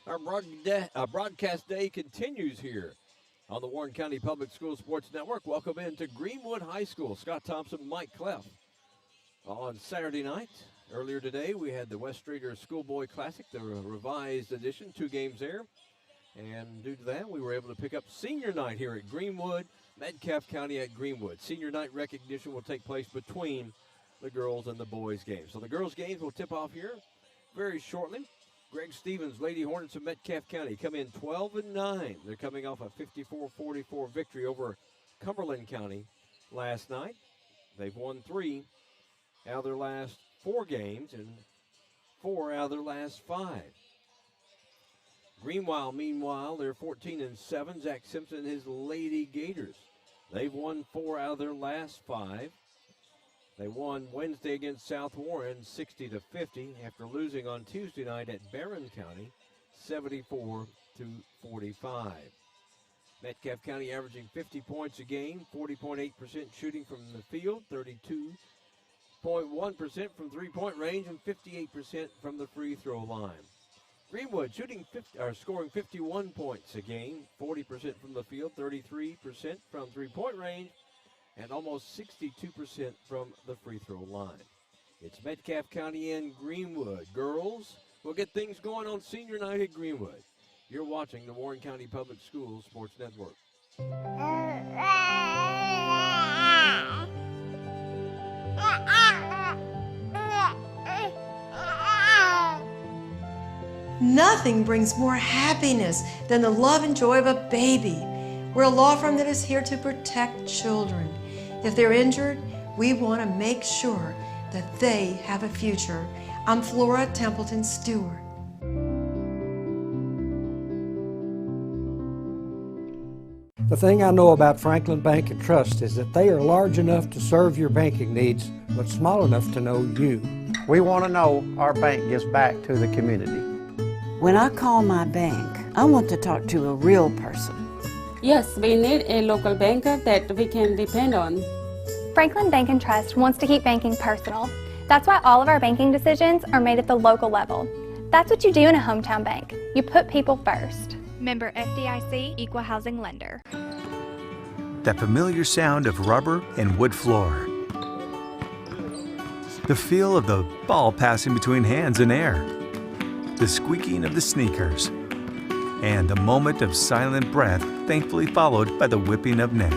Our broadcast day continues here on the Warren County Public School Sports Network. Welcome into Greenwood High School. Scott Thompson, Mike Cleff. On Saturday night, earlier today, we had the West Streeter Schoolboy Classic, the revised edition, 2 games there. And due to that, we were able to pick up senior night here at Greenwood, Metcalf County at Greenwood. Senior night recognition will take place between the girls and the boys games. So the girls games will tip off here very shortly. Greg Stevens, Lady Hornets of Metcalf County, come in 12-9. They're coming off a 54-44 victory over Cumberland County last night. They've won 3 out of their last 4 games and 4 out of their last 5. Greenwild, meanwhile, they're 14-7. Zach Simpson and his Lady Gators. They've won 4 out of their last 5. They won Wednesday against South Warren 60-50 after losing on Tuesday night at Barron County 74-45. Metcalf County averaging 50 points a game, 40.8% shooting from the field, 32.1% from three-point range, and 58% from the free throw line. Greenwood scoring 51 points a game, 40% from the field, 33% from three-point range, and almost 62% from the free throw line. It's Metcalf County and Greenwood. Girls, we'll get things going on senior night at Greenwood. You're watching the Warren County Public Schools Sports Network. Nothing brings more happiness than the love and joy of a baby. We're a law firm that is here to protect children. If they're injured, we want to make sure that they have a future. I'm Flora Templeton Stewart. The thing I know about Franklin Bank and Trust is that they are large enough to serve your banking needs, but small enough to know you. We want to know our bank gives back to the community. When I call my bank, I want to talk to a real person. Yes, we need a local banker that we can depend on. Franklin Bank and Trust wants to keep banking personal. That's why all of our banking decisions are made at the local level. That's what you do in a hometown bank. You put people first. Member FDIC, Equal Housing Lender. That familiar sound of rubber and wood floor. The feel of the ball passing between hands and air. The squeaking of the sneakers. And a moment of silent breath, thankfully followed by the whipping of net.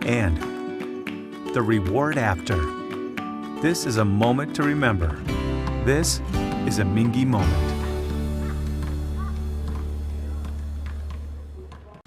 And the reward after. This is a moment to remember. This is a Mingy moment.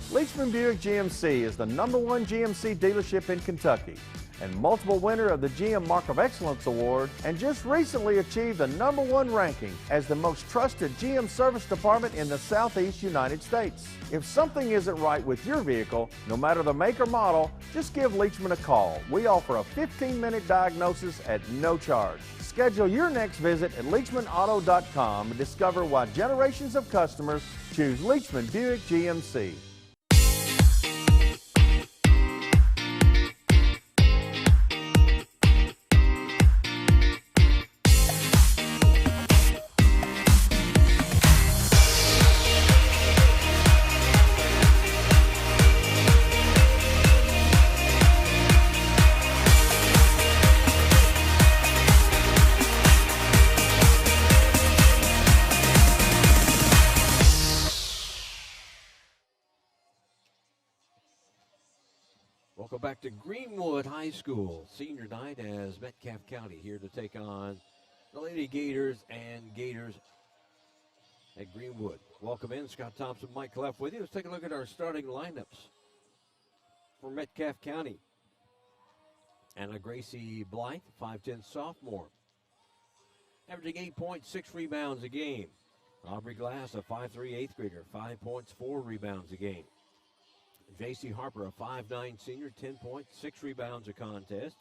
Leachman Buick GMC is the #1 GMC dealership in Kentucky and multiple winner of the GM Mark of Excellence Award, and just recently achieved the #1 ranking as the most trusted GM service department in the Southeast United States. If something isn't right with your vehicle, no matter the make or model, just give Leachman a call. We offer a 15-minute diagnosis at no charge. Schedule your next visit at LeachmanAuto.com and discover why generations of customers choose Leachman Buick GMC. Welcome back to Greenwood High School. Senior night as Metcalf County here to take on the Lady Gators and Gators at Greenwood. Welcome in. Scott Thompson, Mike Cleff with you. Let's take a look at our starting lineups for Metcalf County. Anna Gracie Blythe, 5'10 sophomore, averaging 8 points, 6 rebounds a game. Aubrey Glass, a 5'3 eighth grader, 5 points, 4 rebounds a game. J.C. Harper, a 5'9 senior, 10 points, 6 rebounds a contest.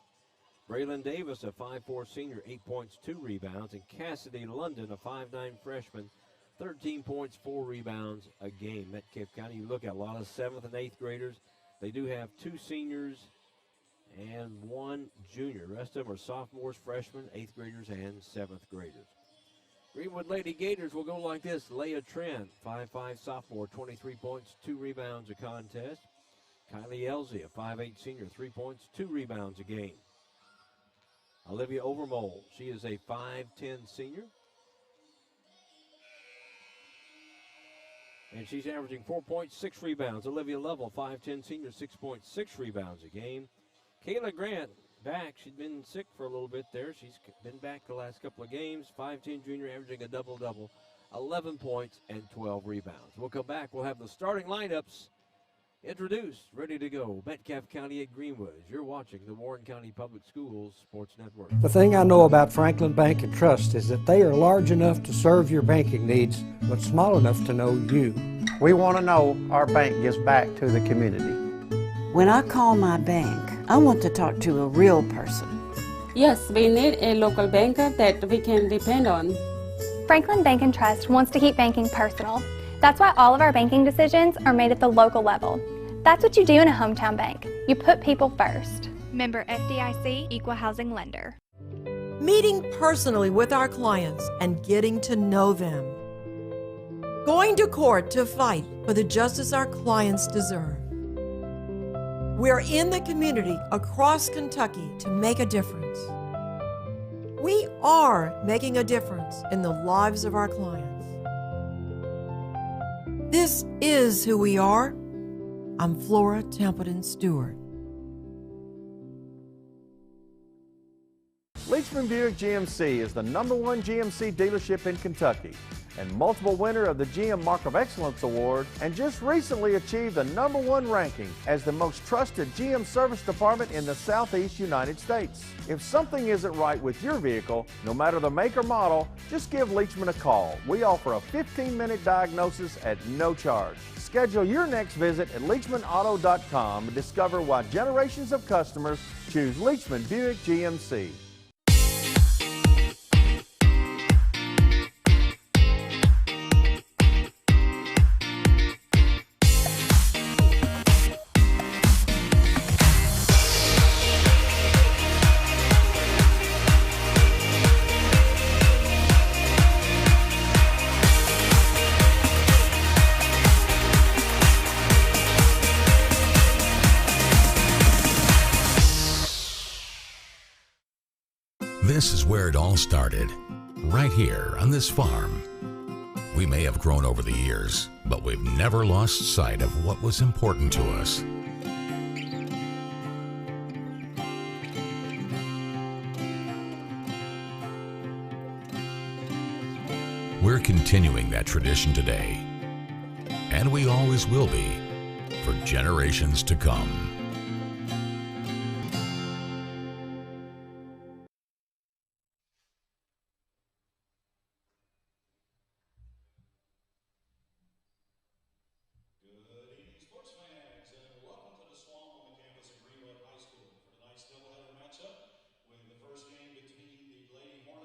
Braylon Davis, a 5'4 senior, 8 points, 2 rebounds. And Cassidy London, a 5'9 freshman, 13 points, 4 rebounds a game. Metcalf County, you look at a lot of 7th and 8th graders. They do have 2 seniors and 1 junior. The rest of them are sophomores, freshmen, 8th graders, and 7th graders. Greenwood Lady Gators will go like this. Leah Trent, 5'5" sophomore, 23 points, 2 rebounds a contest. Kylie Elsie, a 5'8" senior, 3 points, 2 rebounds a game. Olivia Overmole, she is a 5'10" senior. And she's averaging 4 points, 6 rebounds. Olivia Lovell, 5'10" senior, 6.6 rebounds a game. Kayla Grant, back. She's been sick for a little bit there. She's been back the last couple of games. 5'10" junior, averaging a double-double, 11 points and 12 rebounds. We'll come back. We'll have the starting lineups introduced, ready to go. Metcalf County at Greenwood. You're watching the Warren County Public Schools Sports Network. The thing I know about Franklin Bank and Trust is that they are large enough to serve your banking needs, but small enough to know you. We want to know our bank gives back to the community. When I call my bank, I want to talk to a real person. Yes, we need a local banker that we can depend on. Franklin Bank and Trust wants to keep banking personal. That's why all of our banking decisions are made at the local level. That's what you do in a hometown bank. You put people first. Member FDIC, Equal Housing Lender. Meeting personally with our clients and getting to know them. Going to court to fight for the justice our clients deserve. We're in the community across Kentucky to make a difference. We are making a difference in the lives of our clients. This is who we are. I'm Flora Templeton Stewart. Leachman Buick GMC is the #1 GMC dealership in Kentucky and multiple winner of the GM Mark of Excellence Award, and just recently achieved the #1 ranking as the most trusted GM service department in the Southeast United States. If something isn't right with your vehicle, no matter the make or model, just give Leachman a call. We offer a 15-minute diagnosis at no charge. Schedule your next visit at LeachmanAuto.com and discover why generations of customers choose Leachman Buick GMC. This is where it all started, right here on this farm. We may have grown over the years, but we've never lost sight of what was important to us. We're continuing that tradition today, and we always will be, for generations to come.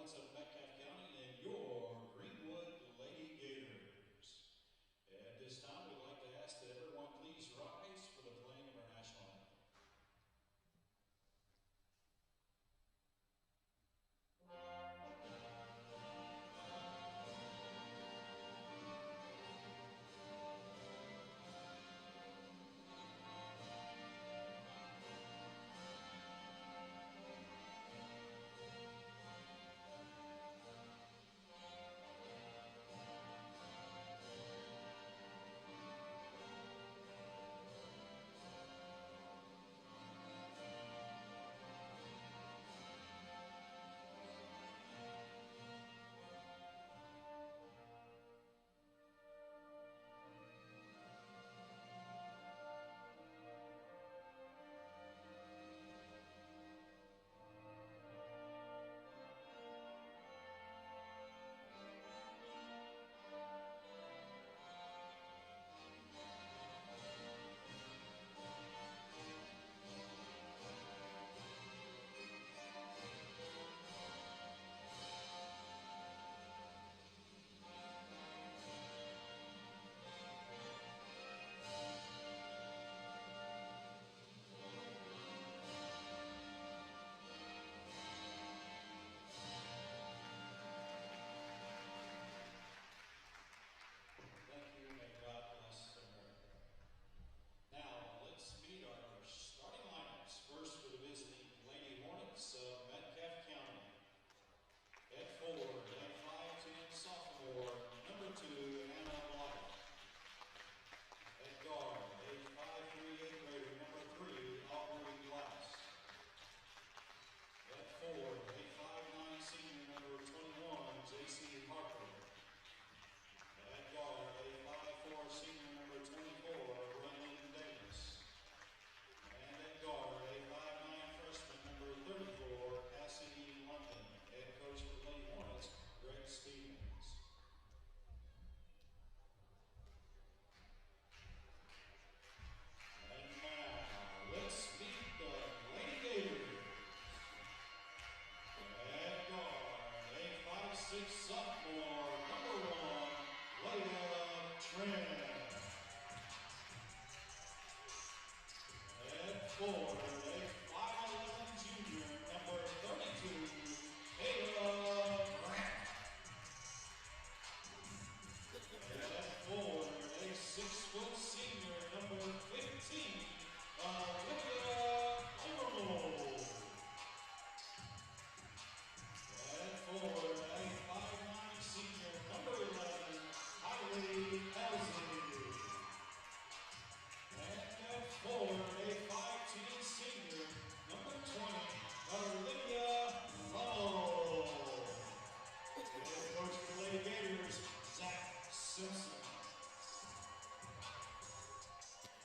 Of Metcalf County and your Greenwood Lady Gators. At this time, we'd like to ask that everyone please rise for the playing of our national anthem.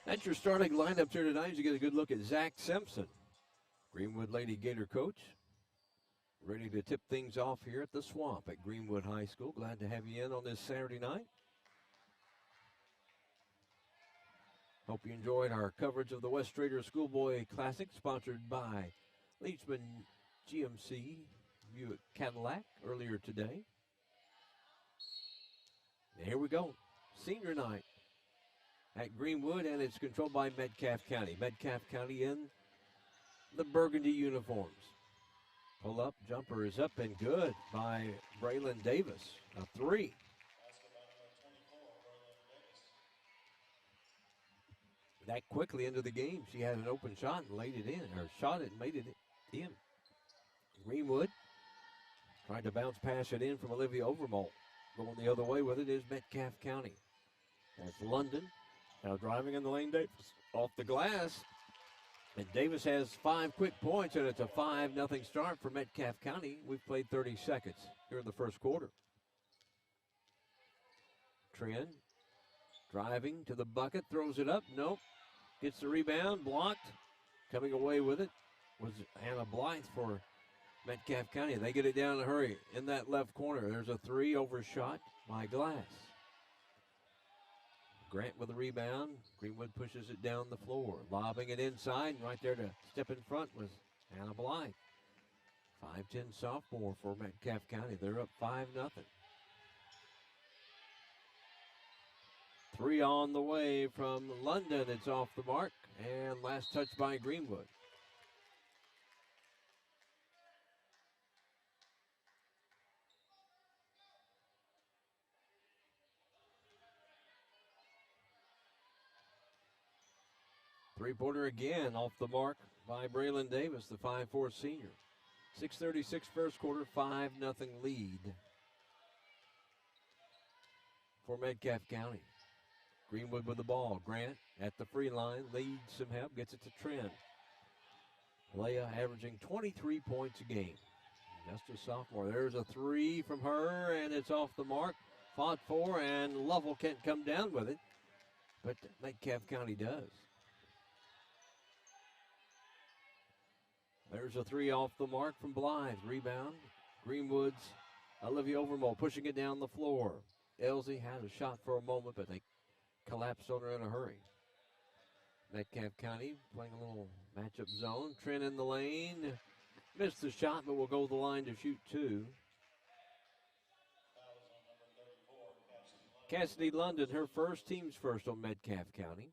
That's your starting lineup here tonight. You get a good look at Zach Simpson, Greenwood Lady Gator coach, ready to tip things off here at the Swamp at Greenwood High School. Glad to have you in on this Saturday night. Hope you enjoyed our coverage of the West Trader Schoolboy Classic, sponsored by Leachman GMC Buick Cadillac earlier today. And here we go, senior night at Greenwood, and it's controlled by Metcalf County. Metcalf County in the burgundy uniforms. Pull up, jumper is up and good by Braylon Davis. A three. That quickly into the game, she had an open shot and laid it in, or shot it and made it in. Greenwood tried to bounce pass it in from Olivia Overmalt. Going the other way with it is Metcalf County. That's London. Now driving in the lane, Davis off the glass. And Davis has 5 quick points, and it's a 5-0 start for Metcalf County. We've played 30 seconds here in the first quarter. Trin driving to the bucket, throws it up. Nope. Gets the rebound, blocked. Coming away with it was Hannah Blythe for Metcalf County. They get it down in a hurry in that left corner. There's a three overshot by Glass. Grant with the rebound. Greenwood pushes it down the floor, lobbing it inside. And right there to step in front was Hannah Blythe. 5'10" sophomore for Metcalf County. They're up 5-0. Three on the way from London. It's off the mark. And last touch by Greenwood. Three-pointer again off the mark by Braylon Davis, the 5'4" senior. 6:36 first quarter, 5-0 lead for Metcalf County. Greenwood with the ball. Grant at the free line, leads some help, gets it to Trent. Leah averaging 23 points a game. Just a sophomore. There's a three from her, and it's off the mark. Fought for, and Lovell can't come down with it, but Metcalf County does. There's a three off the mark from Blythe. Rebound. Greenwood's Olivia Overmole pushing it down the floor. Elsie had a shot for a moment, but they collapsed on her in a hurry. Metcalf County playing a little matchup zone. Trent in the lane. Missed the shot, but will go to the line to shoot two. Cassidy London, her first, team's first on Metcalf County.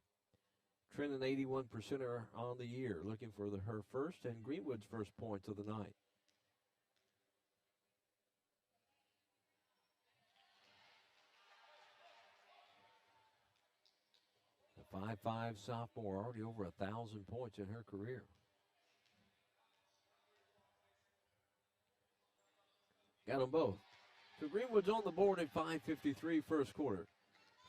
Trent an 81%er on the year, looking for her first and Greenwood's first points of the night. The 5'5" sophomore, already over 1,000 points in her career. Got them both. So Greenwood's on the board at 5:53 first quarter.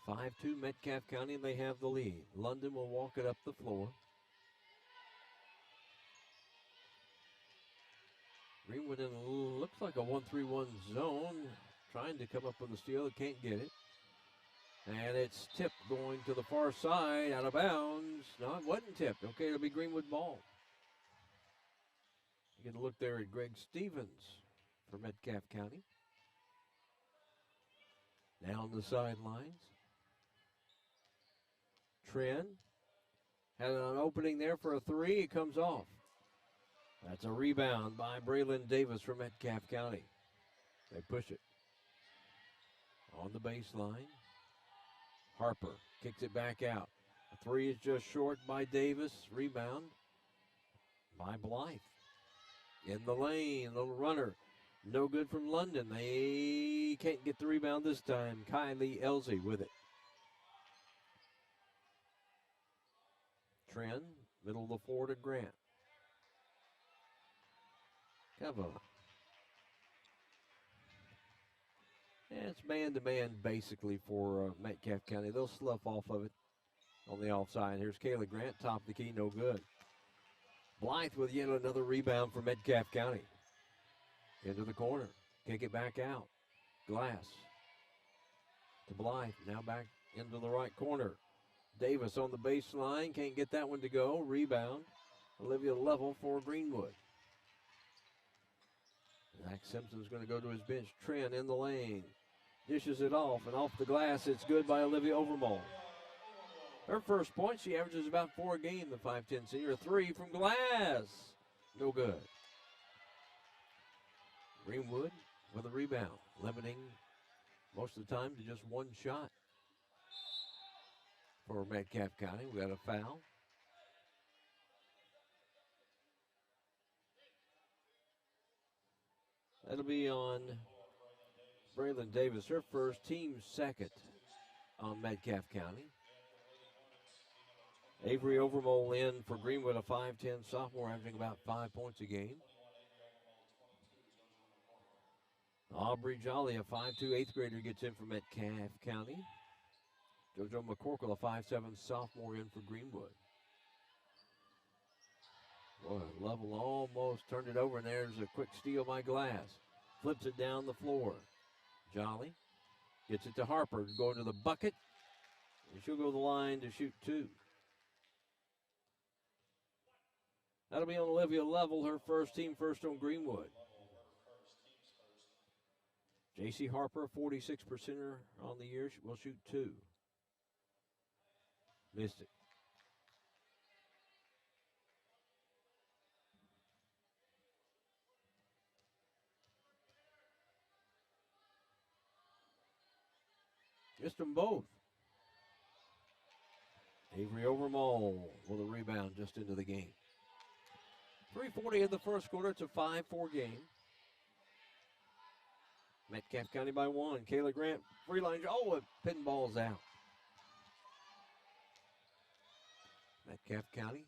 5-2 Metcalf County, and they have the lead. London will walk it up the floor. Greenwood in looks like a 1-3-1 zone, trying to come up with a steal. They can't get it. And it's tipped going to the far side, out of bounds. No, it wasn't tipped. Okay, it'll be Greenwood ball. You get a look there at Greg Stevens for Metcalf County. Down the sidelines. Trin had an opening there for a three. It comes off. That's a rebound by Braylon Davis from Metcalf County. They push it. On the baseline. Harper kicks it back out. A three is just short by Davis. Rebound by Blythe. In the lane, little runner. No good from London. They can't get the rebound this time. Kylie Elsie with it. Trend, middle of the floor to Grant. Kind of it's man-to-man basically for Metcalf County. They'll slough off of it on the offside. Here's Kayla Grant, top of the key, no good. Blythe with yet another rebound for Metcalf County. Into the corner, kick it back out. Glass to Blythe, now back into the right corner. Davis on the baseline, can't get that one to go. Rebound, Olivia level for Greenwood. Zach Simpson's going to go to his bench. Trent in the lane, dishes it off, and off the glass, it's good by Olivia Overmall. Her first point, she averages about 4 a game, the 5'10 senior. 3 from glass, no good. Greenwood with a rebound, limiting most of the time to just 1 shot for Metcalf County. We got a foul. That'll be on Braylon Davis, her first, team second on Metcalf County. Avery Overmole in for Greenwood, a 5'10 sophomore, averaging about 5 points a game. Aubrey Jolly, a 5'2 8th grader, gets in for Metcalf County. JoJo McCorkle, a 5'7 sophomore, in for Greenwood. Boy, Level almost turned it over, and there's a quick steal by Glass. Flips it down the floor. Jolly gets it to Harper, going to the bucket. And she'll go to the line to shoot 2. That'll be on Olivia Level, her first, team first on Greenwood. J.C. Harper, 46%er on the year, will shoot 2. Missed it. Missed them both. Avery Overmall with a rebound just into the game. 3:40 in the first quarter. It's a 5-4 game. Metcalf County by 1. Kayla Grant, free line. Oh, it pinballs out. Metcalf County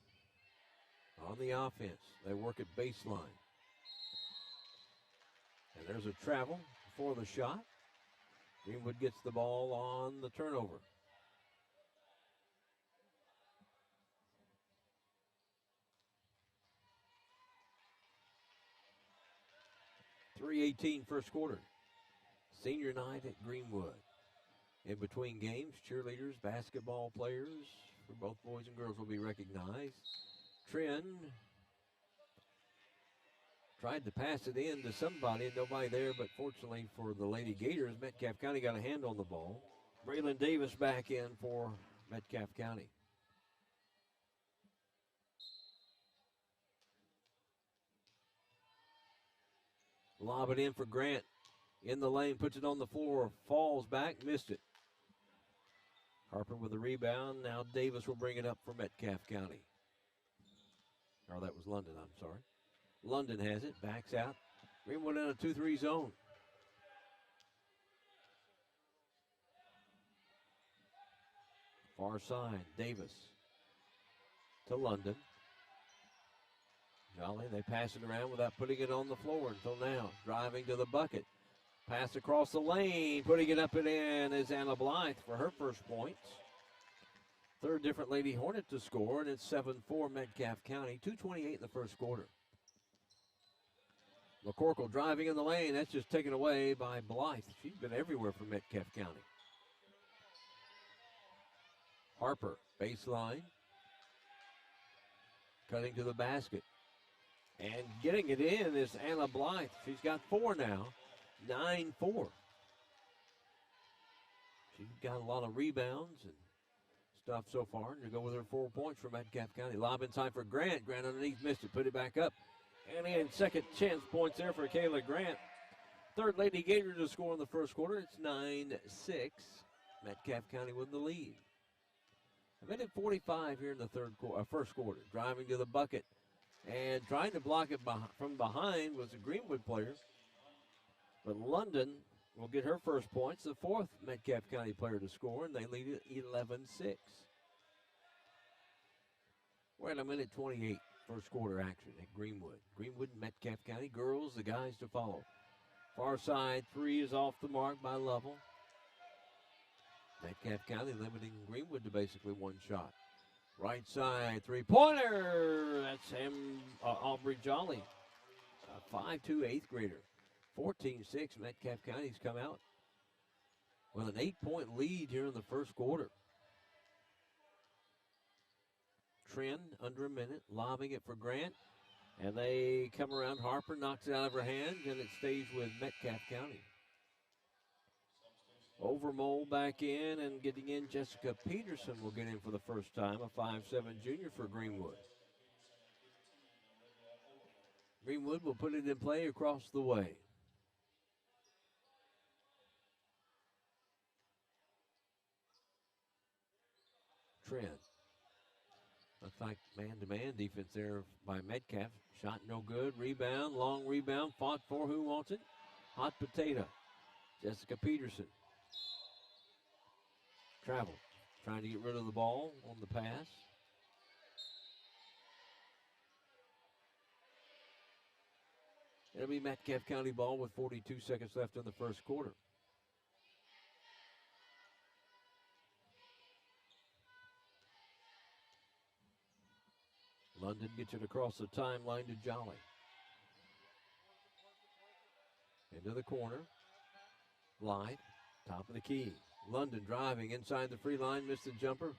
on the offense. They work at baseline. And there's a travel for the shot. Greenwood gets the ball on the turnover. .318 first quarter. Senior night at Greenwood. In between games, cheerleaders, basketball players for both boys and girls will be recognized. Trin tried to pass it in to somebody, and nobody there, but fortunately for the Lady Gators, Metcalf County got a hand on the ball. Braylon Davis back in for Metcalf County. Lob it in for Grant. In the lane, puts it on the floor, falls back, missed it. Harper with the rebound. Now Davis will bring it up for Metcalf County. Or that was London, I'm sorry. London has it, backs out. Greenwood in a 2-3 zone. Far side, Davis to London. Jolly, they pass it around without putting it on the floor until now. Driving to the bucket. Pass across the lane, putting it up and in is Anna Blythe for her first points. Third different Lady Hornet to score, and it's 7-4 Metcalf County. 2:28 in the first quarter. McCorkle driving in the lane. That's just taken away by Blythe. She's been everywhere for Metcalf County. Harper, baseline. Cutting to the basket. And getting it in is Anna Blythe. She's got 4 now. 9-4. She's got a lot of rebounds and stuff so far. And to go with her 4 points for Metcalf County. Lob inside for Grant. Grant underneath, missed it. Put it back up. And in second chance points there for Kayla Grant. Third Lady Gators to score in the first quarter. It's 9-6. Metcalf County with the lead. A minute 45 here in the first quarter. Driving to the bucket. And trying to block it from behind was a Greenwood player. But London will get her first points, the 4th Metcalf County player to score, and they lead it 11-6. We're at a minute 28, first quarter action at Greenwood. Greenwood and Metcalf County girls, the guys to follow. Far side, 3 is off the mark by Lovell. Metcalf County limiting Greenwood to basically 1 shot. Right side, 3-pointer. That's Aubrey Jolly, a 5'2 8th grader. 14-6, Metcalf County's come out with an 8-point lead here in the first quarter. Trent under a minute, lobbing it for Grant. And they come around. Harper knocks it out of her hands, and it stays with Metcalf County. Overmole back in, and getting in, Jessica Peterson will get in for the first time, a 5'7" junior for Greenwood. Greenwood will put it in play across the way. Trent. Looks like man-to-man defense there by Metcalf. Shot no good. Rebound, long rebound. Fought for. Who wants it? Hot potato. Jessica Peterson. Travel. Trying to get rid of the ball on the pass. It'll be Metcalf County ball with 42 seconds left in the first quarter. London gets it across the timeline to Jolly. Into the corner. Blythe, top of the key. London driving inside the free line, missed the jumper.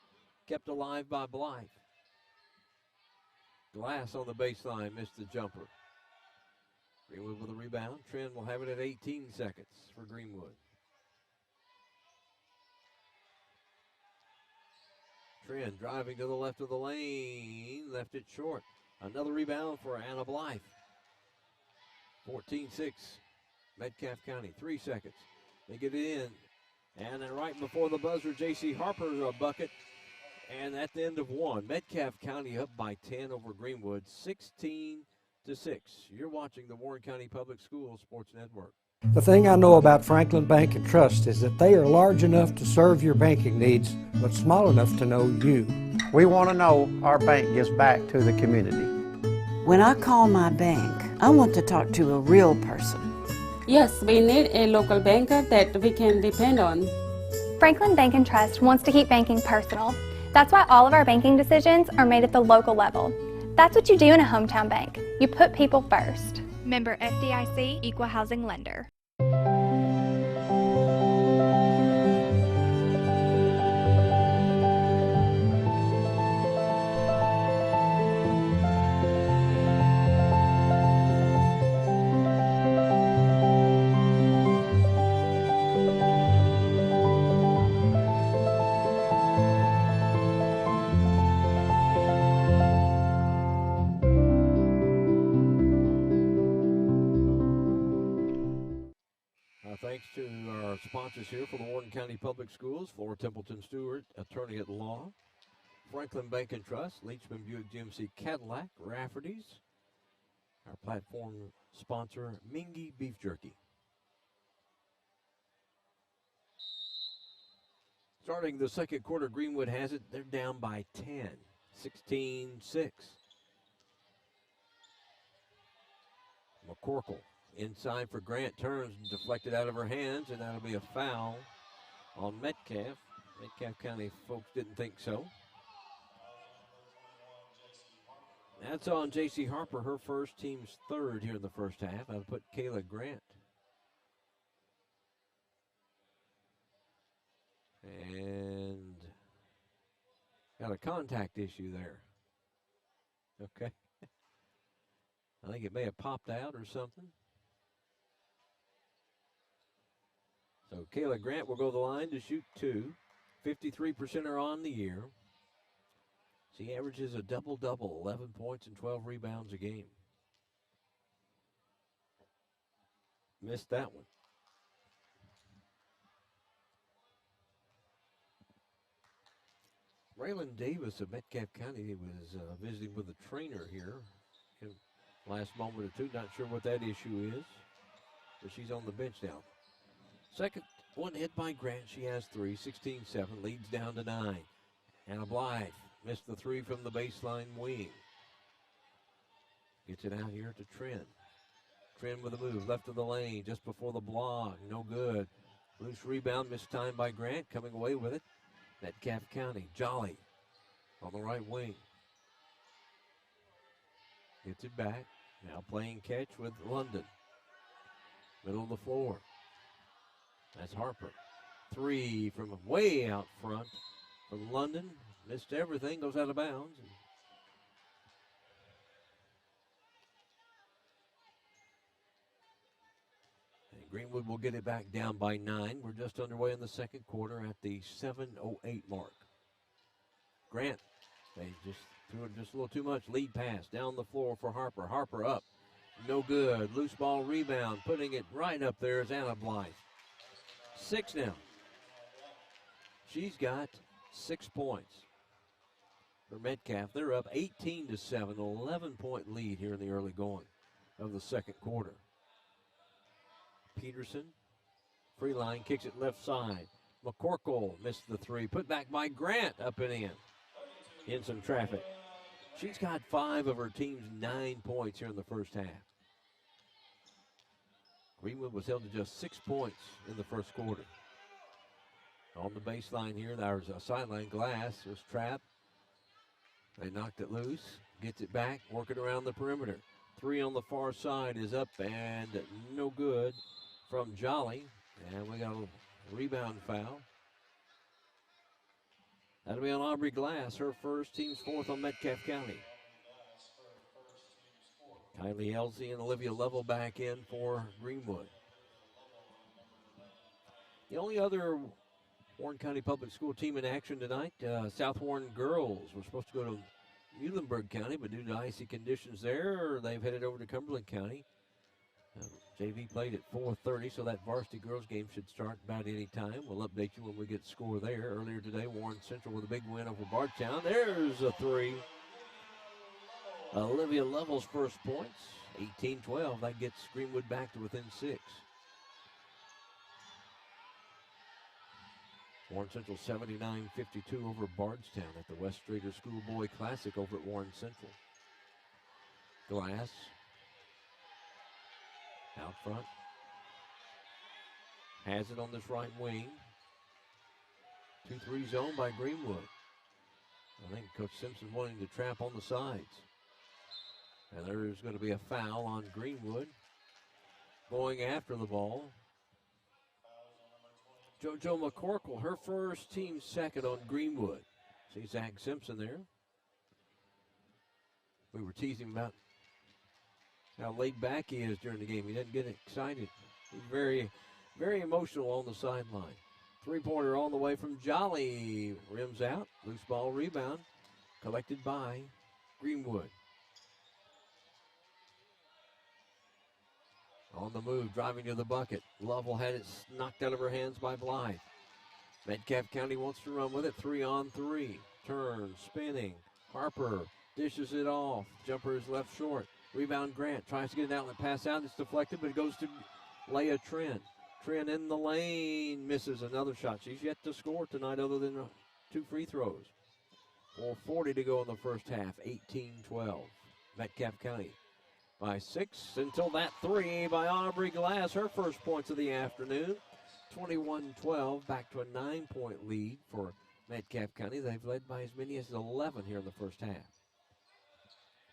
Kept alive by Blythe. Glass on the baseline, missed the jumper. Greenwood with a rebound. Trent will have it at 18 seconds for Greenwood. Trent driving to the left of the lane, left it short. Another rebound for Anna Blythe. 14-6, Metcalf County, 3 seconds. They get it in. And then right before the buzzer, J.C. Harper a bucket. And at the end of one, Metcalf County up by 10 over Greenwood, 16-6. You're watching the Warren County Public Schools Sports Network. The thing I know about Franklin Bank and Trust is that they are large enough to serve your banking needs, but small enough to know you. We want to know our bank gives back to the community. When I call my bank, I want to talk to a real person. Yes, we need a local banker that we can depend on. Franklin Bank and Trust wants to keep banking personal. That's why all of our banking decisions are made at the local level. That's what you do in a hometown bank. You put people first. Member FDIC, Equal Housing Lender. Thanks to our sponsors here for the Warren County Public Schools, Flora Templeton Stewart, attorney at law, Franklin Bank and Trust, Leachman Buick GMC Cadillac, Rafferty's, our platform sponsor, Mingy Beef Jerky. Starting the second quarter, Greenwood has it. They're down by 10, 16-6. McCorkle. Inside for Grant, turns and deflected out of her hands, and that'll be a foul on Metcalf. Metcalf County folks didn't think so. That's on J.C. Harper, her first, team's third here in the first half. I'll put Kayla Grant. And got a contact issue there. Okay. I think it may have popped out or something. So Kayla Grant will go to the line to shoot two. 53% are on the year. She averages a double-double, 11 points and 12 rebounds a game. Missed that one. Raylan Davis of Metcalf County was visiting with a trainer here in last moment or two. Not sure what that issue is, but she's on the bench now. Second one hit by Grant. She has three, 16-7, leads down to 9. Anna Blythe missed the three from the baseline wing. Gets it out here to Trent. Trent with a move, left of the lane, just before the block, no good. Loose rebound, missed time by Grant, coming away with it. Metcalf County, Jolly on the right wing. Gets it back, now playing catch with London. Middle of the floor. That's Harper. Three from way out front from London. Missed everything, goes out of bounds. Greenwood will get it back down by 9. We're just underway in the second quarter at the 7:08 mark. Grant, they just threw it just a little too much. Lead pass down the floor for Harper. Harper up. No good. Loose ball rebound. Putting it right up there is Anna Blythe. 6 now. She's got 6 points. For Metcalf, they're up 18-7, 11-point lead here in the early going of the second quarter. Peterson, free line, kicks it left side. McCorkle missed the 3. Put back by Grant, up and in some traffic. She's got 5 of her team's 9 points here in the first half. Greenwood was held to just 6 points in the first quarter. On the baseline here, there's a sideline. Glass was trapped. They knocked it loose, gets it back, working around the perimeter. 3 on the far side is up and no good from Jolly. And we got a rebound foul. That'll be on Aubrey Glass, her first, team's 4th on Metcalf County. Kylie Elsie and Olivia Level back in for Greenwood. The only other Warren County Public School team in action tonight, South Warren girls were supposed to go to Muhlenberg County, but due to icy conditions there, they've headed over to Cumberland County. JV played at 4:30, so that varsity girls game should start about any time. We'll update you when we get the score there. Earlier today, Warren Central with a big win over Bardstown. There's a 3. Olivia Level's first points, 18-12. That gets Greenwood back to within 6. Warren Central 79-52 over Bardstown at the West Strader Schoolboy Classic over at Warren Central. Glass out front. Has it on this right wing. 2-3 zone by Greenwood. I think Coach Simpson wanting to trap on the sides. And there's going to be a foul on Greenwood. Going after the ball. JoJo McCorkle, her first, team second on Greenwood. See Zach Simpson there. We were teasing about how laid back he is during the game. He doesn't get excited. He's very, very emotional on the sideline. 3-pointer all the way from Jolly. Rims out. Loose ball rebound. Collected by Greenwood. On the move, driving to the bucket. Lovell had it knocked out of her hands by Blythe. Metcalf County wants to run with it. 3-on-3. Turn, spinning. Harper dishes it off. Jumper is left short. Rebound Grant. Tries to get an outlet pass out. It's deflected, but it goes to Leah Trent. Trent in the lane. Misses another shot. She's yet to score tonight other than 2 free throws. 4:40 to go in the first half. 18-12. Metcalf County by 6 until that 3 by Aubrey Glass, her first points of the afternoon. 21-12, back to a 9-point lead for Metcalf County. They've led by as many as 11 here in the first half.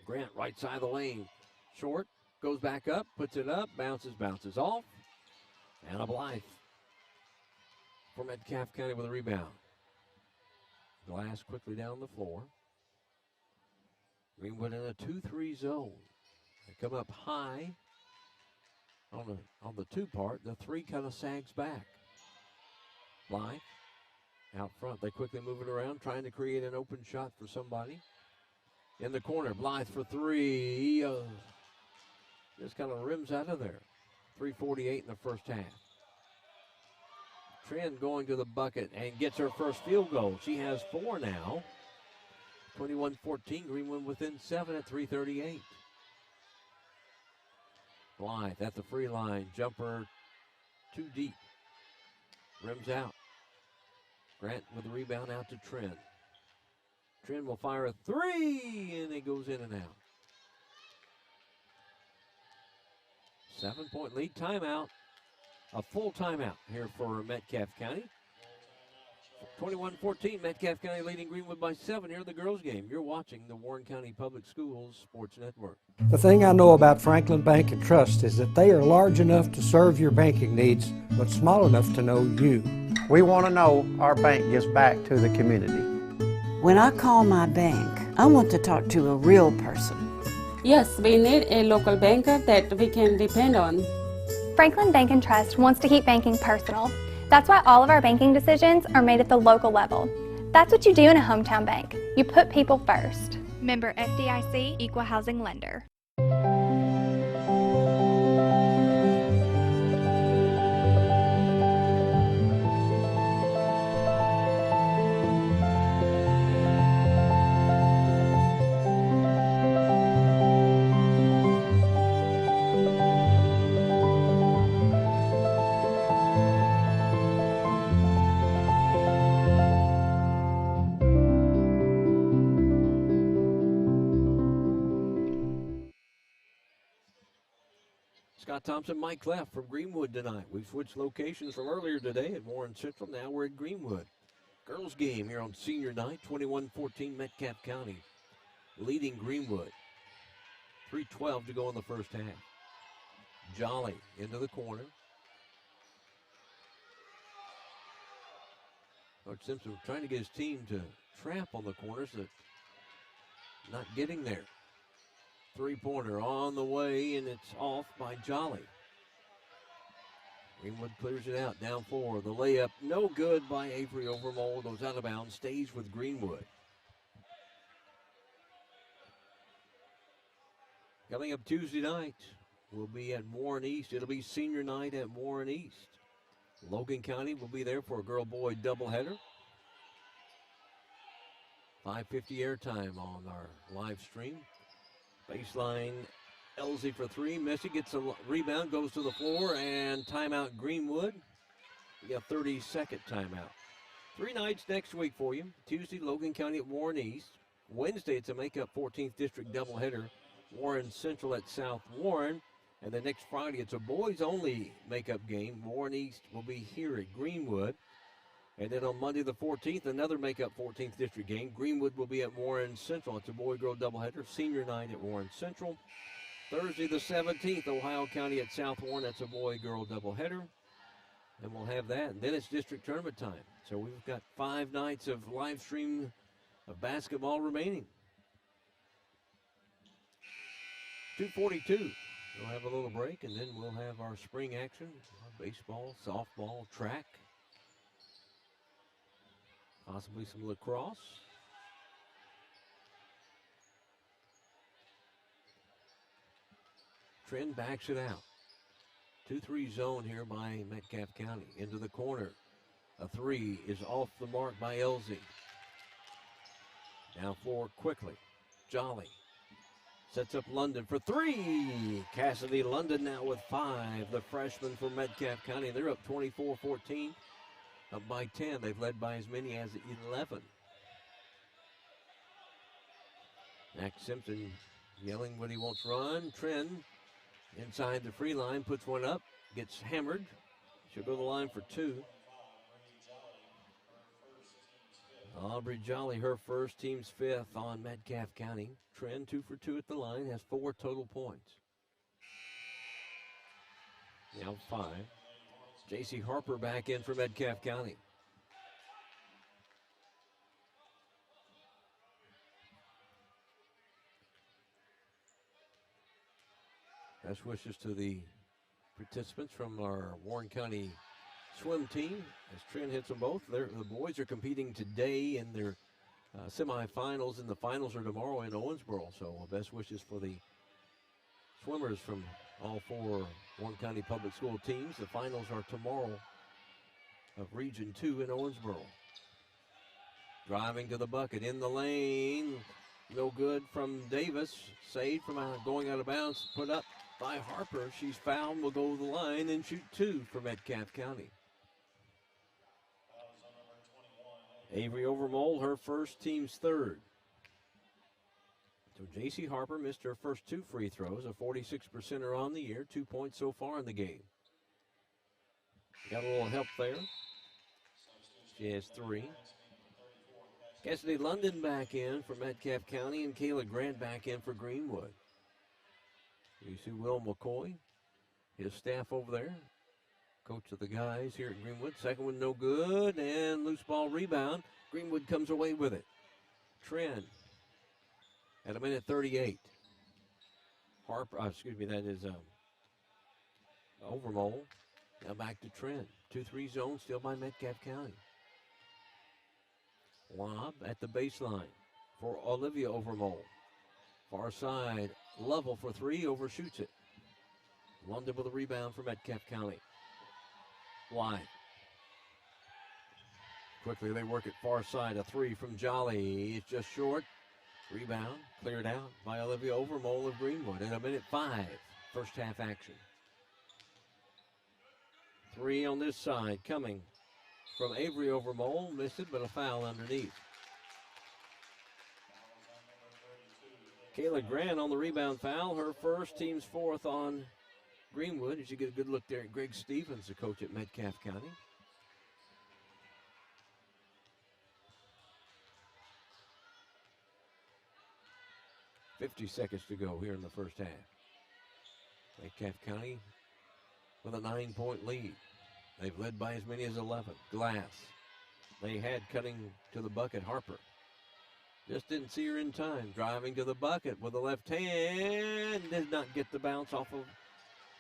Grant, right side of the lane. Short, goes back up, puts it up, bounces off. Anna Blythe for Metcalf County with a rebound. Glass quickly down the floor. Greenwood in a 2-3 zone. They come up high on the 2 part. The 3 kind of sags back. Blythe out front. They quickly move it around, trying to create an open shot for somebody. In the corner, Blythe for 3. Just kind of rims out of there. 3:48 in the first half. Trent going to the bucket and gets her first field goal. She has 4 now. 21-14, Greenwood within 7 at 3:38. Blythe at the free line. Jumper too deep. Rims out. Grant with the rebound out to Trent. Trent will fire a 3, and it goes in and out. 7-point lead. Timeout. A full timeout here for Metcalf County. 21-14, Metcalf County leading Greenwood by 7 here in the girls' game. You're watching the Warren County Public Schools Sports Network. The thing I know about Franklin Bank and Trust is that they are large enough to serve your banking needs, but small enough to know you. We want to know our bank gives back to the community. When I call my bank, I want to talk to a real person. Yes, we need a local banker that we can depend on. Franklin Bank and Trust wants to keep banking personal. That's why all of our banking decisions are made at the local level. That's what you do in a hometown bank. You put people first. Member FDIC, Equal Housing Lender. Scott Thompson, Mike Clef from Greenwood tonight. We've switched locations from earlier today at Warren Central. Now we're at Greenwood. Girls game here on senior night, 21-14 Metcalf County leading Greenwood. 3:12 to go in the first half. Jolly into the corner. Coach Simpson trying to get his team to trap on the corners, but not getting there. Three-pointer on the way, and it's off by Jolly. Greenwood clears it out, down 4. The layup, no good by Avery Overmole. Goes out of bounds, stays with Greenwood. Coming up Tuesday night, we'll be at Warren East. It'll be senior night at Warren East. Logan County will be there for a girl-boy doubleheader. 5:50 airtime on our live stream. Baseline, Elsie for 3. Missy gets a rebound, goes to the floor, and timeout Greenwood. We got a 30-second timeout. 3 nights next week for you. Tuesday, Logan County at Warren East. Wednesday, it's a make-up 14th District doubleheader. Warren Central at South Warren. And then next Friday, it's a boys-only make-up game. Warren East will be here at Greenwood. And then on Monday the 14th, another make-up 14th District game. Greenwood will be at Warren Central. It's a boy-girl doubleheader. Senior night at Warren Central. Thursday the 17th, Ohio County at South Warren. That's a boy-girl doubleheader. And we'll have that. And then it's district tournament time. So we've got 5 nights of live stream of basketball remaining. 2:42. We'll have a little break, and then we'll have our spring action. Baseball, softball, track. Possibly some lacrosse. Trend backs it out. 2-3 zone here by Metcalf County. Into the corner. A 3 is off the mark by Elsie. Down 4 quickly. Jolly sets up London for 3. Cassidy London now with 5. The freshman from Metcalf County. They're up 24-14. Up by 10. They've led by as many as 11. Max Simpson yelling what he wants run. Trend inside the free line. Puts one up. Gets hammered. She'll go to the line for 2. Aubrey Jolly, her first, team's 5th on Metcalf County. Trend 2 for 2 at the line. Has 4 total points. Now 5. J.C. Harper back in for Metcalf County. Best wishes to the participants from our Warren County swim team as Trent hits them both. The boys are competing today in their semifinals, and the finals are tomorrow in Owensboro. So best wishes for the swimmers from all 4 Warren County Public School teams. The finals are tomorrow of Region 2 in Owensboro. Driving to the bucket in the lane. No good from Davis. Saved from going out of bounds. Put up by Harper. She's fouled. Will go to the line and shoot 2 for Metcalf County. Avery Overmole, her first, team's 3rd. So J.C. Harper missed her first 2 free throws, a 46%er on the year, 2 points so far in the game. Got a little help there. She has 3. Cassidy London back in for Metcalf County, and Kayla Grant back in for Greenwood. You see Will McCoy, his staff over there. Coach of the guys here at Greenwood. Second one no good, and loose ball rebound. Greenwood comes away with it. Trend at a minute 38. Harper, that is Overmole. Now back to Trent. 2-3 zone still by Metcalf County. Lob at the baseline for Olivia Overmole. Far side, Lovell for three, overshoots it. London with a rebound for Metcalf County. Wide. Quickly they work it far side, a three from Jolly. It's just short. Rebound cleared out by Olivia Overmole of Greenwood in 1:05, first half action. Three on this side coming from Avery Overmole. Missed it, but a foul underneath. Kayla Grant on the rebound foul. Her first, team's fourth on Greenwood. As you get a good look there at Greg Stevens, the coach at Metcalf County. .50 seconds to go here in the first half. Metcalf County with a 9-point lead. They've led by as many as 11. Glass. They had cutting to the bucket Harper. Just didn't see her in time. Driving to the bucket with the left hand. Did not get the bounce off of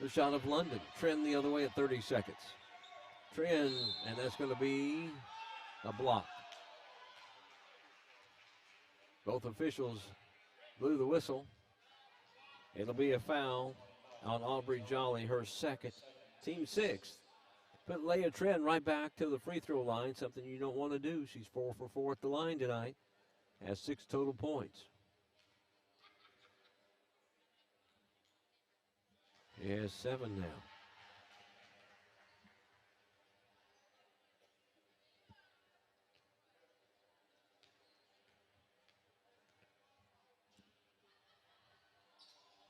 the shot of London. Trend the other way at 30 seconds. Trend, and that's going to be a block. Both officials blew the whistle. It'll be a foul on Aubrey Jolly, her second, team sixth. Put Leah Trend right back to the free throw line, something you don't want to do. She's 4 for 4 at the line tonight. Has 6 total points. She has 7 now.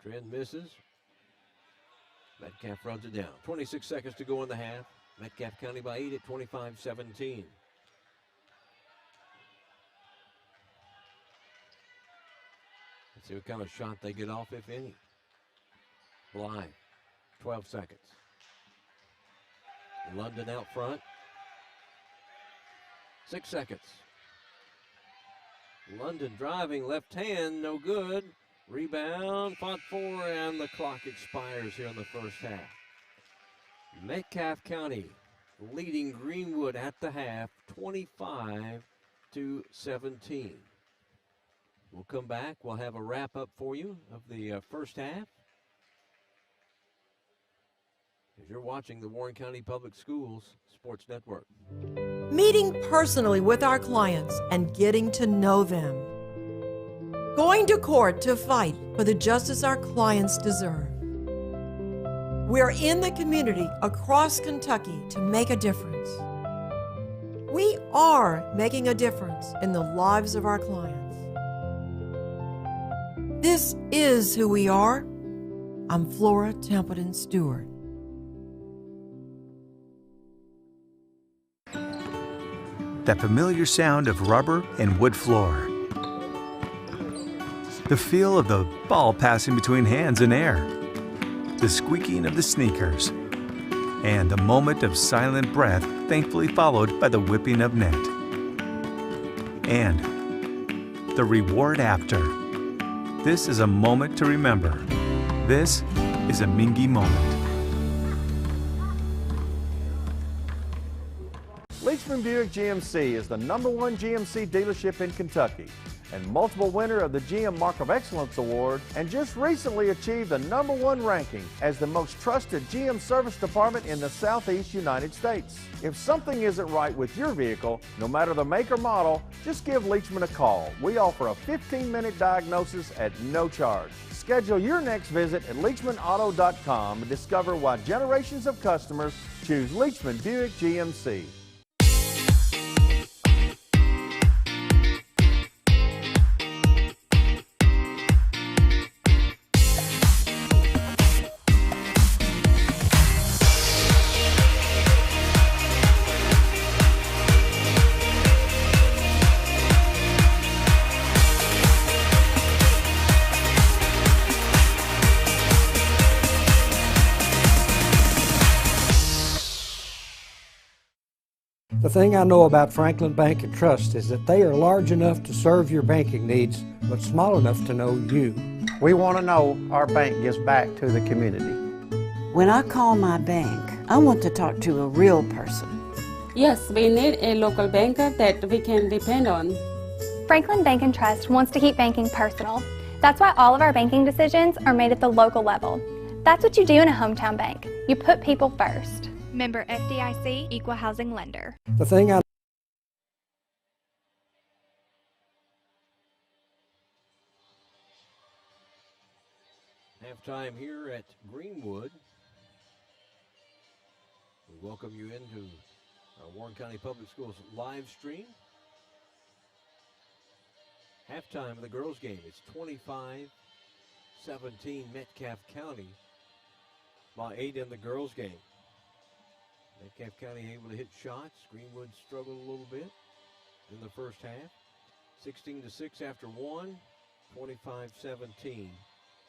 Trend misses. Metcalf runs it down. 26 seconds to go in the half. Metcalf County by 8 at 25-17. Let's see what kind of shot they get off, if any. Bly, 12 seconds. London out front. 6 seconds. London driving, left hand, no good. Rebound, fought for, and the clock expires here in the first half. Metcalf County leading Greenwood at the half, 25-17. We'll come back. We'll have a wrap-up for you of the first half. As you're watching the Warren County Public Schools Sports Network. Meeting personally with our clients and getting to know them. Going to court to fight for the justice our clients deserve. We're in the community across Kentucky to make a difference. We are making a difference in the lives of our clients. This is who we are. I'm Flora Templeton Stewart. That familiar sound of rubber and wood floor. The feel of the ball passing between hands and air. The squeaking of the sneakers. And a moment of silent breath, thankfully followed by the whipping of net. And the reward after. This is a moment to remember. This is a Mingy moment. Leachman Buick GMC is the #1 GMC dealership in Kentucky and multiple winner of the GM Mark of Excellence Award, and just recently achieved the #1 ranking as the most trusted GM service department in the Southeast United States. If something isn't right with your vehicle, no matter the make or model, just give Leachman a call. We offer a 15-minute diagnosis at no charge. Schedule your next visit at LeachmanAuto.com and discover why generations of customers choose Leachman Buick GMC. The thing I know about Franklin Bank and Trust is that they are large enough to serve your banking needs, but small enough to know you. We want to know our bank gives back to the community. When I call my bank, I want to talk to a real person. Yes, we need a local banker that we can depend on. Franklin Bank and Trust wants to keep banking personal. That's why all of our banking decisions are made at the local level. That's what you do in a hometown bank. You put people first. Member FDIC, Equal Housing Lender. The thing I Halftime here at Greenwood. We welcome you into our Warren County Public Schools live stream. Halftime of the girls' game. It's 25-17 Metcalf County by 8 in the girls' game. Metcalf County able to hit shots. Greenwood struggled a little bit in the first half. 16-6 after one. 25-17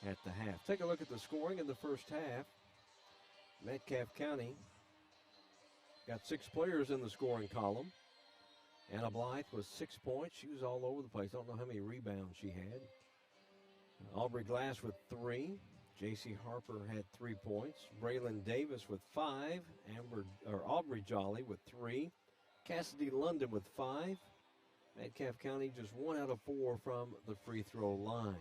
at the half. Take a look at the scoring in the first half. Metcalf County got 6 players in the scoring column. Anna Blythe was 6 points. She was all over the place. I don't know how many rebounds she had. Aubrey Glass with 3. J.C. Harper had 3 points. Braylon Davis with 5. Aubrey Jolly with 3. Cassidy London with 5. Metcalf County just 1 out of 4 from the free throw line.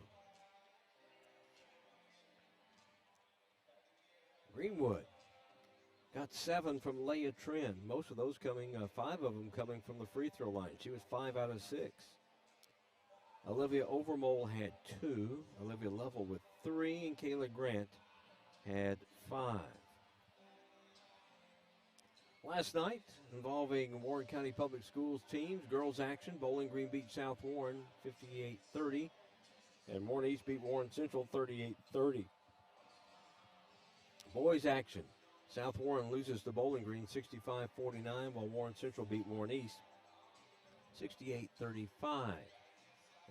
Greenwood got 7 from Leah Trent. Most of those coming, 5 of them coming from the free throw line. She was 5 out of 6. Olivia Overmole had 2. Olivia Lovell with 3. And Kayla Grant had 5. Last night, involving Warren County Public Schools teams, girls action, Bowling Green beat South Warren 58-30. And Warren East beat Warren Central 38-30. Boys action. South Warren loses to Bowling Green 65-49, while Warren Central beat Warren East 68-35.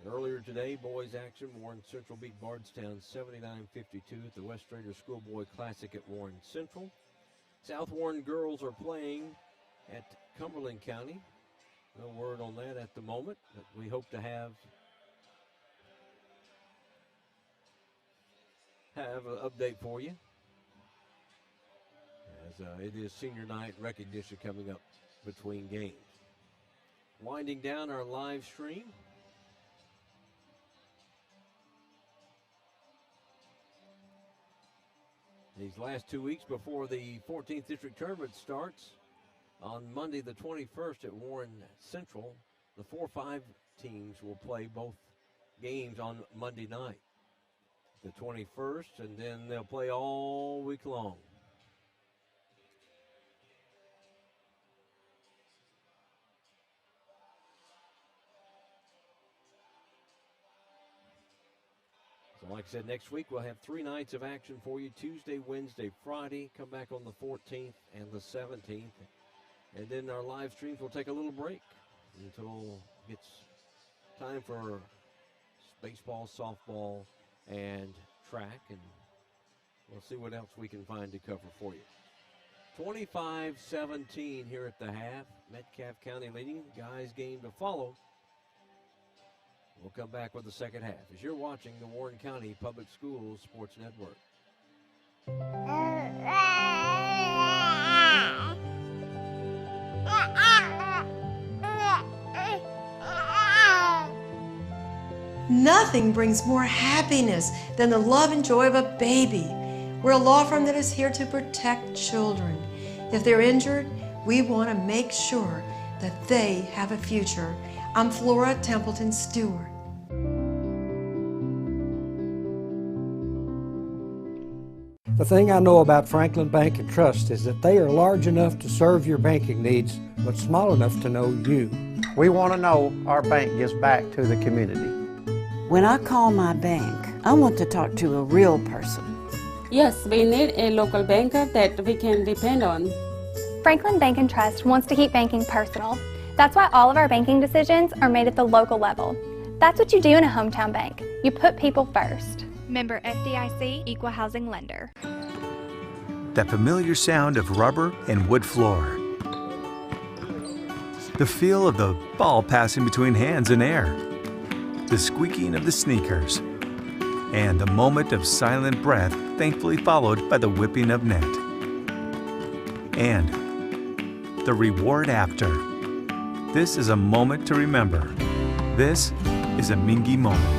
And earlier today, boys action, Warren Central beat Bardstown 79-52 at the West Ranger Schoolboy Classic at Warren Central. South Warren girls are playing at Cumberland County. No word on that at the moment, but we hope to have an update for you. It is senior night recognition coming up between games. Winding down our live stream. These last 2 weeks before the 14th District Tournament starts, on Monday the 21st at Warren Central, the 4-5 teams will play both games on Monday night. The 21st, and then they'll play all week long. Like I said, next week we'll have 3 nights of action for you. Tuesday, Wednesday, Friday. Come back on the 14th and the 17th. And then our live streams will take a little break until it's time for baseball, softball, and track. And we'll see what else we can find to cover for you. 25-17 here at the half. Metcalf County leading. Guys game to follow. We'll come back with the second half as you're watching the Warren County Public Schools Sports Network. Nothing brings more happiness than the love and joy of a baby. We're a law firm that is here to protect children. If they're injured, we want to make sure that they have a future. I'm Flora Templeton Stewart. The thing I know about Franklin Bank and Trust is that they are large enough to serve your banking needs, but small enough to know you. We want to know our bank gives back to the community. When I call my bank, I want to talk to a real person. Yes, we need a local banker that we can depend on. Franklin Bank and Trust wants to keep banking personal. That's why all of our banking decisions are made at the local level. That's what you do in a hometown bank. You put people first. Member FDIC, Equal Housing Lender. That familiar sound of rubber and wood floor. The feel of the ball passing between hands and air. The squeaking of the sneakers. and a moment of silent breath thankfully followed by the whipping of net. And the reward after. This is a moment to remember. This is a Mingy moment.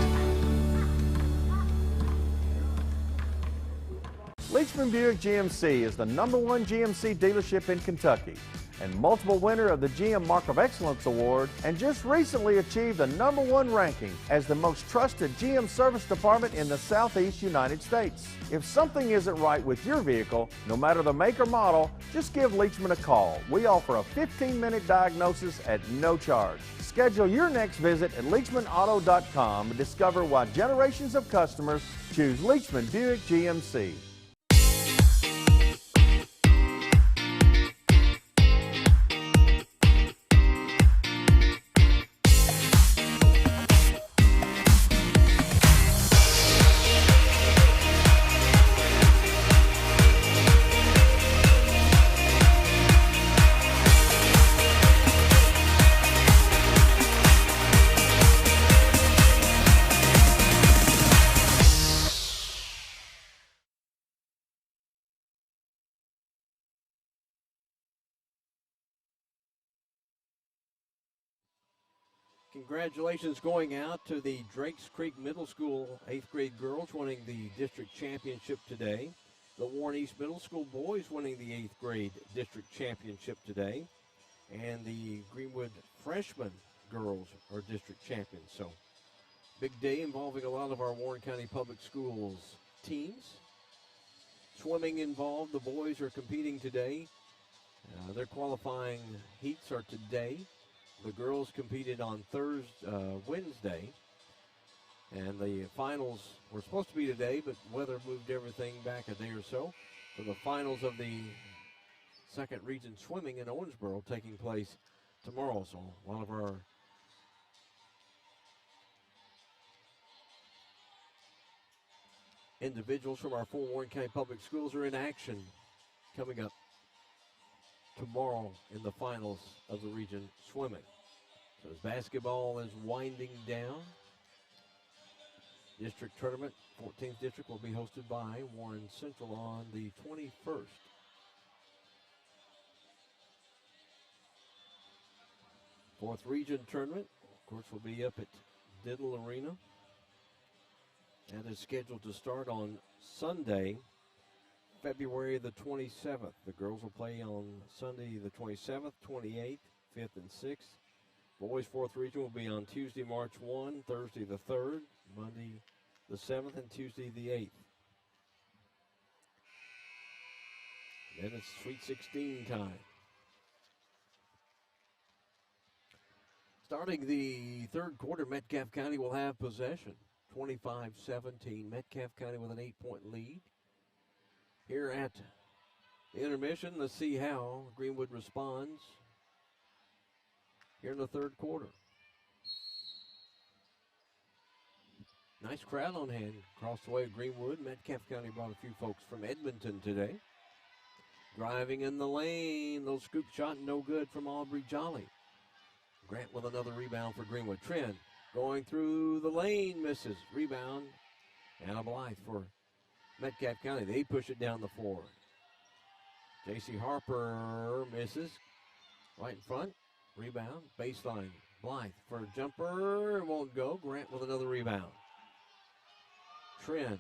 Leachman Buick GMC is the #1 GMC dealership in Kentucky and multiple winner of the GM Mark of Excellence Award, and just recently achieved the #1 ranking as the most trusted GM service department in the Southeast United States. If something isn't right with your vehicle, no matter the make or model, just give Leachman a call. We offer a 15-minute diagnosis at no charge. Schedule your next visit at LeachmanAuto.com and discover why generations of customers choose Leachman Buick GMC. Congratulations going out to the Drakes Creek Middle School 8th grade girls winning the district championship today. The Warren East Middle School boys winning the 8th grade district championship today. And the Greenwood freshman girls are district champions. So big day involving a lot of our Warren County Public Schools teams. Swimming involved. The boys are competing today. Their qualifying heats are today. The girls competed on Wednesday, and the finals were supposed to be today, but weather moved everything back a day or so. So the finals of the second region swimming in Owensboro taking place tomorrow. So one of our individuals from our 4 Warren County Public Schools are in action coming up tomorrow in the finals of the region swimming. So as basketball is winding down, district tournament, 14th district will be hosted by Warren Central on the 21st. Fourth region tournament, of course, will be up at Diddle Arena. That is scheduled to start on Sunday, February the 27th. The girls will play on Sunday the 27th, 28th, 5th, and 6th. Boys 4th region will be on Tuesday, March 1, Thursday the 3rd, Monday the 7th, and Tuesday the 8th. Then it's Sweet 16 time. Starting the third quarter, Metcalf County will have possession. 25-17. Metcalf County with an 8-point lead. Here at the intermission, let's see how Greenwood responds here in the third quarter. Nice crowd on hand across the way of Greenwood. Metcalf County brought a few folks from Edmonton today. Driving in the lane, little scoop shot, no good from Aubrey Jolly. Grant with another rebound for Greenwood. Trent going through the lane, misses. Rebound, Anna Blythe for Metcalf County. They push it down the floor. J.C. Harper misses. Right in front. Rebound. Baseline. Blythe for a jumper. It won't go. Grant with another rebound. Trent.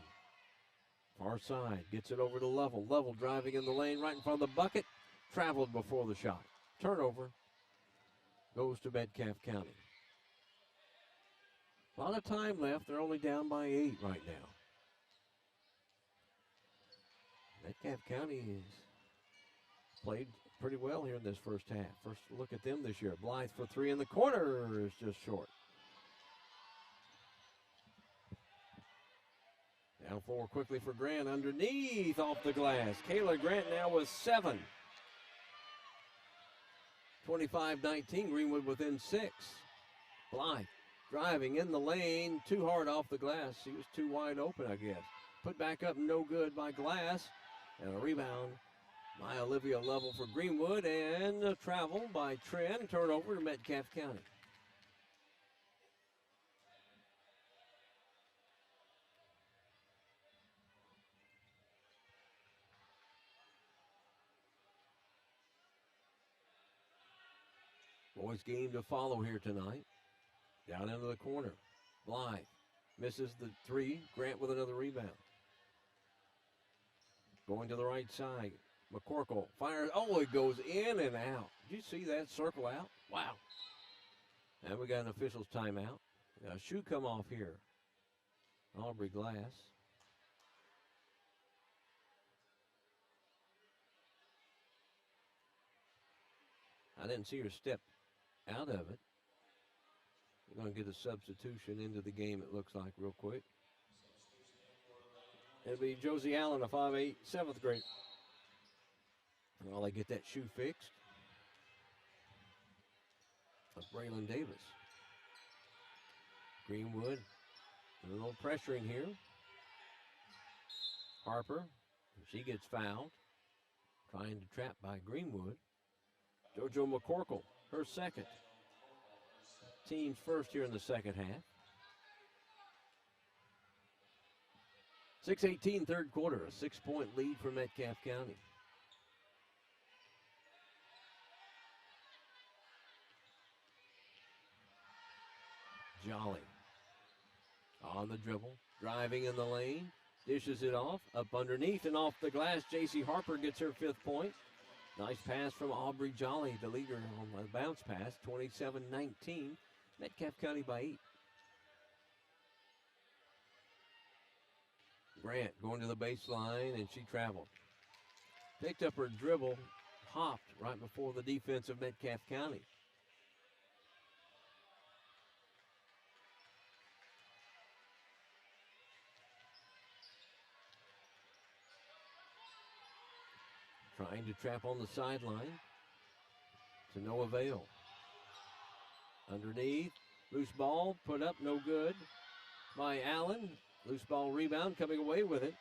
Far side. Gets it over to Level. Level driving in the lane right in front of the bucket. Traveled before the shot. Turnover. Goes to Metcalf County. A lot of time left. They're only down by 8 right now. Metcalf County has played pretty well here in this first half. First look at them this year. Blythe for 3 in the corner is just short. Down 4 quickly for Grant. Underneath off the glass. Kayla Grant now with 7. 25-19. Greenwood within 6. Blythe driving in the lane. Too hard off the glass. She was too wide open, I guess. Put back up, no good by Glass. And a rebound by Olivia Level for Greenwood. And a travel by Trent. Turnover to Metcalf County. Boys game to follow here tonight. Down into the corner. Blythe misses the three. Grant with another rebound. Going to the right side. McCorkle fires. Oh, it goes in and out. Did you see that circle out? Wow. And we got an official's timeout. A shoe come off here. Aubrey Glass. I didn't see her step out of it. We're going to get a substitution into the game, it looks like, real quick. It'll be Josie Allen, a 5'8", 7th grade. While they get that shoe fixed. That's Braylon Davis. Greenwood, a little pressuring here. Harper, she gets fouled. Trying to trap by Greenwood. JoJo McCorkle, her second. Team's first here in the second half. 6:18 third quarter, a 6-point lead for Metcalf County. Jolly on the dribble, driving in the lane, dishes it off, up underneath and off the glass. J.C. Harper gets her 5th point. Nice pass from Aubrey Jolly, the leader on the bounce pass, 27-19. Metcalf County by 8. Grant going to the baseline, and she traveled. Picked up her dribble, hopped right before the defense of Metcalf County. Trying to trap on the sideline. To no avail. Underneath. Loose ball put up, no good by Allen. Loose ball rebound coming away with it.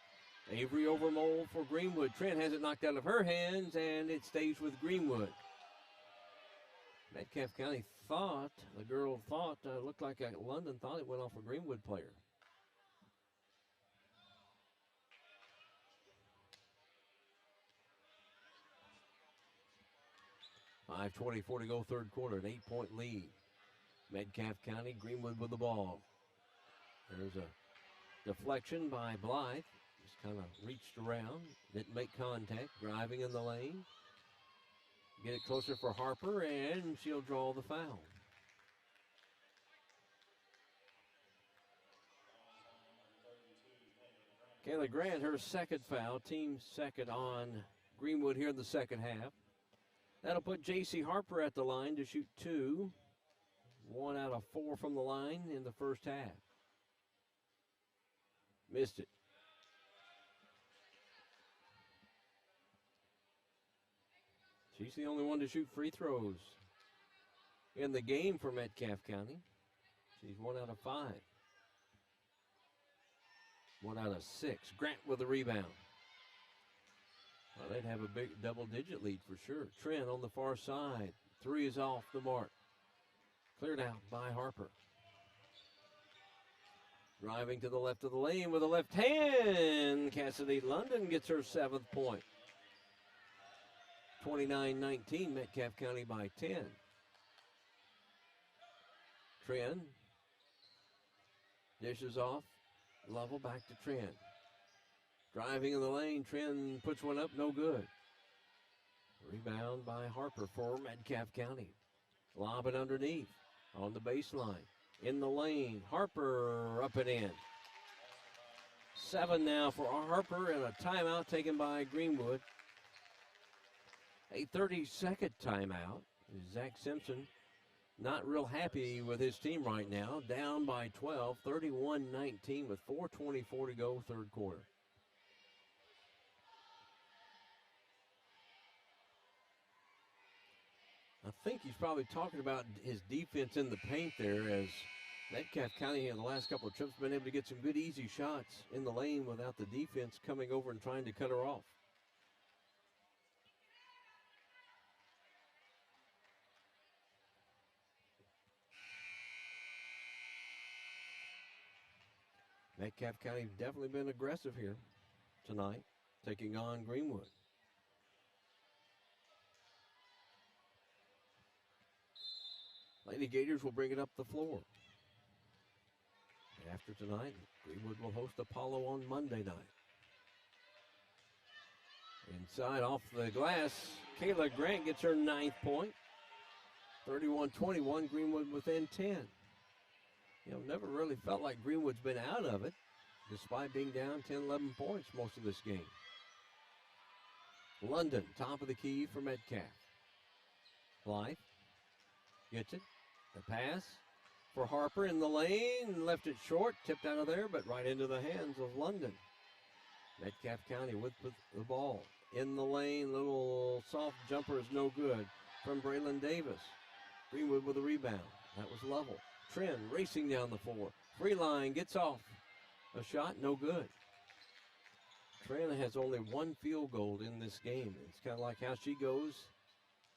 Avery over Mole for Greenwood. Trent has it knocked out of her hands, and it stays with Greenwood. Metcalf County thought, the girl thought, looked like London thought it went off a Greenwood player. .5:24 to go third quarter, an 8-point lead. Metcalf County, Greenwood with the ball. There's a deflection by Blythe. Just kind of reached around, didn't make contact, driving in the lane. Get it closer for Harper, and she'll draw the foul. Kayla Grant, her second foul, team second on Greenwood here in the second half. That'll put J.C. Harper at the line to shoot 2. 1 out of 4 from the line in the first half. Missed it. She's the only one to shoot free throws in the game for Metcalf County. She's 1 out of 5. 1 out of 6. Grant with the rebound. Well, they'd have a big double-digit lead for sure. Trent on the far side. 3 is off the mark. Cleared out by Harper. Driving to the left of the lane with a left hand. Cassidy London gets her 7th point. 29-19, Metcalf County by 10. Trent dishes off. Level back to Trent. Driving in the lane, Trent puts one up, no good. Rebound by Harper for Metcalf County. Lob it underneath on the baseline. In the lane, Harper up and in. 7 now for Harper, and a timeout taken by Greenwood. A 30-second timeout. Zach Simpson not real happy with his team right now. Down by 12, 31-19 with 4:24 to go third quarter. I think he's probably talking about his defense in the paint there, as Metcalf County in the last couple of trips been able to get some good easy shots in the lane without the defense coming over and trying to cut her off. Metcalf County definitely been aggressive here tonight, taking on Greenwood. Lady Gators will bring it up the floor. After tonight, Greenwood will host Apollo on Monday night. Inside off the glass, Kayla Grant gets her 9th point. 31-21, Greenwood within 10. Never really felt like Greenwood's been out of it, despite being down 10, 11 points most of this game. London, top of the key for Metcalf. Blythe gets it. The pass for Harper in the lane. Left it short, tipped out of there, but right into the hands of London. Metcalf County with the ball. In the lane, little soft jumper is no good from Braylon Davis. Greenwood with a rebound. That was level. Trent racing down the floor. Free line, gets off. A shot, no good. Trent has only one field goal in this game. It's kind of like how she goes,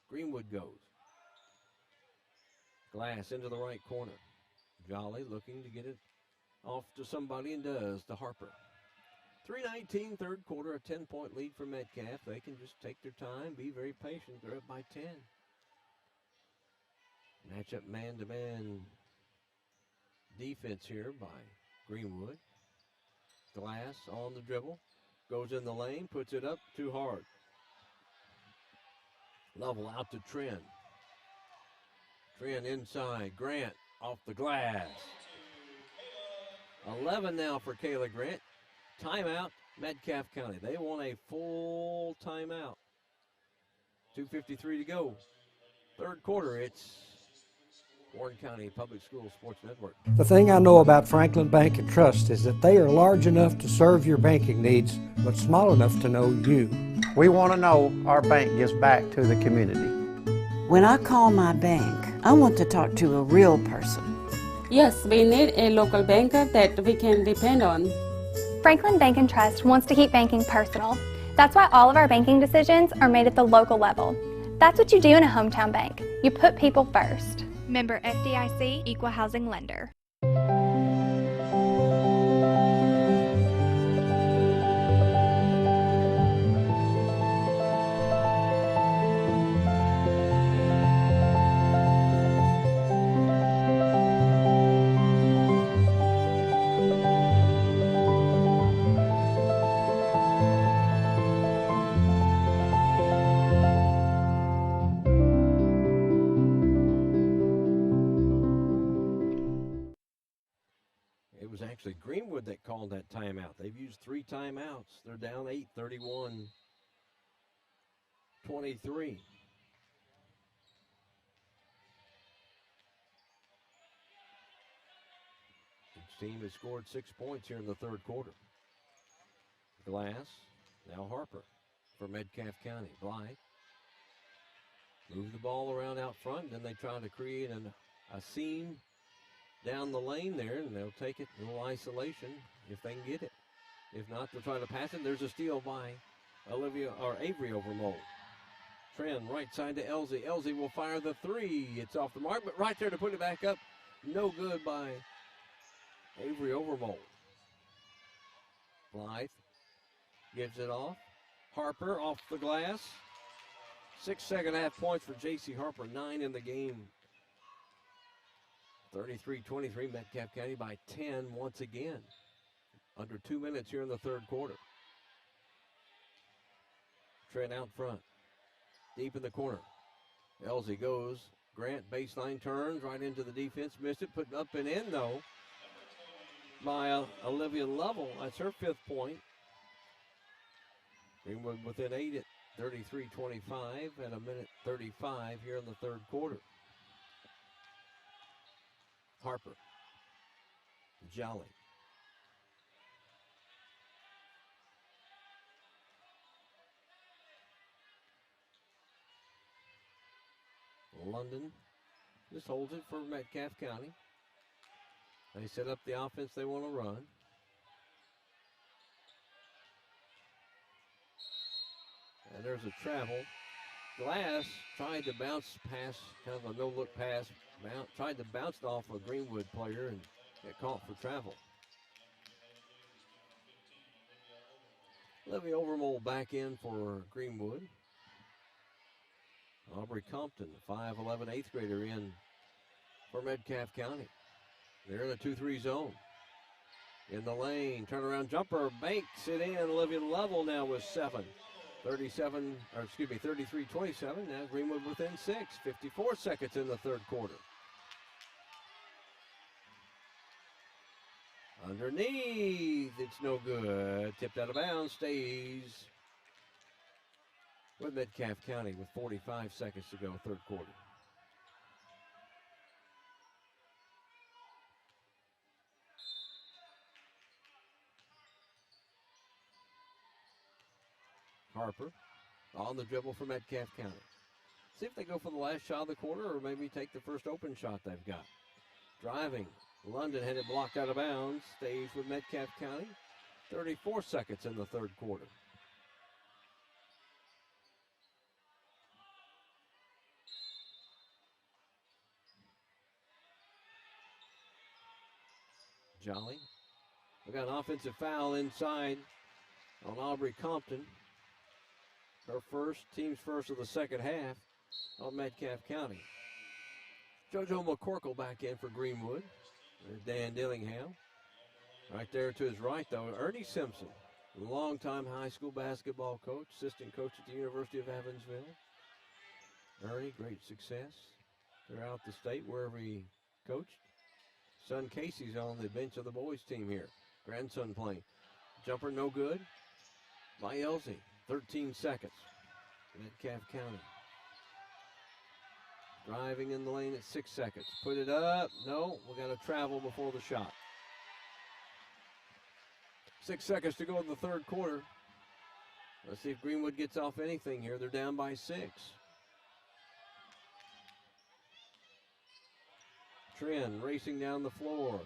Greenwood goes. Glass into the right corner. Jolly looking to get it off to somebody and does to Harper. 3:19, third quarter, a 10-point lead for Metcalf. They can just take their time, be very patient. They're up by 10. Matchup man-to-man defense here by Greenwood. Glass on the dribble. Goes in the lane, puts it up too hard. Level out to Trent. Trent inside. Grant off the glass. 11 now for Kayla Grant. Timeout, Metcalf County. They want a full timeout. 2:53 to go. Third quarter, it's Warren County Public Schools Sports Network. The thing I know about Franklin Bank and Trust is that they are large enough to serve your banking needs, but small enough to know you. We want to know our bank gives back to the community. When I call my bank, I want to talk to a real person. Yes, we need a local banker that we can depend on. Franklin Bank and Trust wants to keep banking personal. That's why all of our banking decisions are made at the local level. That's what you do in a hometown bank. You put people first. Member FDIC, Equal Housing Lender. Actually, Greenwood that called that timeout. They've used 3 timeouts. They're down 8, 31-23. Each team has scored 6 points here in the third quarter. Glass, now Harper for Metcalf County. Blythe move the ball around out front, then they try to create a seam down the lane there, and they'll take it in a little isolation if they can get it. If not, they'll try to pass it. There's a steal by Avery Overmold. Trend right side to Elsie. Elsie will fire the 3. It's off the mark, but right there to put it back up. No good by Avery Overmold. Blythe gives it off. Harper off the glass. 6 second-half points for J.C. Harper, 9 in the game. 33-23, Metcalf County by 10 once again. Under 2 minutes here in the third quarter. Trent out front. Deep in the corner. Elsie goes. Grant baseline turns right into the defense. Missed it. Put up and in, though, by Olivia Lovell. That's her 5th point. Greenwood within 8 at 33-25 and a minute 35 here in the third quarter. Harper. Jolly. London just holds it for Metcalf County. They set up the offense they want to run. And there's a travel. Glass tried to bounce pass, kind of a no-look pass. Tried to bounce it off a Greenwood player and get caught for travel. Levy Overmold back in for Greenwood. Aubrey Compton, 5'11", 8th grader in for Metcalf County. They're in a 2-3 zone. In the lane, turnaround jumper, banks it in. Olivia level now with 7. 33-27. Now Greenwood within 6. 54 seconds in the third quarter. Underneath, it's no good. Tipped out of bounds, stays with Metcalf County with 45 seconds to go, third quarter. Harper on the dribble for Metcalf County. See if they go for the last shot of the quarter or maybe take the first open shot they've got. Driving. London had it blocked out of bounds. Stays with Metcalf County. 34 seconds in the third quarter. Jolly. We got an offensive foul inside on Aubrey Compton. Her first, team's first of the second half on Metcalf County. JoJo McCorkle back in for Greenwood. There's Dan Dillingham. Right there to his right, though, Ernie Simpson, longtime high school basketball coach, assistant coach at the University of Evansville. Ernie, great success throughout the state, wherever he coached. Son Casey's on the bench of the boys team here. Grandson playing. Jumper no good by Elsie. 13 seconds. Metcalf County. Driving in the lane at 6 seconds. Put it up. No, we got to travel before the shot. 6 seconds to go in the third quarter. Let's see if Greenwood gets off anything here. They're down by 6. Trin racing down the floor.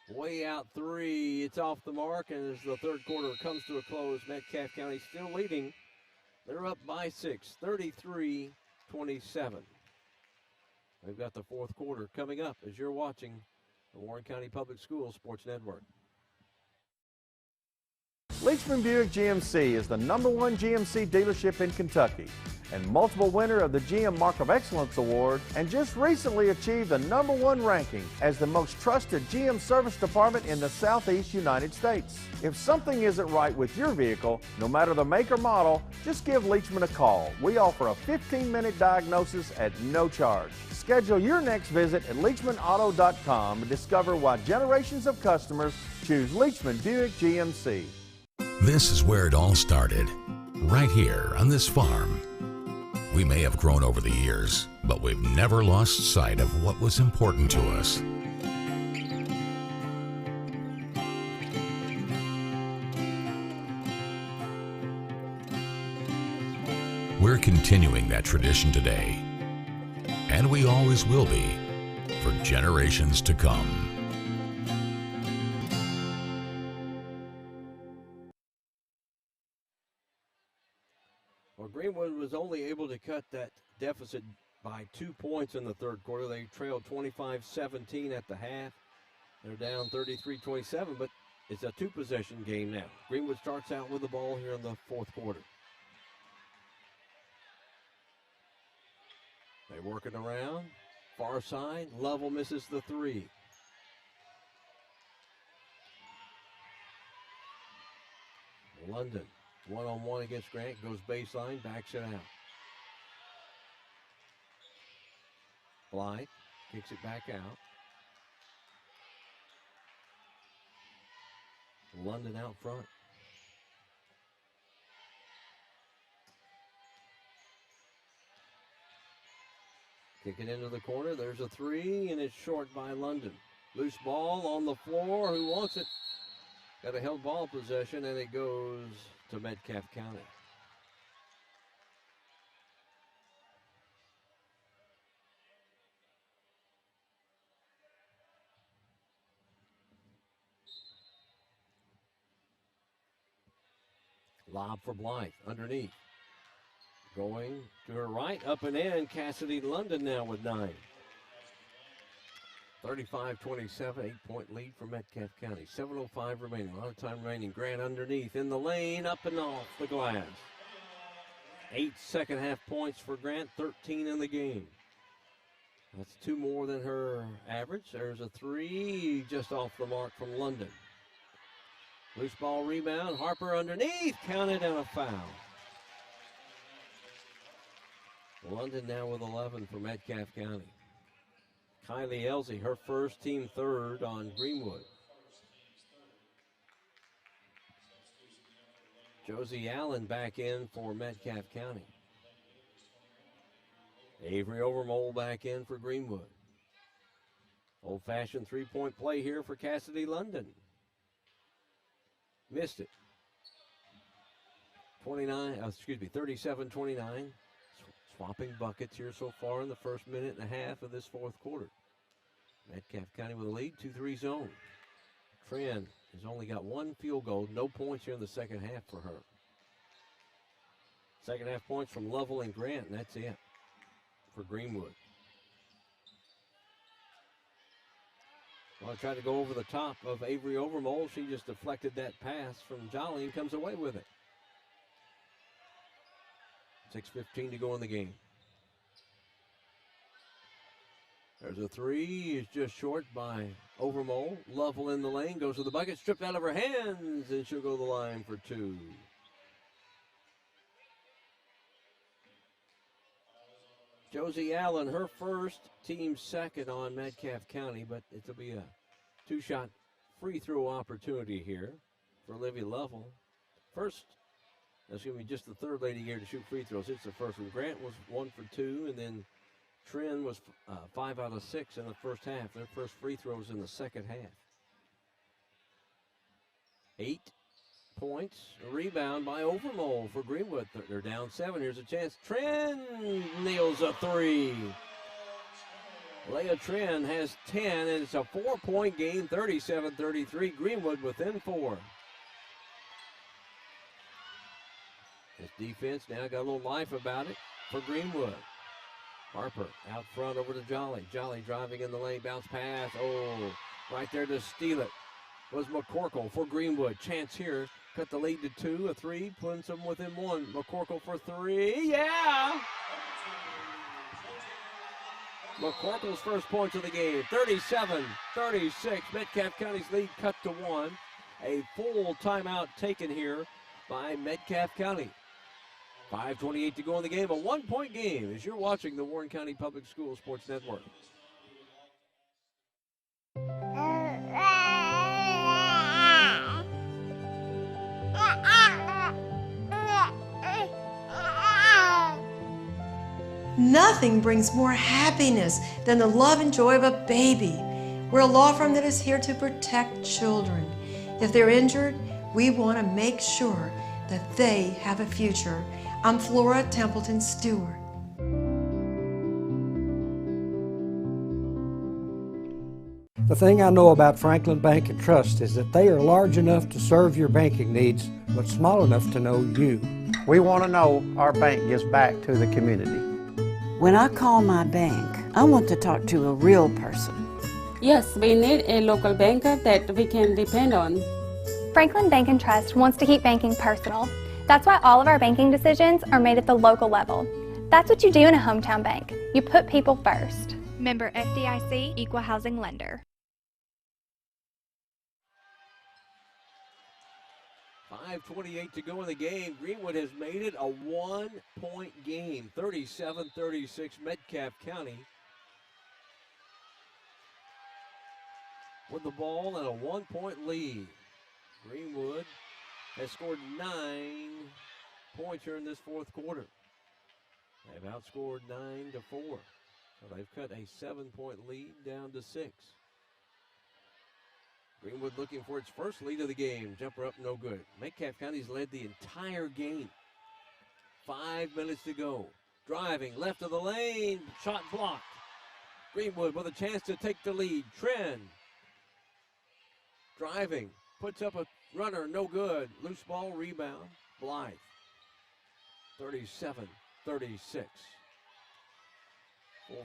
Way out 3. It's off the mark, and as the third quarter comes to a close, Metcalf County still leading. They're up by 6, 33-27. They've got the fourth quarter coming up as you're watching the Warren County Public Schools Sports Network. Leachman Buick GMC is the #1 GMC dealership in Kentucky and multiple winner of the GM Mark of Excellence Award, and just recently achieved the #1 ranking as the most trusted GM service department in the Southeast United States. If something isn't right with your vehicle, no matter the make or model, just give Leachman a call. We offer a 15-minute diagnosis at no charge. Schedule your next visit at LeachmanAuto.com and discover why generations of customers choose Leachman Buick GMC. This is where it all started, right here on this farm. We may have grown over the years, but we've never lost sight of what was important to us. We're continuing that tradition today, and we always will be for generations to come. Well, Greenwood was only able to cut that deficit by 2 points in the third quarter. They trailed 25-17 at the half. They're down 33-27, but it's a two-possession game now. Greenwood starts out with the ball here in the fourth quarter. They work it around. Far side, Lovell misses the 3. London. One-on-one against Grant, goes baseline, backs it out. Blythe kicks it back out. London out front. Kick it into the corner, there's a 3, and it's short by London. Loose ball on the floor, who wants it? Got a held ball possession, and it goes to Metcalf County. Lob for Blythe, underneath. Going to her right, up and in. Cassidy London now with 9. 35-27, 8-point lead for Metcalf County. 7:05 remaining, a lot of time remaining. Grant underneath, in the lane, up and off the glass. 8 second half points for Grant, 13 in the game. That's 2 more than her average. There's a 3 just off the mark from London. Loose ball rebound. Harper underneath. Counted and a foul. London now with 11 for Metcalf County. Kylie Elsey, her first, team third on Greenwood. Josie Allen back in for Metcalf County. Avery Overmole back in for Greenwood. Old-fashioned three-point play here for Cassidy London. Missed it. 37-29. Swapping buckets here so far in the first minute and a half of this fourth quarter. Metcalf County with a lead, 2-3 zone. Tran has only got 1 field goal, no points here in the second half for her. Second half points from Lovell and Grant, and that's it for Greenwood. Well, I tried to go over the top of Avery Overmole. She just deflected that pass from Jolly and comes away with it. 6:15 to go in the game. There's a 3. He's just short by Overmole. Lovell in the lane, goes to the bucket, stripped out of her hands, and she'll go to the line for 2. Josie Allen, her first, team second on Metcalf County, but it'll be a 2-shot free throw opportunity here for Olivia Lovell. First, that's going to be just the third lady here to shoot free throws. It's the first one. Grant was 1 for 2, and then Trin was 5 out of 6 in the first half. Their first free throws in the second half. 8 points. A rebound by Overmole for Greenwood. They're down 7. Here's a chance. Trin nails a 3. Leah Trin has 10, and it's a 4-point game, 37-33. Greenwood within 4. This defense now got a little life about it for Greenwood. Harper out front over to Jolly. Jolly driving in the lane, bounce pass. Oh, right there to steal it was McCorkle for Greenwood. Chance here, cut the lead to 2, a 3, puts them within 1. McCorkle for 3, yeah! McCorkle's first points of the game, 37-36. Metcalf County's lead cut to 1. A full timeout taken here by Metcalf County. 5:28 to go in the game, a 1-point game as you're watching the Warren County Public Schools Sports Network. Nothing brings more happiness than the love and joy of a baby. We're a law firm that is here to protect children. If they're injured, we want to make sure that they have a future. I'm Flora Templeton Stewart. The thing I know about Franklin Bank and Trust is that they are large enough to serve your banking needs, but small enough to know you. We want to know our bank gives back to the community. When I call my bank, I want to talk to a real person. Yes, we need a local banker that we can depend on. Franklin Bank and Trust wants to keep banking personal. That's why all of our banking decisions are made at the local level. That's what you do in a hometown bank. You put people first. Member FDIC, Equal Housing Lender. 5:28 to go in the game. Greenwood has made it a 1-point game, 37-36 Metcalf County. With the ball and a 1-point lead. Greenwood has scored 9 points here in this fourth quarter. They've outscored 9-4. So they've cut a 7-point lead down to 6. Greenwood looking for its first lead of the game. Jumper up, no good. Metcalf County's led the entire game. 5 minutes to go. Driving left of the lane. Shot blocked. Greenwood with a chance to take the lead. Tren driving. Puts up a runner, no good. Loose ball, rebound. Blythe. 37-36.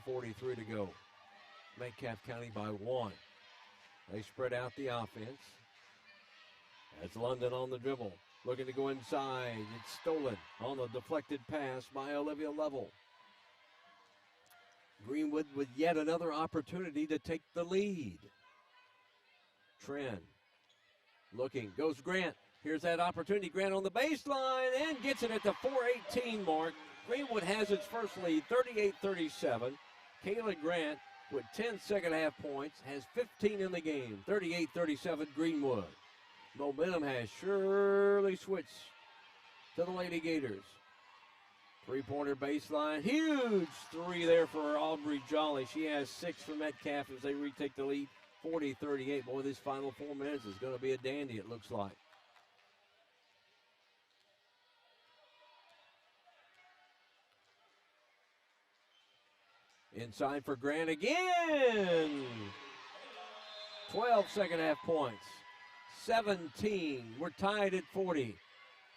4:43 to go. Metcalf County by 1. They spread out the offense. That's London on the dribble. Looking to go inside. It's stolen on the deflected pass by Olivia Lovell. Greenwood with yet another opportunity to take the lead. Trent looking, goes Grant. Here's that opportunity. Grant on the baseline and gets it at the 4:18 mark. Greenwood has its first lead, 38-37. Kayla Grant with 10 second half points, has 15 in the game, 38-37 Greenwood. Momentum has surely switched to the Lady Gators. Three-pointer baseline, huge three there for Aubrey Jolly. She has 6 for Metcalf as they retake the lead, 40-38. Boy, this final 4 minutes is going to be a dandy, it looks like. Inside for Grant again. 12 second half points. 17. We're tied at 40.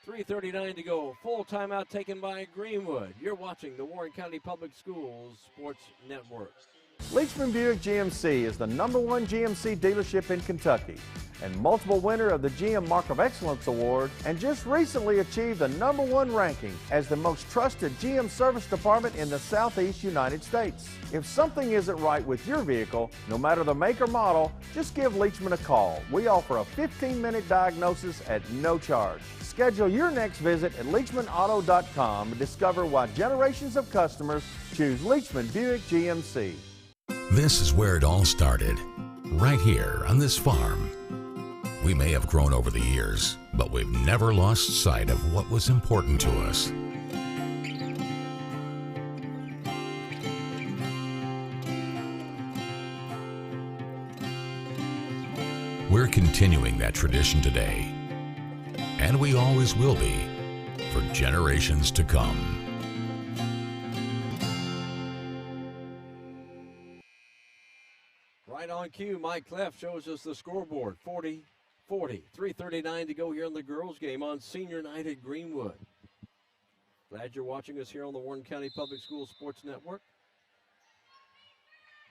3:39 to go. Full timeout taken by Greenwood. You're watching the Warren County Public Schools Sports Network. Leachman Buick GMC is the #1 GMC dealership in Kentucky and multiple winner of the GM Mark of Excellence Award, and just recently achieved the #1 ranking as the most trusted GM service department in the Southeast United States. If something isn't right with your vehicle, no matter the make or model, just give Leachman a call. We offer a 15-minute diagnosis at no charge. Schedule your next visit at LeachmanAuto.com to discover why generations of customers choose Leachman Buick GMC. This is where it all started, right here on this farm. We may have grown over the years, but we've never lost sight of what was important to us. We're continuing that tradition today, and we always will be for generations to come. Right on cue, Mike Clef shows us the scoreboard, 40-40. 3:39 to go here in the girls' game on senior night at Greenwood. Glad you're watching us here on the Warren County Public Schools Sports Network.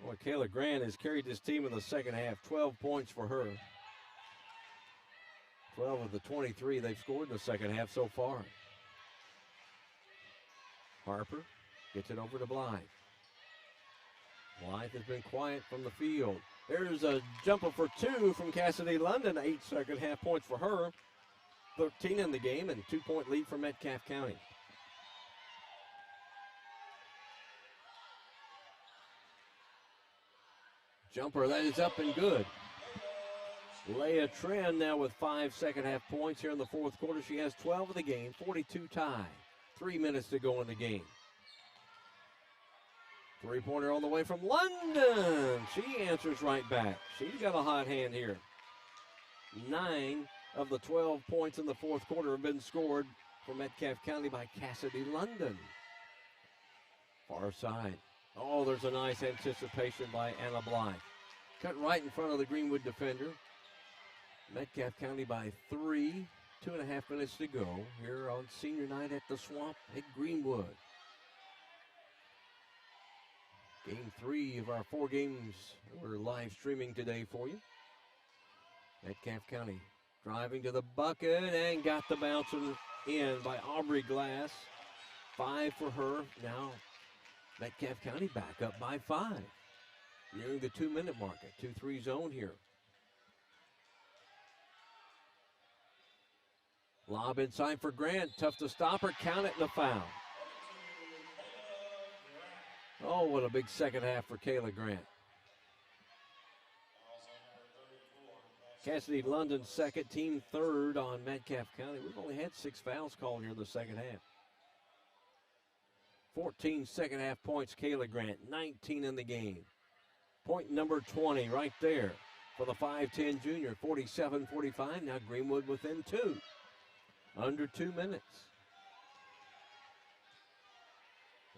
Boy, Kayla Grant has carried this team in the second half. 12 points for her. 12 of the 23 they've scored in the second half so far. Harper gets it over to Blythe. Blythe has been quiet from the field. There's a jumper for 2 from Cassidy London. 8 second half points for her. 13 in the game and 2-point lead for Metcalf County. Jumper, that is up and good. Leah Tren now with 5 second half points here in the fourth quarter. She has 12 of the game, 42 tie. 3 minutes to go in the game. Three-pointer on the way from London. She answers right back. She's got a hot hand here. 9 of the 12 points in the fourth quarter have been scored for Metcalf County by Cassidy London. Far side. Oh, there's a nice anticipation by Anna Blythe. Cut right in front of the Greenwood defender. Metcalf County by 3. 2.5 minutes to go here on senior night at the Swamp at Greenwood. Game 3 of our 4 games we're live streaming today for you. Metcalf County driving to the bucket and got the bounce in by Aubrey Glass. 5 for her. Now Metcalf County back up by 5. Nearing the 2-minute mark, a 2-3 zone here. Lob inside for Grant. Tough to stop her. Count it and a foul. Oh, what a big second half for Kayla Grant. Cassidy London second, team third on Metcalf County. We've only had 6 fouls called here in the second half. 14 second half points, Kayla Grant. 19 in the game. Point number 20 right there for the 5'10 junior. 47-45. Now Greenwood within 2. Under 2 minutes.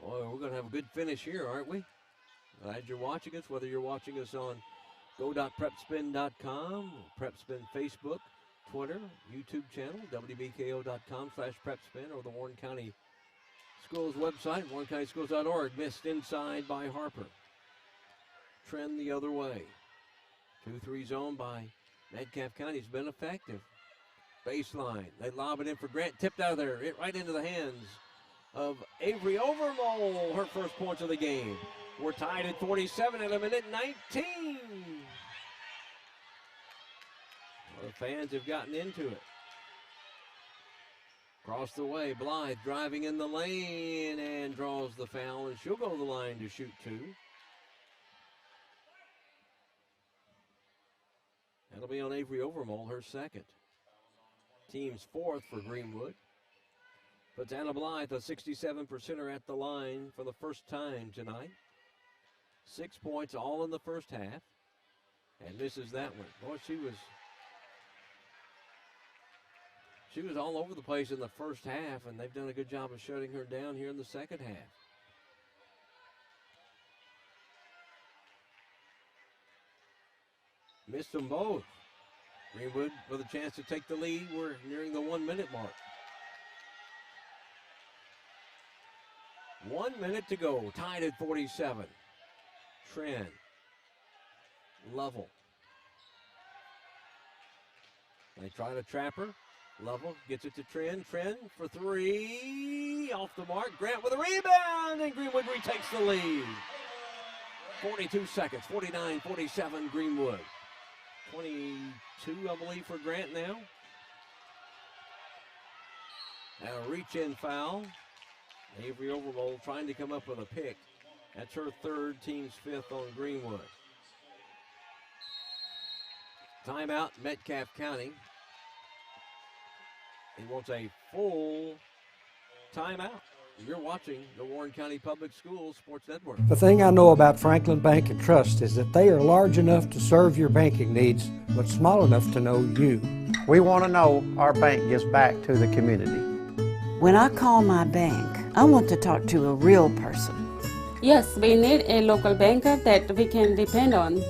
Boy, we're going to have a good finish here, aren't we? Glad you're watching us, whether you're watching us on go.prepspin.com, Prepspin Facebook, Twitter, YouTube channel, wbko.com/prepspin, or the Warren County Schools website, warrencountyschools.org. Missed inside by Harper. Trend the other way. 2-3 zone by Metcalf County has been effective. Baseline. They lob it in for Grant. Tipped out of there. Right into the hands of Avery Overmole. Her first points of the game. We're tied at 47 in a minute 19. Well, the fans have gotten into it. Across the way, Blythe driving in the lane and draws the foul, and she'll go to the line to shoot two. That'll be on Avery Overmole, her second. Team's fourth for Greenwood. Puts Anna Blythe, a 67%er, at the line for the first time tonight. 6 points all in the first half. And misses that one. Boy, she was all over the place in the first half, and they've done a good job of shutting her down here in the second half. Missed them both. Greenwood with a chance to take the lead. We're nearing the 1 minute mark. 1 minute to go. Tied at 47. Tren. Lovell. They try to trap her. Lovell gets it to Tren. Tren for three. Off the mark. Grant with a rebound, and Greenwood retakes the lead. 42 seconds. 49-47 Greenwood. 22, I believe, for Grant now. And a reach-in foul. Avery Overmole trying to come up with a pick. That's her third, team's fifth on Greenwood. Timeout, Metcalf County. He wants a full timeout. You're watching the Warren County Public Schools Sports Network. The thing I know about Franklin Bank and Trust is that they are large enough to serve your banking needs, but small enough to know you. We want to know our bank gives back to the community. When I call my bank, I want to talk to a real person. Yes, we need a local banker that we can depend on.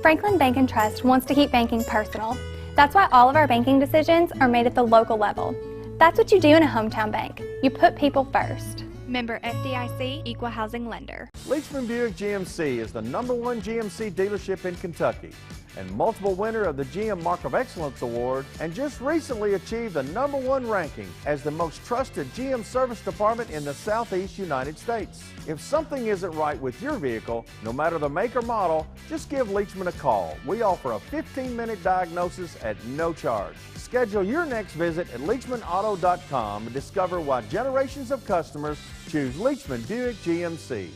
Franklin Bank and Trust wants to keep banking personal. That's why all of our banking decisions are made at the local level. That's what you do in a hometown bank. You put people first. Member FDIC, Equal Housing Lender. Leachman Buick GMC is the #1 GMC dealership in Kentucky and multiple winner of the GM Mark of Excellence Award, and just recently achieved the #1 ranking as the most trusted GM service department in the Southeast United States. If something isn't right with your vehicle, no matter the make or model, just give Leachman a call. We offer a 15-minute diagnosis at no charge. Schedule your next visit at LeachmanAuto.com and discover why generations of customers choose Leachman Buick GMC.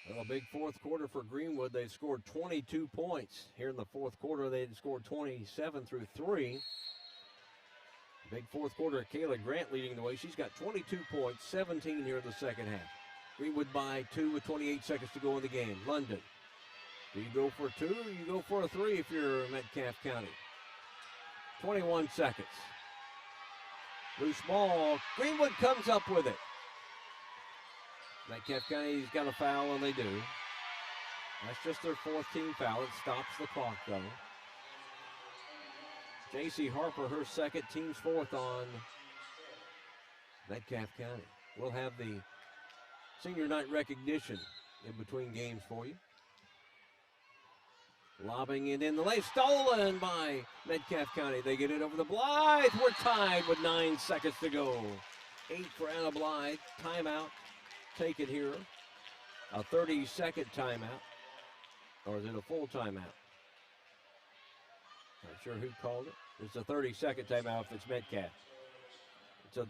Well, a big fourth quarter for Greenwood. They scored 22 points. Here in the fourth quarter, they had scored 27 through 3. Big fourth quarter, Kayla Grant leading the way. She's got 22 points, 17 here in the second half. Greenwood by 2 with 28 seconds to go in the game. London, do you go for 2 or you go for a 3 if you're Metcalf County? 21 seconds. Loose ball. Greenwood comes up with it. Metcalf County's got a foul, and they do. That's just their fourth team foul. It stops the clock, though. J.C. Harper, her second, team's fourth on Metcalf County. We'll have the senior night recognition in between games for you. Lobbing it in the lane, stolen by Metcalf County. They get it over the Blythe. We're tied with 9 seconds to go. 8 for Anna Blythe. Timeout. Take it here. A 30-second timeout. Or is it a full timeout? Not sure who called it. It's a 30-second timeout if it's Metcalf. It's a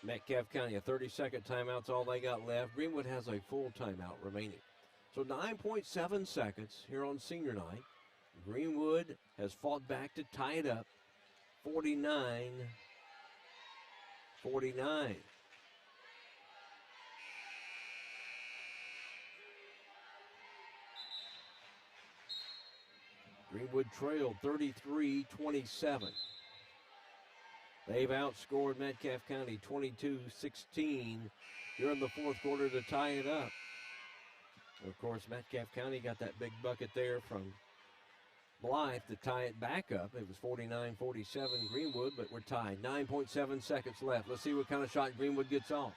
Metcalf County, a 30-second timeout's all they got left. Greenwood has a full timeout remaining. So 9.7 seconds here on senior night. Greenwood has fought back to tie it up. 49-49. Greenwood trailed 33-27. They've outscored Metcalf County 22-16 during the fourth quarter to tie it up. Of course, Metcalf County got that big bucket there from Blythe to tie it back up. It was 49-47 Greenwood, but we're tied. 9.7 seconds left. Let's see what kind of shot Greenwood gets off.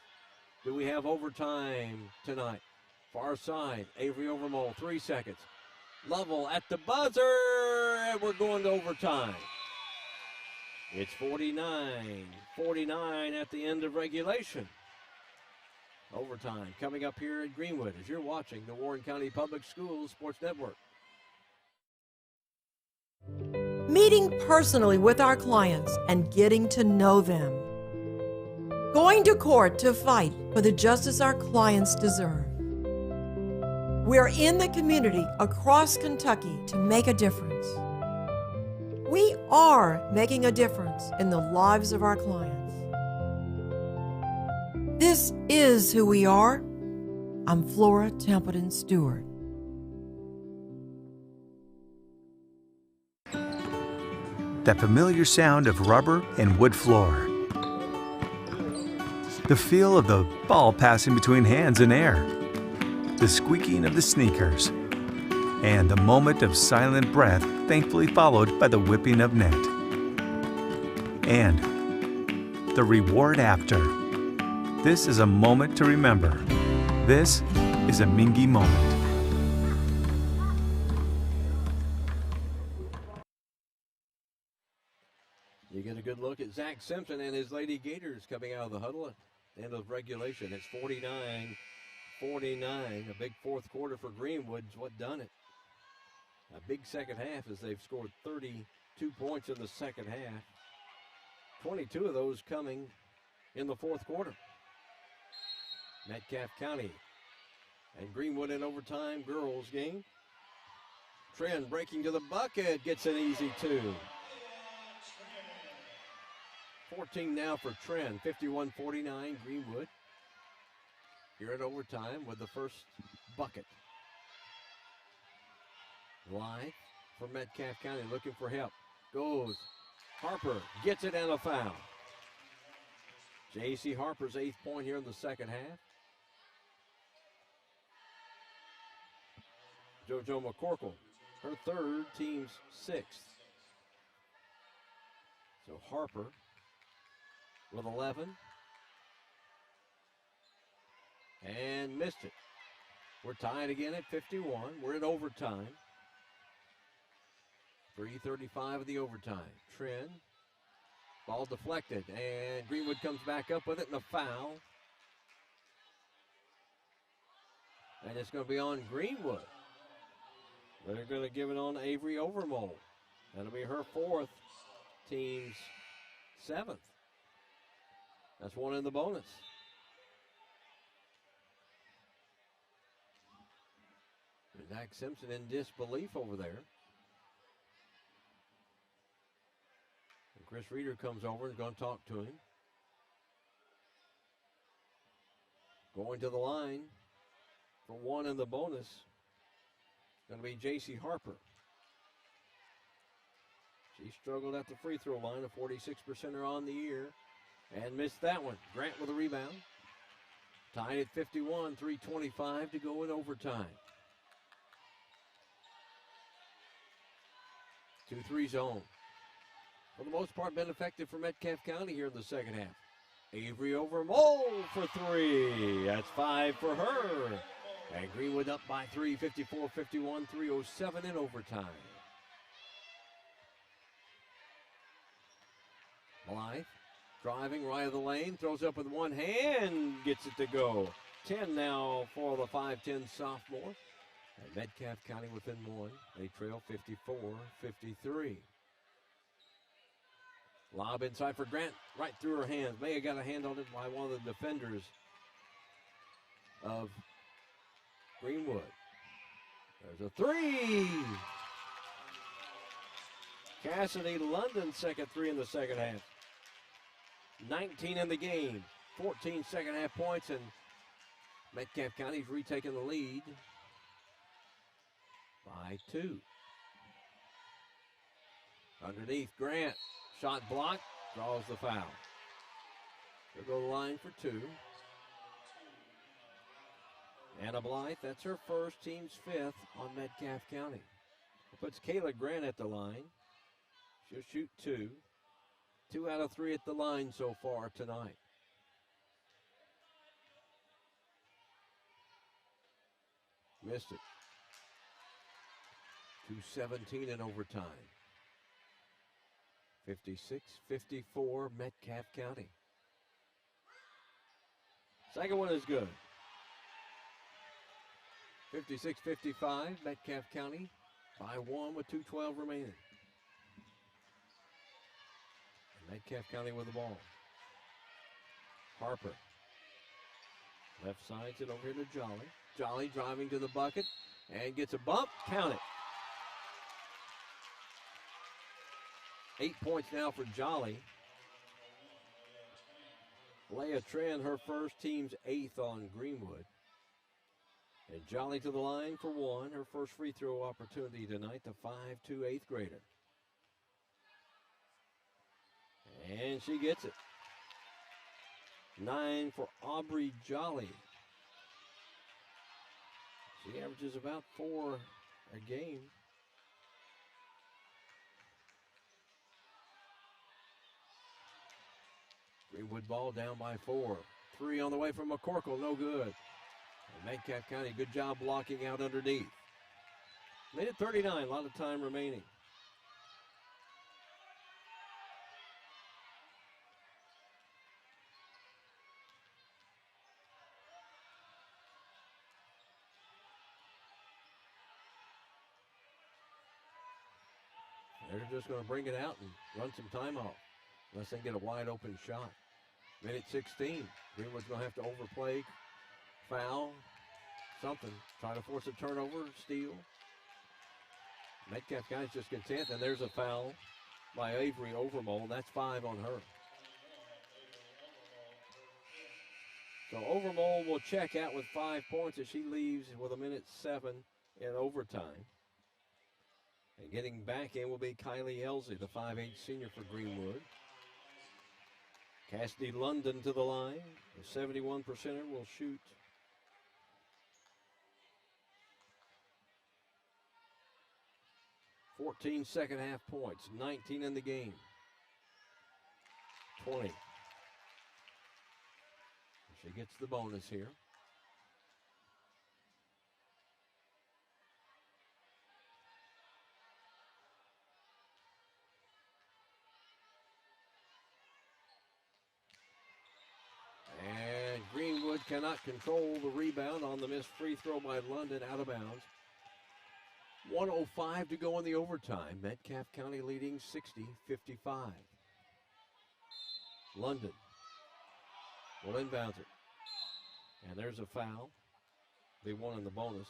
Do we have overtime tonight? Far side, Avery Overmole, 3 seconds. Lovell at the buzzer, and we're going to overtime. It's 49-49 at the end of regulation. Overtime coming up here at Greenwood as you're watching the Warren County Public Schools Sports Network. Meeting personally with our clients and getting to know them. Going to court to fight for the justice our clients deserve. We're in the community across Kentucky to make a difference. We are making a difference in the lives of our clients. This is who we are. I'm Flora Templeton Stewart. That familiar sound of rubber and wood floor. The feel of the ball passing between hands and air. The squeaking of the sneakers. And a moment of silent breath thankfully followed by the whipping of net. And the reward after. This is a moment to remember. This is a Mingy moment. You get a good look at Zach Simpson and his Lady Gators coming out of the huddle at the end of regulation. It's 49-49. A big fourth quarter for Greenwood's what done it. A big second half as they've scored 32 points in the second half. 22 of those coming in the fourth quarter. Metcalf County and Greenwood in overtime girls game. Trent breaking to the bucket, gets an easy two. 14 now for Trent, 51-49 Greenwood. Here at overtime with the first bucket. Live for Metcalf County looking for help. Goes Harper, gets it and a foul. J.C. Harper's 8th point here in the second half. JoJo McCorkle, her third, team's 6th. So Harper with 11. And missed it. We're tied again at 51. We're in overtime. 3:35 of the overtime. Trent, ball deflected, and Greenwood comes back up with it, and a foul. And it's going to be on Greenwood. They're going to give it on Avery Overmole. That'll be her 4th, team's 7th. That's one in the bonus. Zach Simpson in disbelief over there. And Chris Reeder comes over and is going to talk to him. Going to the line for one in the bonus. Going to be J.C. Harper. She struggled at the free throw line. A 46%er on the year. And missed that one. Grant with a rebound. Tied at 51. 3:25 to go in overtime. 2-3 zone. For the most part, been effective for Metcalf County here in the second half. Avery Overmole for 3. That's 5 for her. And Greenwood up by 3, 54-51, 3:07 in overtime. Blythe driving right of the lane, throws up with one hand, gets it to go. 10 now for the 5'10 sophomore. And Metcalf County within one. They trail 54-53. Lob inside for Grant, right through her hands. May have got a hand on it by one of the defenders of Greenwood. There's a 3. Cassidy London, second 3 in the second half. 19 in the game. 14 second half points, and Metcalf County's retaking the lead by 2. Underneath, Grant. Shot blocked, draws the foul. They'll go to the line for 2. Anna Blythe, that's her first, team's 5th on Metcalf County. It puts Kayla Grant at the line. She'll shoot 2. 2 out of 3 at the line so far tonight. Missed it. 2:17 in overtime. 56-54 Metcalf County. Second one is good. 56-55, Metcalf County by 1 with 2:12 remaining. And Metcalf County with the ball. Harper. Left side's it over here to Jolly. Jolly driving to the bucket and gets a bump. Count it. 8 points now for Jolly. Leah Tran, her first, team's 8th on Greenwood. And Jolly to the line for 1. Her first free throw opportunity tonight, the 5'2" 8th grader. And she gets it. 9 for Aubrey Jolly. She averages about 4 a game. Greenwood ball down by 4. 3 on the way from McCorkle, no good. And Metcalf County, good job blocking out underneath. Minute 39, a lot of time remaining. They're just going to bring it out and run some time off, unless they get a wide open shot. Minute 16. Greenwood's going to have to overplay, foul, something. Try to force a turnover, steal. Metcalf County's just content, and there's a foul by Avery Overmole. That's 5 on her. So Overmole will check out with 5 points as she leaves with a minute 7 in overtime. And getting back in will be Kylie Elsie, the 5'8" senior for Greenwood. Cassidy London to the line. The 71%er will shoot. "14 second half points, 19 in the game. 20. She gets the bonus here. And Greenwood cannot control the rebound on the missed free throw by London, out of bounds. 1:05 to go in the overtime. Metcalf County leading 60-55. London will inbound it. And there's a foul. They won in the bonus.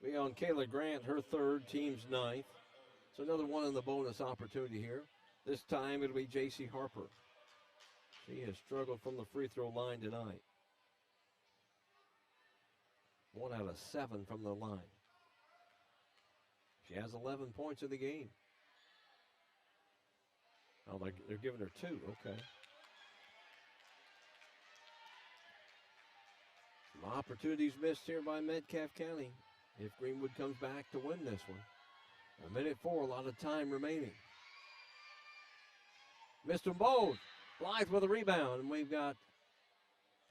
We on Kayla Grant, her third, team's 9th. So another one in the bonus opportunity here. This time it'll be J.C. Harper. She has struggled from the free throw line tonight. 1 out of 7 from the line. She has 11 points in the game. Oh, they're giving her 2. Okay. Some opportunities missed here by Metcalf County if Greenwood comes back to win this one. A minute 4, a lot of time remaining. Missed them both. Blythe with a rebound, and we've got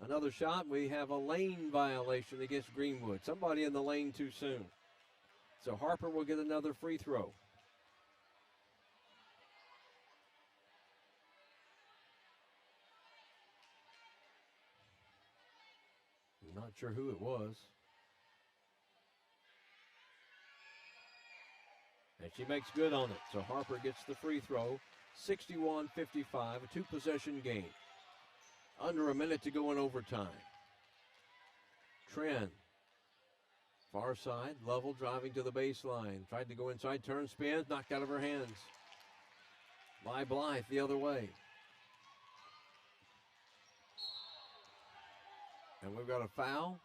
another shot. We have a lane violation against Greenwood. Somebody in the lane too soon. So Harper will get another free throw. I'm not sure who it was. And she makes good on it. So Harper gets the free throw. 61-55, a 2-possession game. Under a minute to go in overtime. Tren, far side, Lovell driving to the baseline. Tried to go inside, turn, spins, knocked out of her hands. By Blythe the other way. And we've got a foul.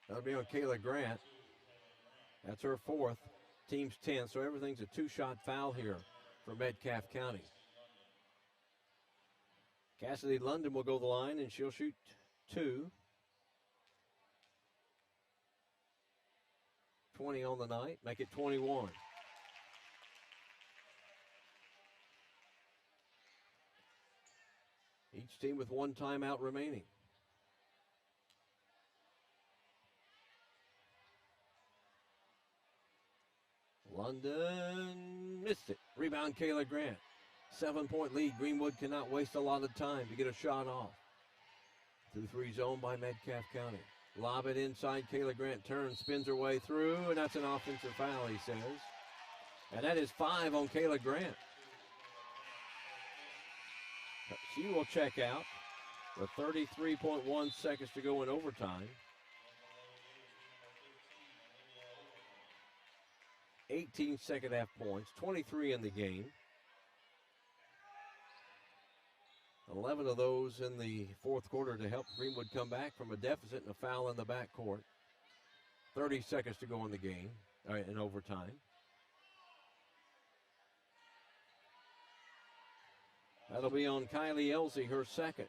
That'll be on Kayla Grant. That's her 4th, team's 10th, so everything's a 2-shot foul here for Metcalf County. Cassidy London will go the line, and she'll shoot 2. 20 on the night, make it 21. Each team with 1 timeout remaining. London, missed it. Rebound, Kayla Grant. 7-point lead. Greenwood cannot waste a lot of time to get a shot off. 2-3 zone by Metcalf County. Lob it inside. Kayla Grant turns, spins her way through, and that's an offensive foul, he says. And that is 5 on Kayla Grant. She will check out with 33.1 seconds to go in overtime. 18 second half points, 23 in the game. 11 of those in the fourth quarter to help Greenwood come back from a deficit and a foul in the backcourt. 30 seconds to go in the game, in overtime. That'll be on Kylie Elsey, her second.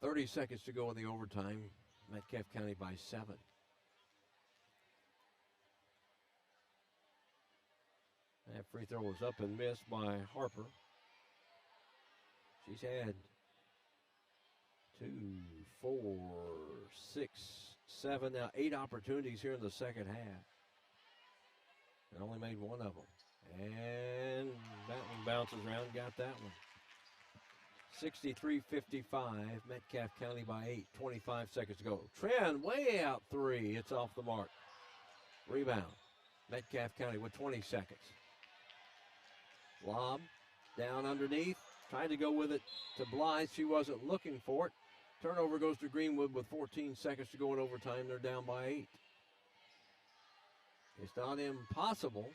30 seconds to go in the overtime. Metcalf County by 7. That free throw was up and missed by Harper. She's had 2, 4, 6, 7, now 8 opportunities here in the second half. And only made one of them. And that one bounces around, got that one. 63-55, Metcalf County by 8, 25 seconds to go. Trend way out 3, it's off the mark. Rebound, Metcalf County with 20 seconds. Lob, down underneath, tried to go with it to Blythe, she wasn't looking for it. Turnover goes to Greenwood with 14 seconds to go in overtime, they're down by 8. It's not impossible.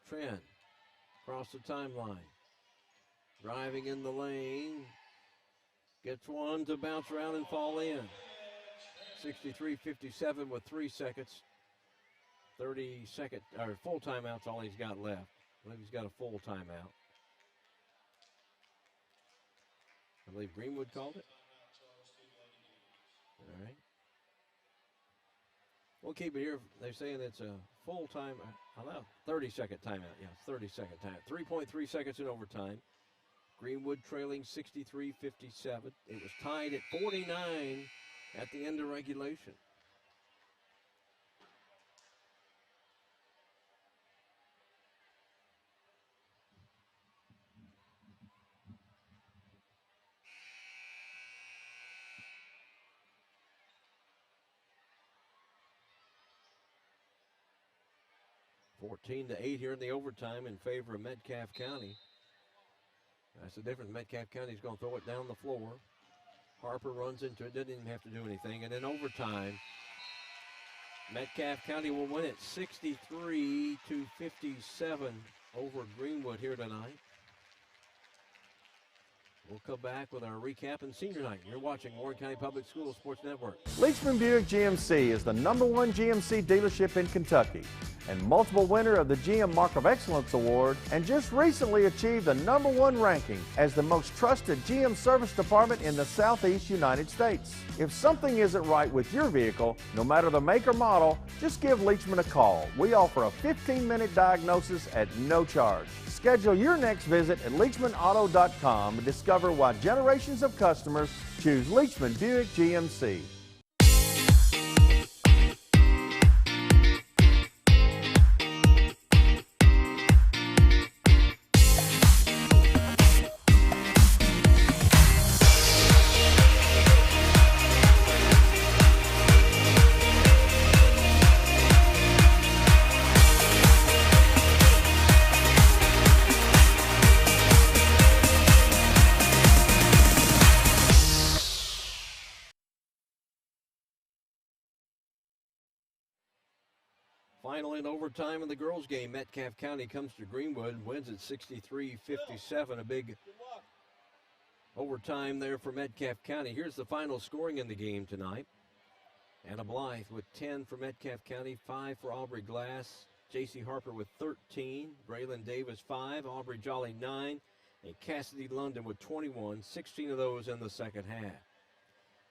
Trend, across the timeline. Driving in the lane. Gets one to bounce around and fall in. 63-57 with 3 seconds. 30-second, or full timeout's all he's got left. I believe he's got a full timeout. I believe Greenwood called it. All right. We'll keep it here. They're saying it's a full time, 30-second timeout. Yeah, 30-second timeout. 3.3 seconds in overtime. Greenwood trailing 63-57. It was tied at 49 at the end of regulation. (14 to 8) here in the overtime in favor of Metcalf County. That's the difference. Metcalf County's going to throw it down the floor. Harper runs into it, doesn't even have to do anything. And in overtime, Metcalf County will win it 63-57 over Greenwood here tonight. We'll come back with our recap and senior night. You're watching Warren County Public Schools Sports Network. Leachman Buick GMC is the #1 GMC dealership in Kentucky and multiple winner of the GM Mark of Excellence Award, and just recently achieved the #1 ranking as the most trusted GM service department in the Southeast United States. If something isn't right with your vehicle, no matter the make or model, just give Leachman a call. We offer a 15-minute diagnosis at no charge. Schedule your next visit at LeachmanAuto.com and discover why generations of customers choose Leachman Buick GMC. Final in overtime in the girls' game, Metcalf County comes to Greenwood and wins at 63-57. A big overtime there for Metcalf County. Here's the final scoring in the game tonight. Anna Blythe with 10 for Metcalf County, 5 for Aubrey Glass. J.C. Harper with 13, Braylon Davis 5, Aubrey Jolly 9, and Cassidy London with 21, 16 of those in the second half.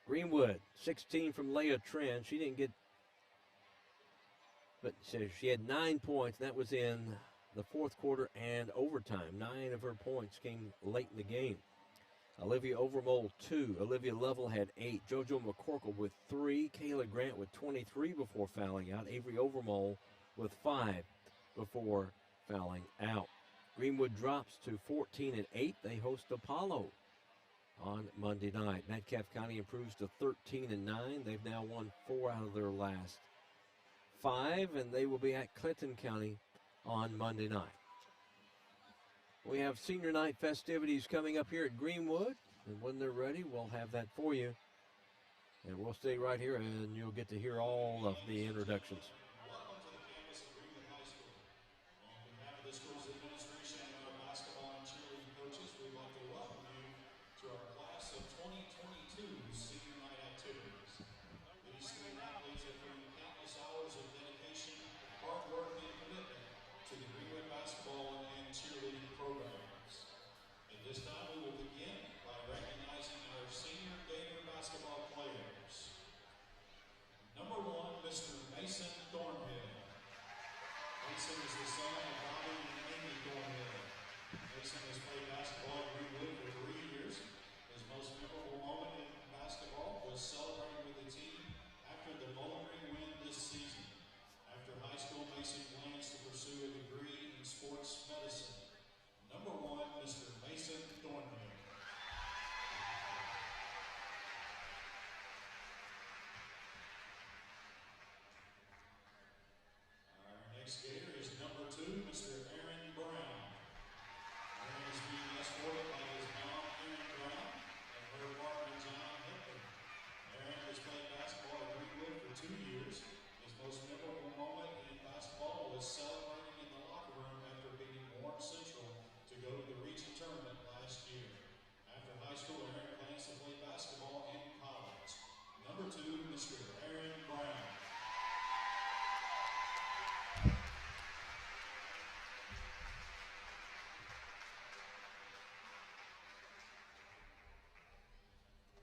Greenwood, 16 from Leah Trent. She didn't get, but she had 9 points. That was in the fourth quarter and overtime. 9 of her points came late in the game. Olivia Overmole, 2. Olivia Level had 8. JoJo McCorkle with 3. Kayla Grant with 23 before fouling out. Avery Overmole with 5 before fouling out. Greenwood drops to 14 and 8. They host Apollo on Monday night. Metcalf County improves to 13 and 9. They've now won 4 out of their last 5, and they will be at Clinton County on Monday night. We have senior night festivities coming up here at Greenwood, and when they're ready, we'll have that for you. And we'll stay right here, and you'll get to hear all of the introductions. Welcome to the campus of Greenwood High School. On behalf of the school's administration and our basketball and cheerleading coaches, we'd like to welcome you to our class of 2022 senior night activities. These student athletes have put in countless hours of dedication, hard work, and commitment to the Greenwood basketball and cheerleading programs. At this time, we will begin by recognizing our senior Gator basketball players. Number 1, Mr. Mason Thornhill. Mason is the son of Bobby and Amy Thornhill. Mason has played basketball at Greenwood for 3 years. His most memorable moment in basketball was celebrating with the team after the Bowling Green win this season. After high school, Mason plans to pursue a degree in sports medicine. Number 1, Mr. Mason Thornhill. Our next Gator is number 2, Mr. Aaron Brown. Aaron is being escorted by his mom, Erin Brown, and her partner, John Hepburn. Aaron has played basketball at Greenwood for 2 years. His most memorable moment in basketball was celebrating in the locker room after beating Warren Central to go to the region tournament last year. After high school, Aaron plans to play basketball in college. Number 2, Mr. Aaron Brown.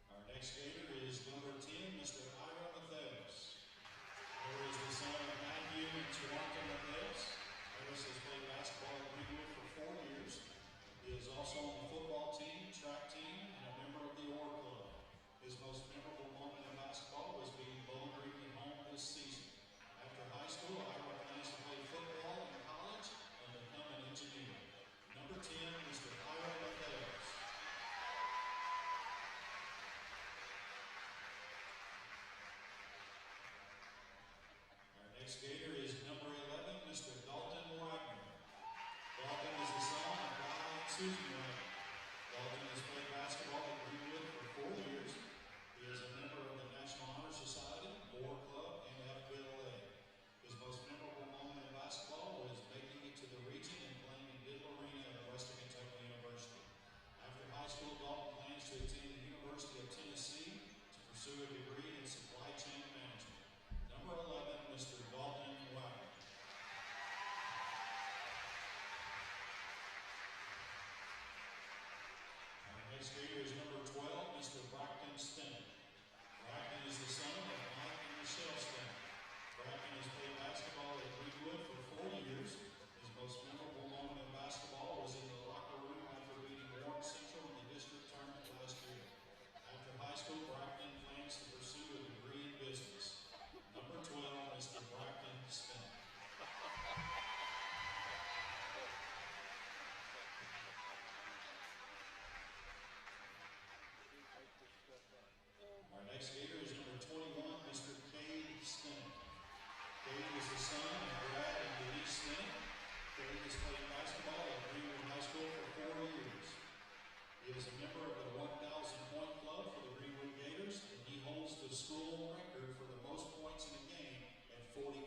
Our next Gator is number 10, Mr. Ira Matheus. Ira is the son of Matthew and Tawanka Matheus. Harris has played basketball at Greenwood for 4 years. He is also on the football team, track team, and a member of the Oar Club. His most memorable moment in basketball was being Bowling Green at home this season. After high school, Ira plans to play football in college and become an engineer. Number 10, Mr. Ira Matheus. Our next Gator is number 11, Mr. Dalton Wagner. Dalton is the son of Guy and Susan Wagner. Dalton has played basketball at Greenwood for 4 years. He is a member of the National Honor Society, Oar Club, and FBLA. His most memorable moment in basketball was making it to the region and playing in Diddle Arena at Western Kentucky University. After high school, Dalton plans to attend the University of Tennessee to pursue a degree in supply chain management. Number 11, Mr. Dalton Wagner. Our next Gator is number 12, Mr. Braxton Stennett. Braxton is the son of Mike and Michelle Stennett. Braxton has played basketball at Greenwood for 4 years. His most memorable moment in basketball was in the locker room after beating Warren Central in the district tournament last year. After high school, Braxton plans to pursue a degree in business. Number 12, Mr. Braxton Stennett. Our next Gator is number 21, Mr. Cade Stennett. Cade is the son of Brad and Denise Stennett. Cade has played basketball at Greenwood High School for 4 years. He is a member of the 1,000-point club for the Greenwood Gators, and he holds the school record for the most points in a game at 41.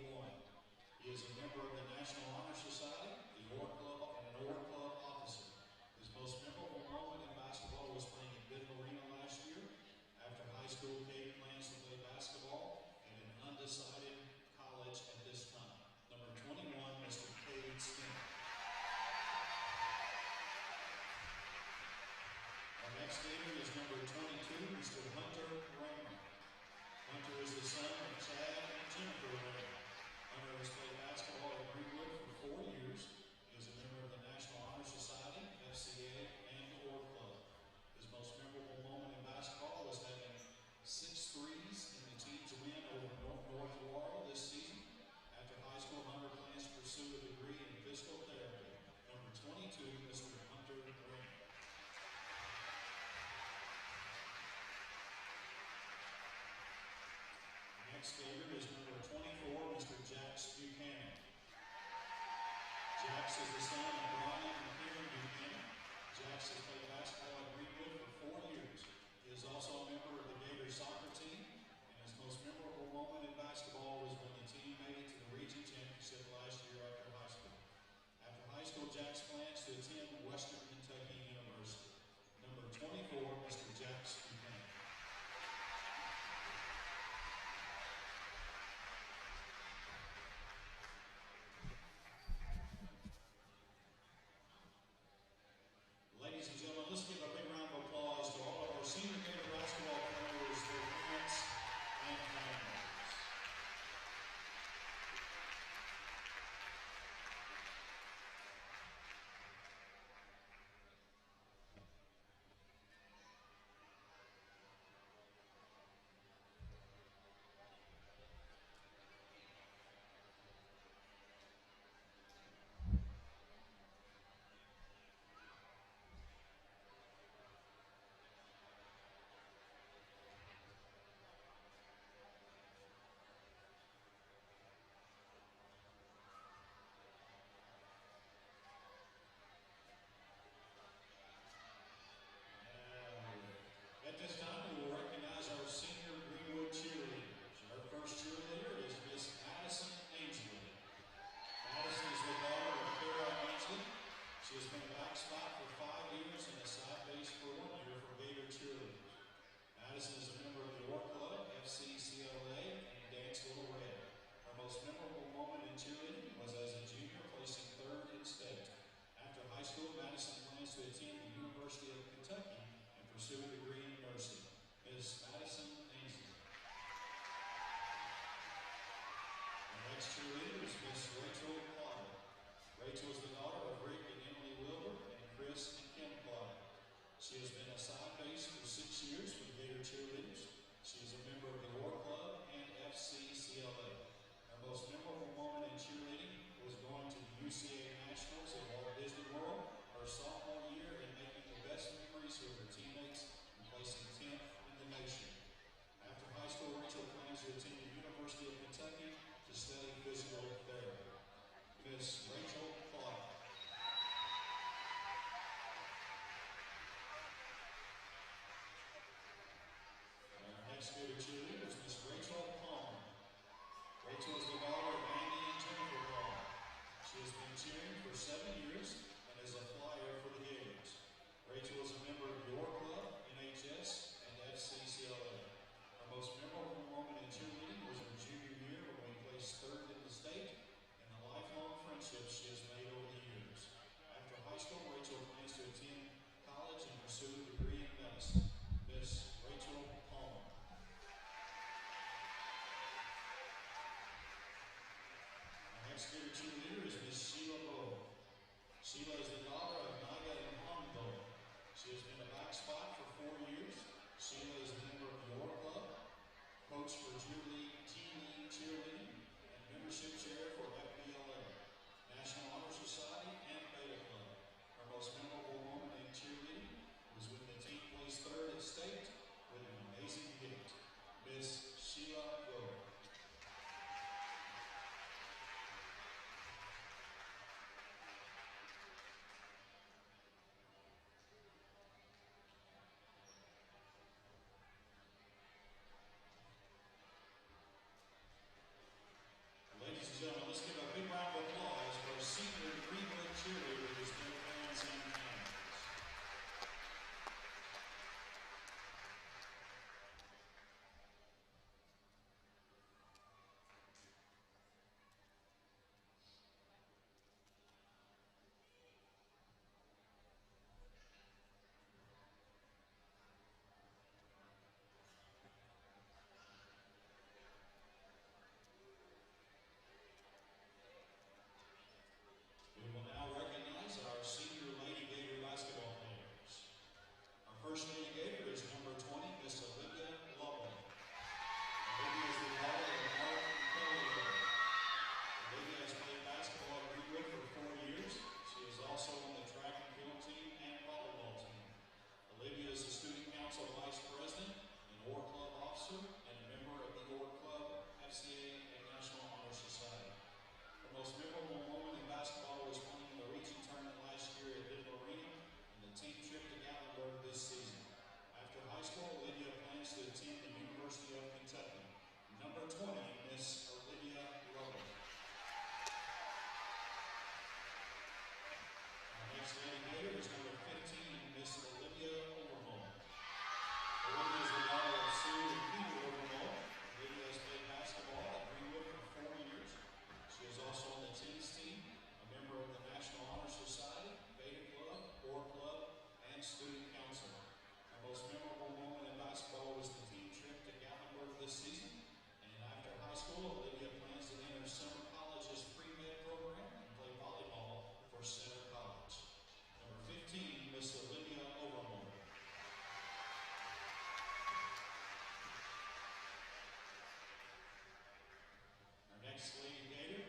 He is a member of the National Honor Society, the Oar Club, and an Oar Club officer. His most memorable moment in basketball was playing in Diddle Arena last year. After high school, Cade plans to play basketball at an undecided college at this time. Number 21, Mr. Cade Stennett. Our next next Gator is number 24, Mr. Jax Buchanan. Jax is the son of Brian and Karen Buchanan. Jax has played basketball at Greenwood for 4 years. He is also a member of the Gators soccer team, and his most memorable moment in basketball was when the team made it to the region championship last year after high school. After high school, Jax plans to attend Western Kentucky University. Number 24, Mr. Jax Buchanan. Ladies and gentlemen, let's give a big round of applause to all of our senior Gator basketball 20, Miss Olivia Rowan. Our next lady Gator is number 15, Miss Olivia Overmore. Olivia is the daughter of Sue and Peter Overmore. Olivia has played basketball at Greenwood for 4 years. She is also on the tennis team, a member of the National Honor Society, Beta Club, Core Club, and Student Council. Our most memorable moment in basketball was the team trip to Gatlinburg this season. And after high school, Olivia plans to enter Summer College's pre-med program and play volleyball for Center College. Number 15, Miss Olivia Overmore. Our next lady Gator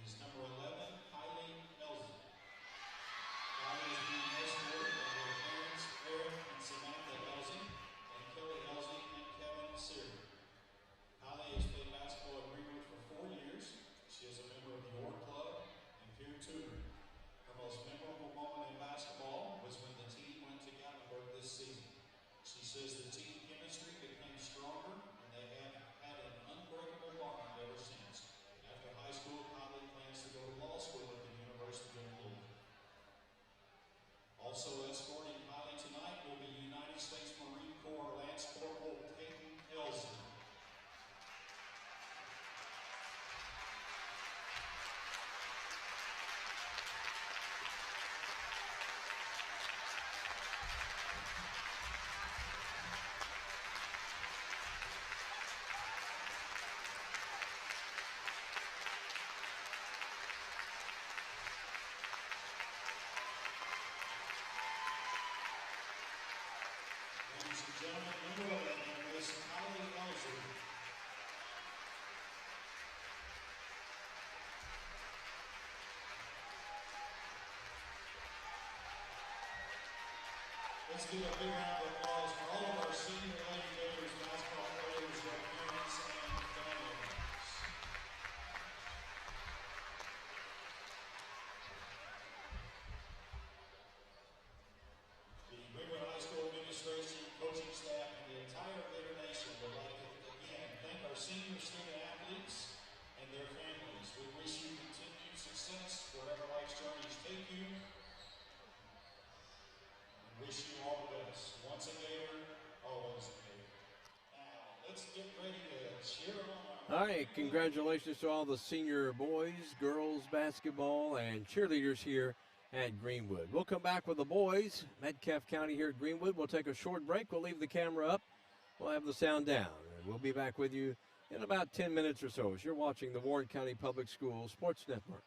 is number 11, Kylie Nelson. Kylie is being escorted by her parents, Eric and Samantha Elsie, and Kelly Elsie and Kevin Sear. Kylie has played basketball at Greenwood for 4 years. She is a member of the Orr Club and peer tutoring. Her most memorable moment in basketball was when the team went to Gatlinburg this season. She says the team chemistry became stronger and they have had an unbreakable bond ever since. After high school, Kylie plans to go to law school at the University of Louisville. Also escorting Kylie tonight will be United States Marine Corps Lance Corporal Peyton Elson. Ladies and gentlemen, number 11, Miss Kylie Elson. Let's give a big round of applause for all of our senior Lady Gators basketball players, their parents, and family members. The Greenwood High School administration, coaching staff, and the entire Gator Nation would like to again thank our senior student athletes and their families. We wish you continued success wherever life's journeys take you. Wish you all the best. Once a Gator, always a Gator. Now, let's get ready to cheer on our... All right, congratulations to all the senior boys, girls basketball, and cheerleaders here at Greenwood. We'll come back with the boys, Metcalf County here at Greenwood. We'll take a short break. We'll leave the camera up. We'll have the sound down. And we'll be back with you in about 10 minutes or so as you're watching the Warren County Public Schools Sports Network.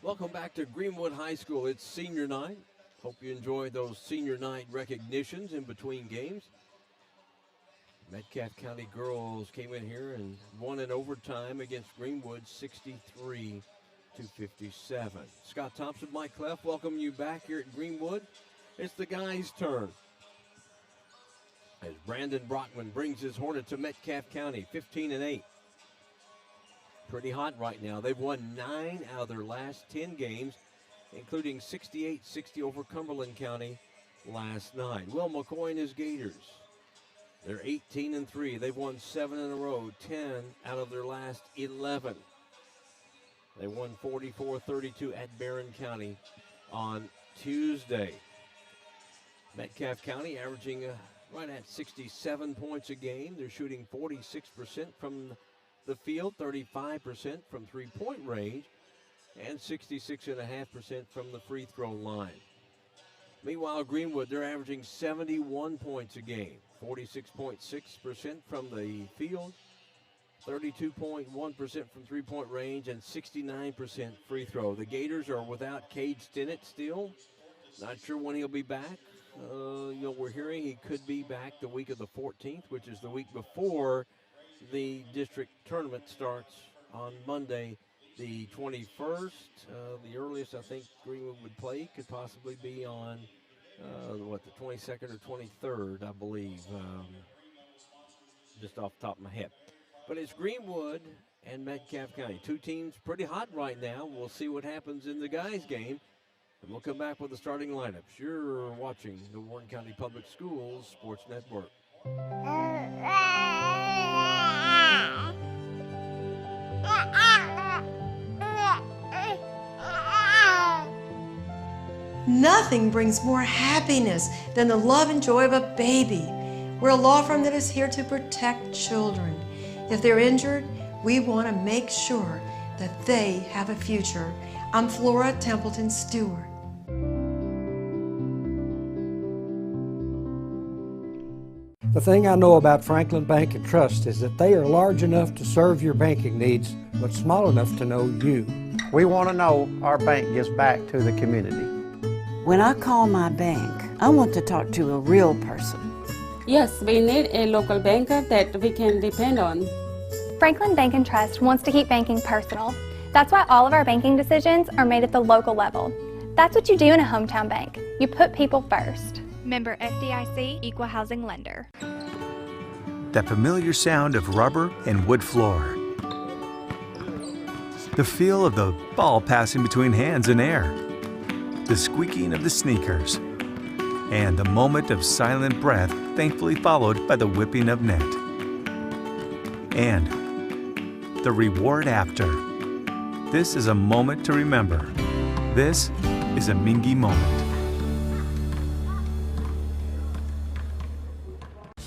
Welcome back to Greenwood High School. It's senior night. Hope you enjoyed those senior night recognitions in between games. Metcalf County girls came in here and won in overtime against Greenwood 63-57. Scott Thompson, Mike Clef, welcome you back here at Greenwood. It's the guys' turn. As Brandon Brockman brings his Hornet to Metcalf County, 15-8. Pretty hot right now. They've won 9 out of their last 10 games, including 68-60 over Cumberland County last night. Will McCoy and his Gators, they're 18-3. They've won 7 in a row, 10 out of their last 11. They won 44-32 at Barron County on Tuesday. Metcalf County averaging right at 67 points a game. They're shooting 46% from the field, 35% from three-point range, and 66.5% from the free throw line. Meanwhile, Greenwood, they're averaging 71 points a game, 46.6% from the field, 32.1% from three-point range, and 69% free throw. The Gators are without Cade Stinnett still. Not sure when he'll be back. We're hearing he could be back the week of the 14th, which is the week before the district tournament starts on Monday, the 21st. The earliest I think Greenwood would play could possibly be on, the 22nd or 23rd, I believe, just off the top of my head. But it's Greenwood and Metcalf County. Two teams pretty hot right now. We'll see what happens in the guys' game. And we'll come back with the starting lineups. You're watching the Warren County Public Schools Sports Network. Nothing brings more happiness than the love and joy of a baby. We're a law firm that is here to protect children. If they're injured, we want to make sure that they have a future. I'm Flora Templeton Stewart. The thing I know about Franklin Bank and Trust is that they are large enough to serve your banking needs, but small enough to know you. We want to know our bank gives back to the community. When I call my bank, I want to talk to a real person. Yes, we need a local banker that we can depend on. Franklin Bank and Trust wants to keep banking personal. That's why all of our banking decisions are made at the local level. That's what you do in a hometown bank. You put people first. Member FDIC, Equal Housing Lender. That familiar sound of rubber and wood floor. The feel of the ball passing between hands and air. The squeaking of the sneakers. And the moment of silent breath thankfully followed by the whipping of net. And the reward after. This is a moment to remember. This is a Mingy moment.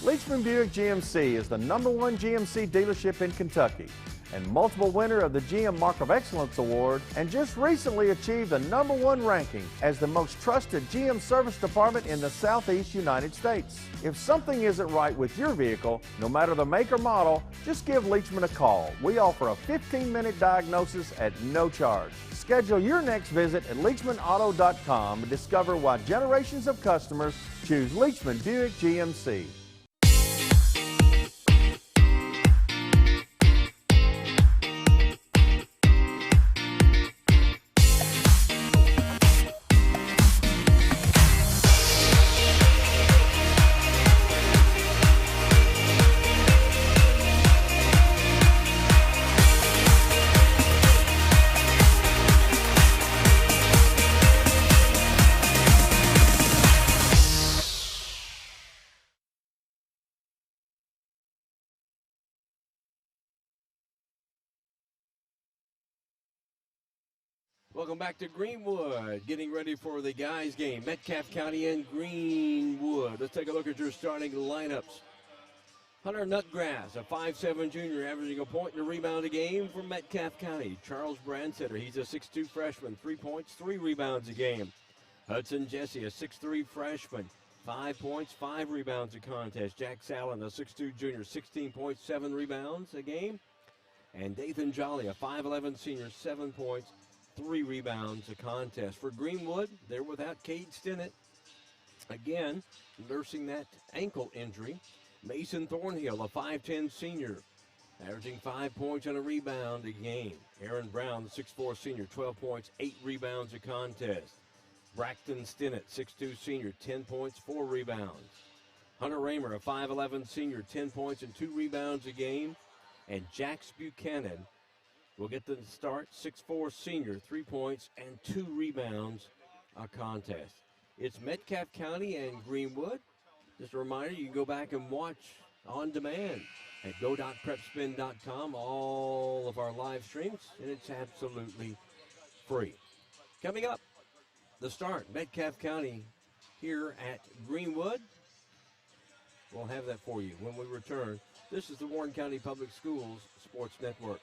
Leachman Buick GMC is the #1 GMC dealership in Kentucky and multiple winner of the GM Mark of Excellence Award, and just recently achieved the #1 ranking as the most trusted GM service department in the Southeast United States. If something isn't right with your vehicle, no matter the make or model, just give Leachman a call. We offer a 15-minute diagnosis at no charge. Schedule your next visit at LeachmanAuto.com and discover why generations of customers choose Leachman Buick GMC. Welcome back to Greenwood, getting ready for the guys' game. Metcalf County and Greenwood. Let's take a look at your starting lineups. Hunter Nutgrass, a 5'7 junior, averaging a point and a rebound a game for Metcalf County. Charles Brandsetter, he's a 6'2 freshman, 3 points, 3 rebounds a game. Hudson Jesse, a 6'3 freshman, 5 points, 5 rebounds a contest. Jack Sallin, a 6'2 junior, 16 points, 7 rebounds a game. And Dathan Jolly, a 5'11 senior, 7 points, 3 rebounds a contest. For Greenwood, they're without Cade Stinnett. Again, nursing that ankle injury. Mason Thornhill, a 5'10 senior, averaging 5 points and a rebound a game. Aaron Brown, the 6'4 senior, 12 points, 8 rebounds a contest. Braxton Stinnett, 6'2 senior, 10 points, 4 rebounds. Hunter Raymer, a 5'11 senior, 10 points and 2 rebounds a game. And Jax Buchanan will get the start, 6'4 senior, 3 points and 2 rebounds a contest. It's Metcalf County and Greenwood. Just a reminder, you can go back and watch on demand at go.prepspin.com all of our live streams, and it's absolutely free. Coming up, the start, Metcalf County here at Greenwood. We'll have that for you when we return. This is the Warren County Public Schools Sports Network.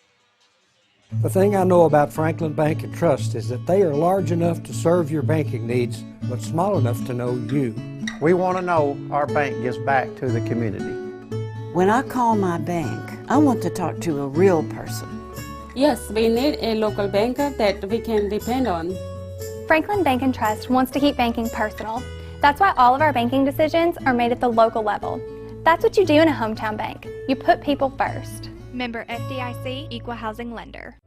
The thing I know about Franklin Bank and Trust is that they are large enough to serve your banking needs, but small enough to know you. We want to know our bank gives back to the community. When I call my bank, I want to talk to a real person. Yes, we need a local banker that we can depend on. Franklin Bank and Trust wants to keep banking personal. That's why all of our banking decisions are made at the local level. That's what you do in a hometown bank. You put people first. Member FDIC, Equal Housing Lender.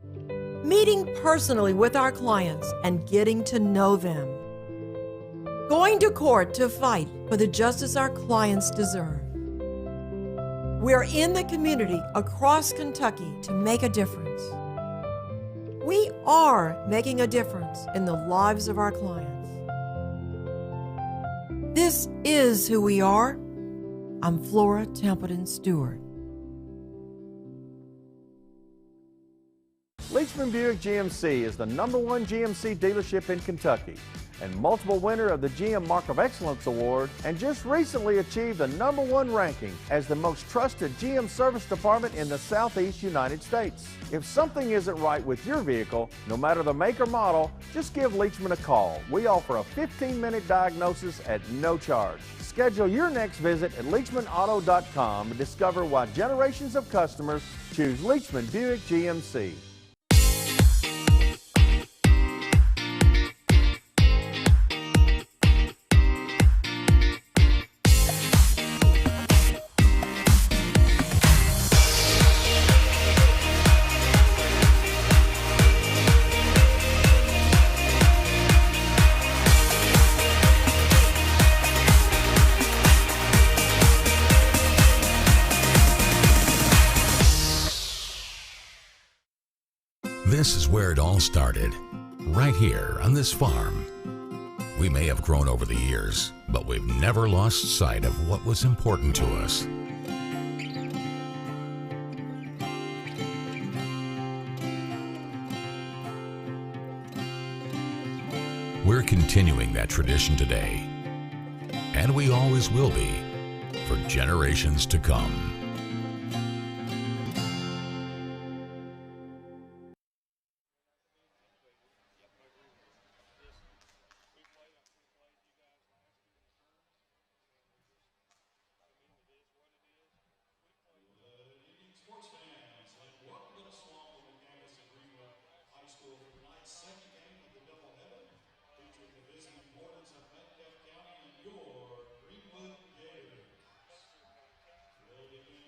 Meeting personally with our clients and getting to know them. Going to court to fight for the justice our clients deserve. We're in the community across Kentucky to make a difference. We are making a difference in the lives of our clients. This is who we are. I'm Flora Templeton Stewart. Leachman Buick GMC is the #1 GMC dealership in Kentucky and multiple winner of the GM Mark of Excellence Award, and just recently achieved the #1 ranking as the most trusted GM service department in the Southeast United States. If something isn't right with your vehicle, no matter the make or model, just give Leachman a call. We offer a 15-minute diagnosis at no charge. Schedule your next visit at LeachmanAuto.com and discover why generations of customers choose Leachman Buick GMC. This is where it all started, right here on this farm. We may have grown over the years, but we've never lost sight of what was important to us. We're continuing that tradition today, and we always will be, for generations to come. Your Greenwood Gators. Will begin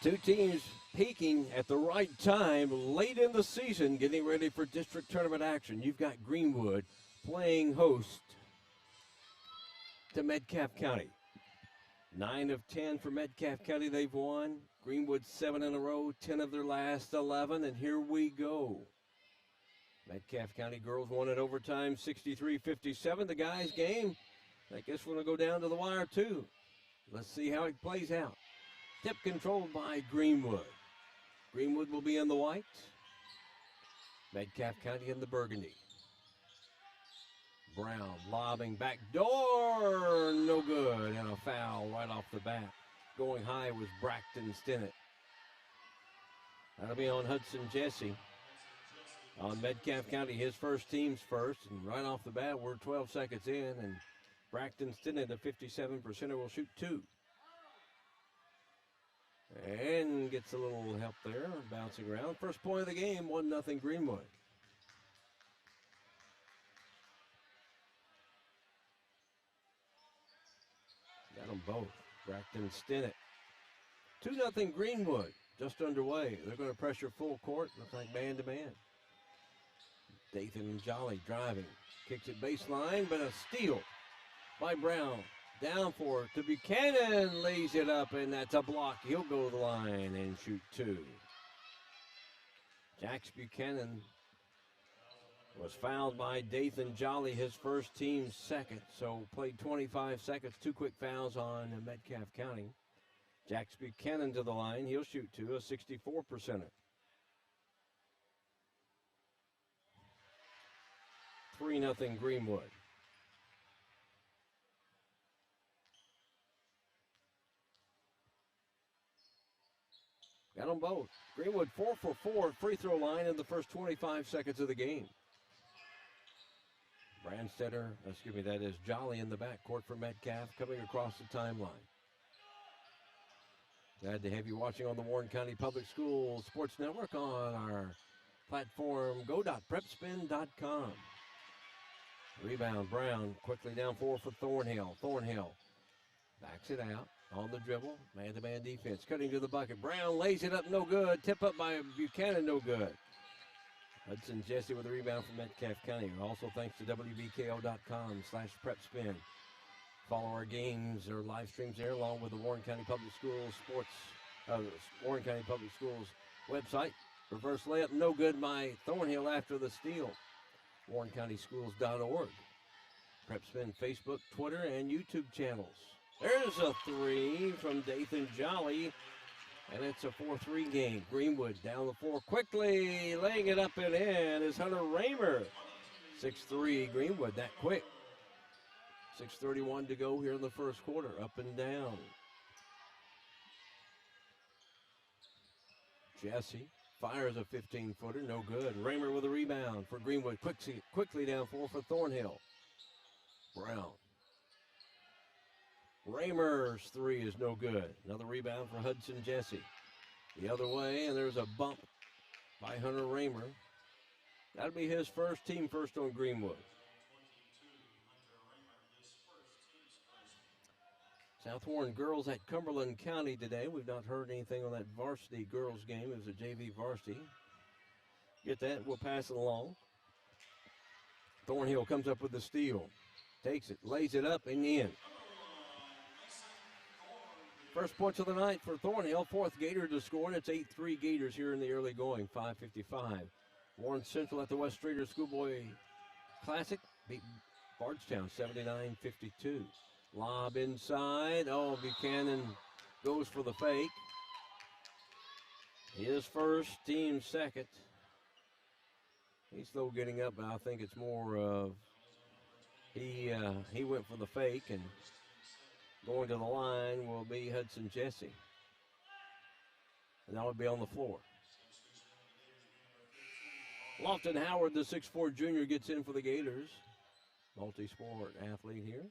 Two teams peaking at the right time late in the season, getting ready for district tournament action. You've got Greenwood playing host to Metcalf County. 9 of 10 for Metcalf County they've won. Greenwood 7 in a row, 10 of their last 11, and here we go. Metcalf County girls won in overtime, 63-57. The guys' game, I guess we're going to go down to the wire too. Let's see how it plays out. Tip controlled by Greenwood. Greenwood will be in the white. Metcalf County in the burgundy. Brown lobbing back door, no good, and a foul right off the bat. Going high was Braxton Stinnett. That'll be on Hudson Jesse. On Metcalf County, his first team's first, and right off the bat, we're 12 seconds in, and Braxton Stinnett, a 57%er, will shoot 2. And gets a little help there, bouncing around. First point of the game, 1-0 Greenwood. Got them both. Braxton Stinnett. 2-0 Greenwood, just underway. They're going to pressure full court. Looks like man-to-man. Dathan Jolly driving. Kicks it baseline, but a steal by Brown. Down for it to Buchanan. Lays it up, and that's a block. He'll go to the line and shoot 2. Jax Buchanan was fouled by Dathan Jolly, his first team's second. So played 25 seconds, 2 quick fouls on Metcalf County. Jax Buchanan to the line. He'll shoot 2, a 64%er. 3-0 Greenwood. Got them both. Greenwood 4 for 4 at free throw line in the first 25 seconds of the game. That is Jolly in the backcourt for Metcalf, coming across the timeline. Glad to have you watching on the Warren County Public Schools Sports Network on our platform, go.prepspin.com. Rebound, Brown, quickly down 4 for Thornhill. Thornhill backs it out on the dribble. Man-to-man defense, cutting to the bucket. Brown lays it up, no good. Tip up by Buchanan, no good. Hudson Jesse with a rebound from Metcalf County. Also thanks to WBKO.com/prepspin. Follow our games or live streams there along with the Warren County Public Schools Warren County Public Schools website. Reverse layup, no good by Thornhill after the steal. WarrenCountySchools.org. Prepspin Facebook, Twitter, and YouTube channels. There's a 3 from Dathan Jolly, and it's a 4-3 game. Greenwood down the floor quickly, laying it up and in is Hunter Raymer. 6-3 Greenwood that quick. 6:31 to go here in the first quarter, up and down. Jesse fires a 15-footer, no good. Raymer with a rebound for Greenwood. Quickly down 4 for Thornhill. Brown. Raymer's 3 is no good. Another rebound for Hudson Jesse. The other way, and there's a bump by Hunter Raymer. That'll be his first, team first on Greenwood. South Warren girls at Cumberland County today. We've not heard anything on that varsity girls game. It was a JV varsity. Get that, we'll pass it along. Thornhill comes up with the steal. Takes it, lays it up and in. First points of the night for Thornhill. 4th Gator to score, and it's 8-3 Gators here in the early going, 5:55. Warren Central at the West Streeter Schoolboy Classic beat Bardstown 79-52. Lob inside. Oh, Buchanan goes for the fake. His first, team second. He's still getting up, but I think it's more of he went for the fake, and going to the line will be Hudson Jesse. And that would be on the floor. Lofton Howard, the 6'4 junior, gets in for the Gators. Multi-sport athlete here.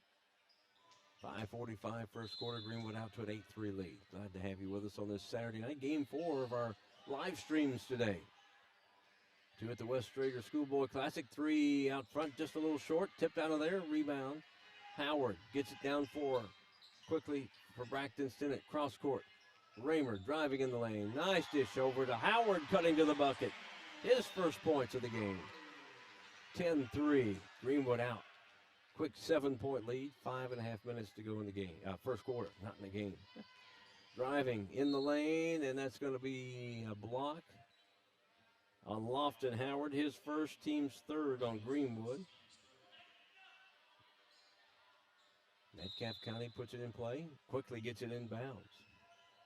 5:45 first quarter. Greenwood out to an 8-3 lead. Glad to have you with us on this Saturday night. Game 4 of our live streams today. 2 at the West Streeter Schoolboy Classic. 3 out front, just a little short. Tipped out of there. Rebound. Howard gets it down 4. Quickly for Braxton Stinnett. Cross court. Raymer driving in the lane. Nice dish over to Howard, cutting to the bucket. His first points of the game. 10-3. Greenwood out. Quick 7-point lead. 5.5 minutes to go in the game. First quarter, not in the game. Driving in the lane, and that's going to be a block on Lofton Howard. His first, team's third on Greenwood. Metcalf County puts it in play. Quickly gets it inbounds.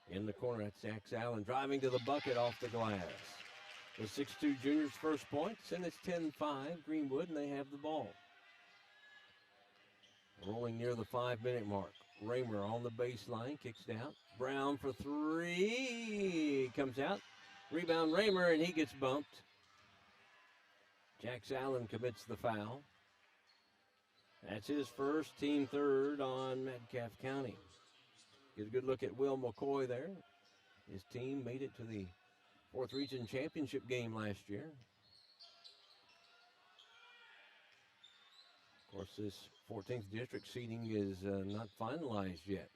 In the corner, that's Jax Allen driving to the bucket off the glass. The 6'2 junior's first points, and it's 10-5 Greenwood, and they have the ball. Rolling near the 5-minute mark. Raymer on the baseline, kicks it out. Brown for three. Comes out. Rebound Raymer, and he gets bumped. Jax Allen commits the foul. That's his first, team third on Metcalf County. Get a good look at Will McCoy there. His team made it to the 4th Region Championship game last year. Of course, this 14th district seating is not finalized yet.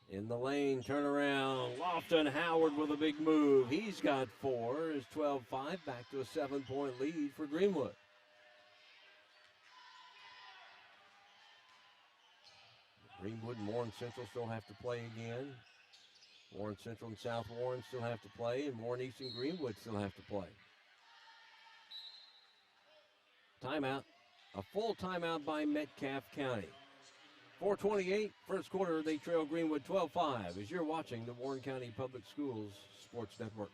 In the lane, turnaround. Lofton Howard with a big move. He's got 4. It's 12-5, back to a 7-point lead for Greenwood. Greenwood and Warren Central still have to play again. Warren Central and South Warren still have to play, and Warren East and Greenwood still have to play. Timeout. A full timeout by Metcalf County. 4:28, first quarter, they trail Greenwood 12-5 as you're watching the Warren County Public Schools Sports Network.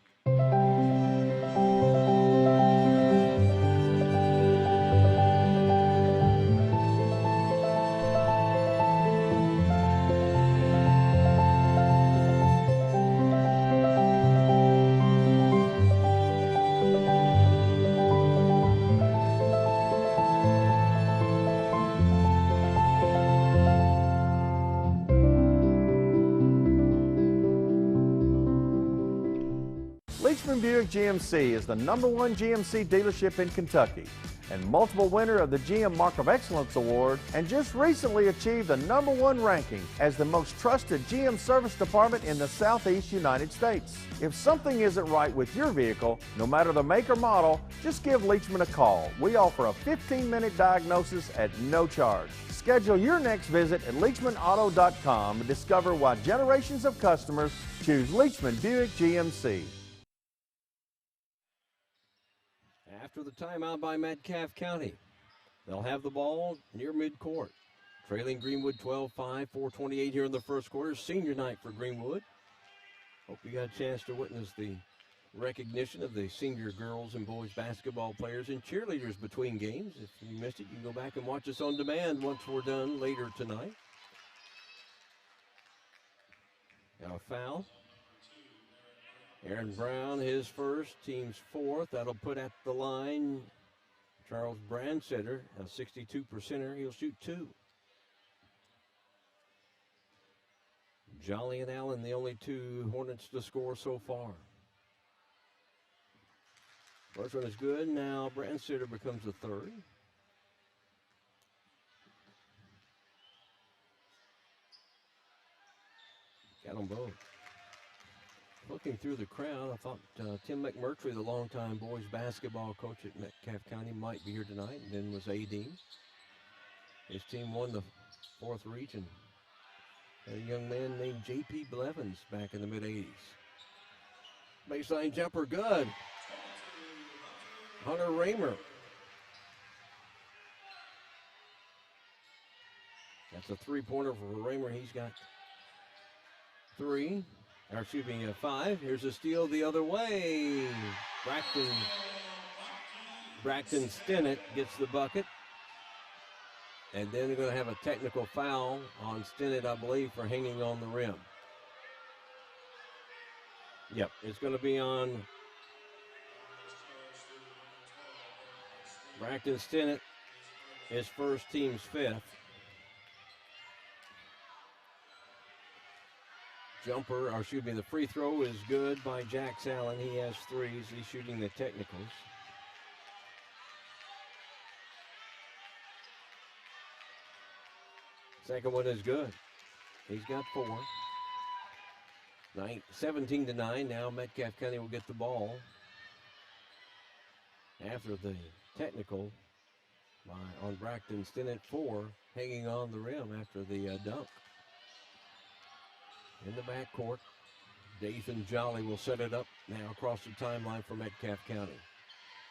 Buick GMC is the #1 GMC dealership in Kentucky and multiple winner of the GM Mark of Excellence Award, and just recently achieved the #1 ranking as the most trusted GM service department in the Southeast United States. If something isn't right with your vehicle, no matter the make or model, just give Leachman a call. We offer a 15-minute diagnosis at no charge. Schedule your next visit at LeachmanAuto.com and discover why generations of customers choose Leachman Buick GMC. After the timeout by Metcalf County, they'll have the ball near midcourt. Trailing Greenwood 12-5, 4:28 here in the first quarter. Senior night for Greenwood. Hope you got a chance to witness the recognition of the senior girls and boys basketball players and cheerleaders between games. If you missed it, you can go back and watch us on demand once we're done later tonight. Now a foul. Aaron Brown, his first, team's 4th. That'll put at the line Charles Brandsetter, a 62%er. He'll shoot 2. Jolly and Allen, the only 2 Hornets to score so far. First one is good. Now Brandsetter becomes the 3rd. Got them both. Looking through the crowd, I thought Tim McMurtry, the longtime boys basketball coach at Metcalf County, might be here tonight, and then was AD. His team won the 4th region. A young man named J.P. Blevins back in the mid-'80s. Baseline jumper, good. Hunter Raymer. That's a 3-pointer for Raymer. He's got 3. Or excuse me, 5. Here's a steal the other way. Braxton Stinnett gets the bucket. And then they're going to have a technical foul on Stinnett, I believe, for hanging on the rim. Yep, it's going to be on Braxton Stinnett, his first, team's 5th. Jumper, or excuse me, the free throw is good by Jax Allen. He has 3s. He's shooting the technicals. Second one is good. He's got 4. 17-9. Now Metcalf County will get the ball after the technical on Braxton Stinnett for hanging on the rim after the dunk. In the backcourt, Dathan Jolly will set it up now across the timeline for Metcalf County.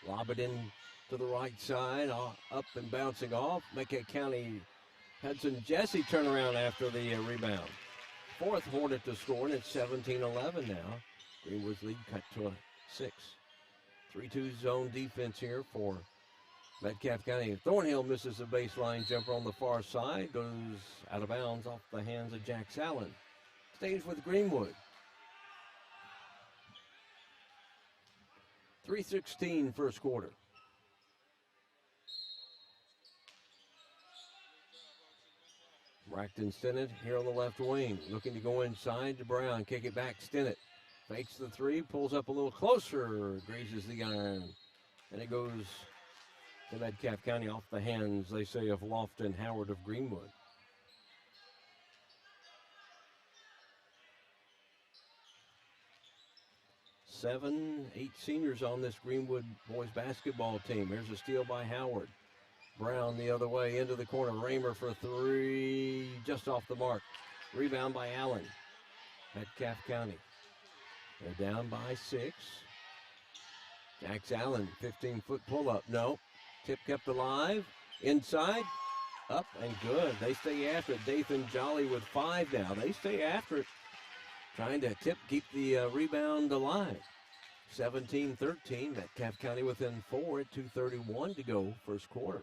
Lob it in to the right side, up and bouncing off. Metcalf County Hudson Jesse turn around after the rebound. Fourth Hornet to score, and it's 17-11 now. Greenwood's lead cut to a 6. 3-2 zone defense here for Metcalf County. Thornhill misses a baseline jumper on the far side, goes out of bounds off the hands of Jax Allen. Stays with Greenwood. 3:16 first quarter. Braxton Stinnett here on the left wing, looking to go inside to Brown. Kick it back, Stinnett. Fakes the three, pulls up a little closer, grazes the iron. And it goes to Metcalf County off the hands, they say, of Lofton Howard of Greenwood. Eight seniors on this Greenwood boys basketball team. Here's a steal by Howard. Brown the other way into the corner. Raymer for three, just off the mark. Rebound by Allen. Metcalf County. They're down by 6. Jax Allen, 15-foot pull-up. No. Tip kept alive. Inside. Up and good. They stay after it. Dathan Jolly with 5 now. They stay after it. Trying to keep the rebound alive. 17-13. Metcalf County within 4 at 2:31 to go first quarter.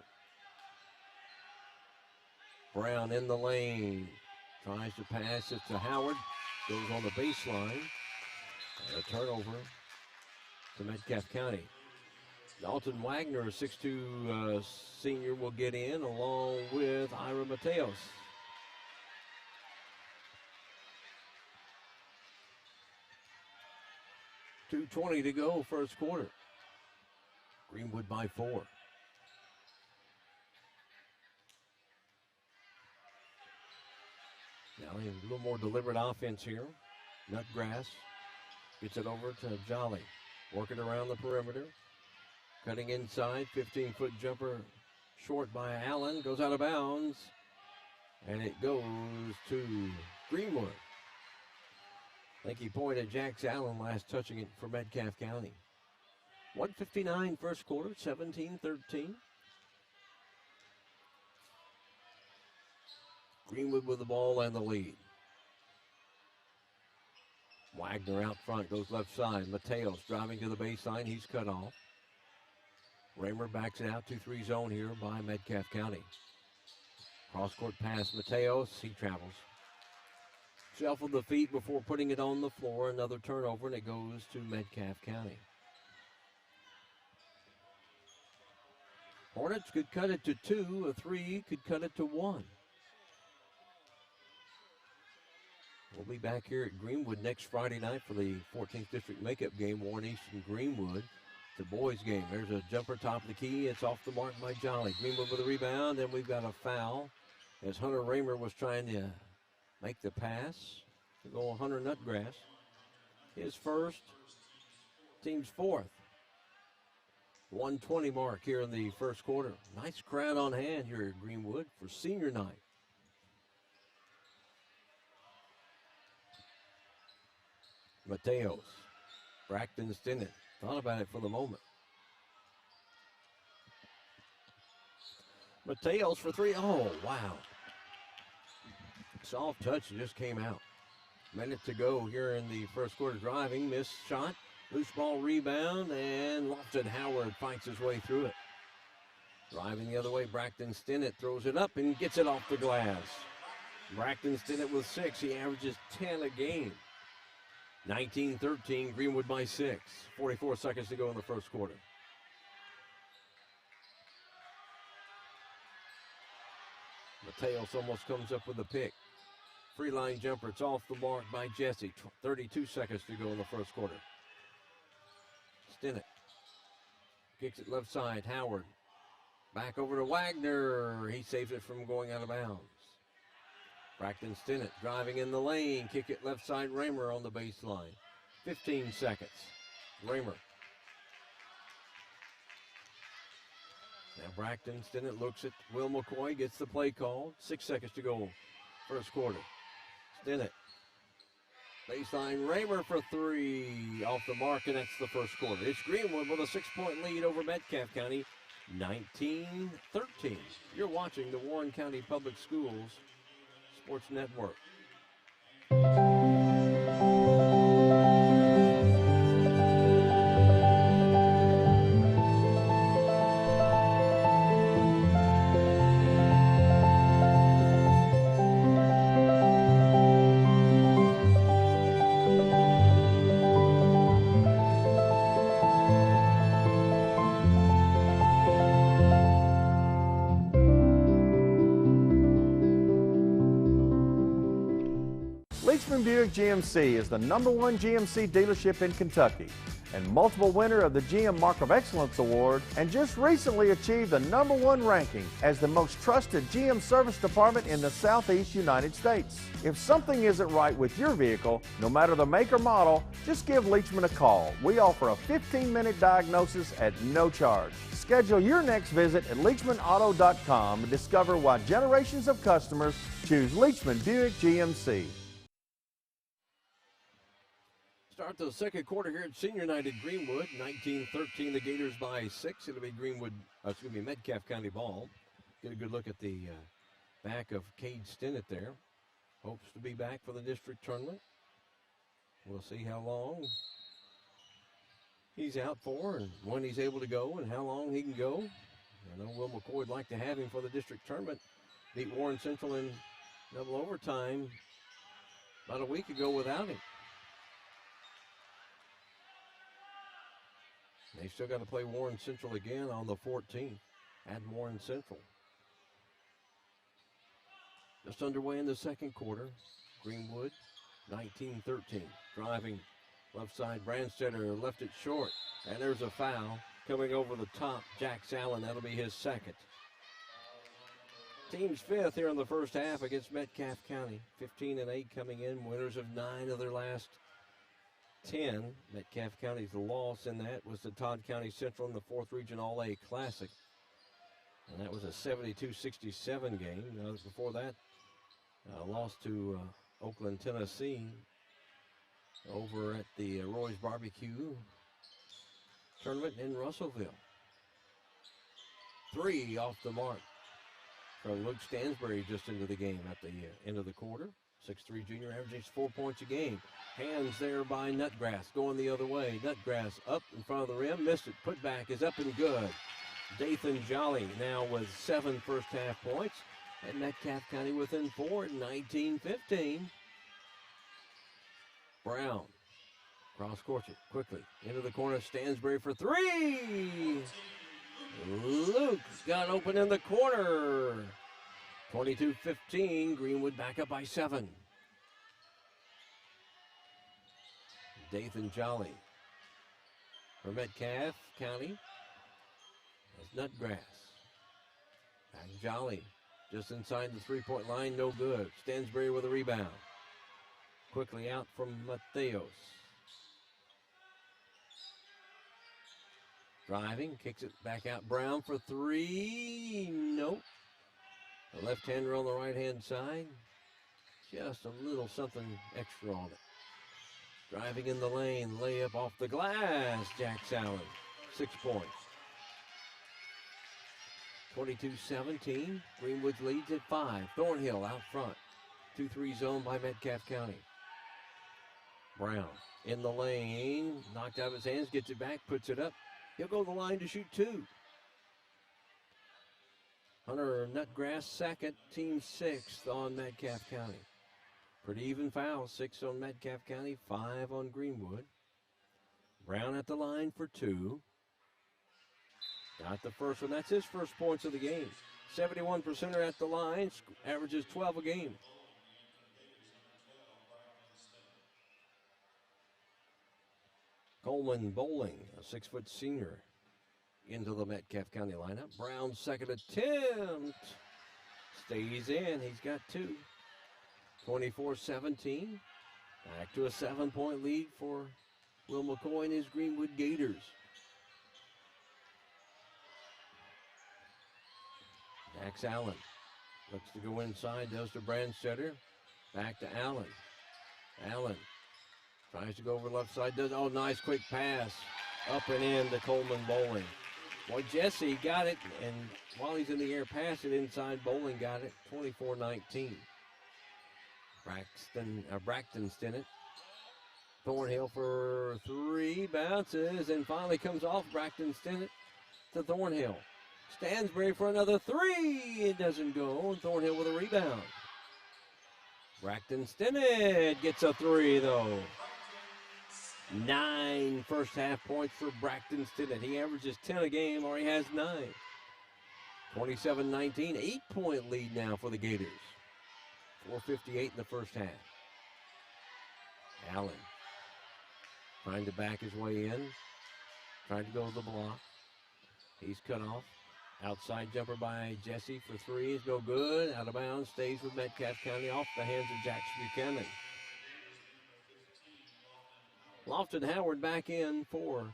Brown in the lane. Tries to pass it to Howard. Goes on the baseline. And a turnover to Metcalf County. Dalton Wagner, a 6'2 senior, will get in along with Ira Mateos. .220 to go first quarter. Greenwood by 4. Now a little more deliberate offense here. Nutgrass gets it over to Jolly. Working around the perimeter. Cutting inside, 15-foot jumper short by Allen. Goes out of bounds. And it goes to Greenwood. I think he pointed Jax Allen last touching it for Metcalf County. 1:59 first quarter, 17-13. Greenwood with the ball and the lead. Wagner out front, goes left side. Mateos driving to the baseline. He's cut off. Raymer backs it out. 2-3 zone here by Metcalf County. Cross-court pass. Mateos. He travels. Shuffled the feet before putting it on the floor. Another turnover, and it goes to Metcalf County. Hornets could cut it to 2. A 3 could cut it to 1. We'll be back here at Greenwood next Friday night for the 14th District makeup game, Warren East and Greenwood. The boys game. There's a jumper top of the key. It's off the mark by Jolly. Greenwood with a rebound, and we've got a foul as Hunter Raymer was trying to make the pass to go Hunter Nutgrass. His first, team's 4th. 1:20 mark here in the first quarter. Nice crowd on hand here at Greenwood for senior night. Mateos, Braxton Stinnett, thought about it for the moment. Mateos for 3. Oh, wow. Soft touch just came out. Minute to go here in the first quarter. Driving, missed shot, loose ball rebound, and Lofton Howard fights his way through it. Driving the other way, Braxton Stinnett throws it up and gets it off the glass. Braxton Stinnett with 6. He averages 10 a game. 19-13, Greenwood by 6. 44 seconds to go in the first quarter. Mateos almost comes up with a pick. Free line jumper, it's off the mark by Jesse. 32 seconds to go in the first quarter. Stinnett kicks it left side, Howard. Back over to Wagner. He saves it from going out of bounds. Braxton Stinnett driving in the lane. Kick it left side. Raymer on the baseline. 15 seconds. Raymer. Now Braxton Stinnett looks at Will McCoy, gets the play called. 6 seconds to go. First quarter. Stinnett. Baseline Raymer for three. Off the mark, and that's the first quarter. It's Greenwood with a 6-point lead over Metcalf County. 19-13. You're watching the Warren County Public Schools Sports Network. Leachman Buick GMC is the #1 GMC dealership in Kentucky and multiple winner of the GM Mark of Excellence Award, and just recently achieved the #1 ranking as the most trusted GM service department in the Southeast United States. If something isn't right with your vehicle, no matter the make or model, just give Leachman a call. We offer a 15-minute diagnosis at no charge. Schedule your next visit at LeachmanAuto.com and discover why generations of customers choose Leachman Buick GMC. Start the second quarter here at Senior Night at Greenwood. 19-13, the Gators by 6. It'll be Metcalf County ball. Get a good look at the back of Cade Stinnett there. Hopes to be back for the district tournament. We'll see how long he's out for and when he's able to go and how long he can go. I know Will McCoy would like to have him for the district tournament. Beat Warren Central in double overtime about a week ago without him. They still got to play Warren Central again on the 14th at Warren Central. Just underway in the second quarter. Greenwood, 19-13. Driving left side, Brandstetter left it short. And there's a foul coming over the top. Jax Allen, that'll be his second. Team's fifth here in the first half against Metcalf County. 15-8 coming in. Winners of 9 of their last 10. Metcalf County's loss in that was the Todd County Central in the 4th Region All-A Classic. And that was a 72-67 game. Before that, lost to Oakland, Tennessee over at the Roy's Barbecue tournament in Russellville. 3 off the mark from Luke Stansbury just into the game at the end of the quarter. 6'3" junior, averages 4 points a game. Hands there by Nutgrass, going the other way. Nutgrass up in front of the rim, missed it. Put back is up and good. Dathan Jolly now with 7 first half points. And Metcalf County within 4 at 19-15. Brown, cross court it quickly. Into the corner, Stansbury for 3. Luke's got open in the corner. 22-15, Greenwood back up by 7. Dathan Jolly for Metcalf County. That's Nutgrass. Back Jolly just inside the 3-point line, no good. Stansbury with a rebound. Quickly out from Mateos. Driving, kicks it back out. Brown for 3. Nope. The left-hander on the right-hand side. Just a little something extra on it. Driving in the lane, layup off the glass. Jax Allen, 6 points. 22-17. Greenwood's leads at 5. Thornhill out front. 2-3 zone by Metcalf County. Brown in the lane. Knocked out of his hands, gets it back, puts it up. He'll go to the line to shoot 2. Hunter Nutgrass second, team 6th on Metcalf County. Pretty even fouls, 6 on Metcalf County, 5 on Greenwood. Brown at the line for 2. Got the first one, that's his first points of the game. 71% at the line, averages 12 a game. Coleman Bowling, a 6-foot senior, into the Metcalf County lineup. Brown's second attempt stays in. He's got 2. 24-17. Back to a 7-point lead for Will McCoy and his Greenwood Gators. Dax Allen looks to go inside, does to Brandstetter. Back to Allen. Allen tries to go over the left side, does, oh, nice quick pass. Up and in to Coleman Bowling. Boy, Jesse got it, and while he's in the air, passed it inside. Bowling got it, 24-19. Braxton Stinnett. Thornhill for three, bounces, and finally comes off Braxton Stinnett to Thornhill. Stansbury for another three. It doesn't go. Thornhill with a rebound. Braxton Stinnett gets a three, though. 9 first half points for Braxton Stinnett. He averages 10 a game, or he has 9. 27-19, 8-point lead now for the Gators. 4:58 in the first half. Allen trying to back his way in. Trying to go to the block. He's cut off. Outside jumper by Jesse for three is no good. Out of bounds, stays with Metcalf County off the hands of Jax Buchanan. Lofton Howard back in for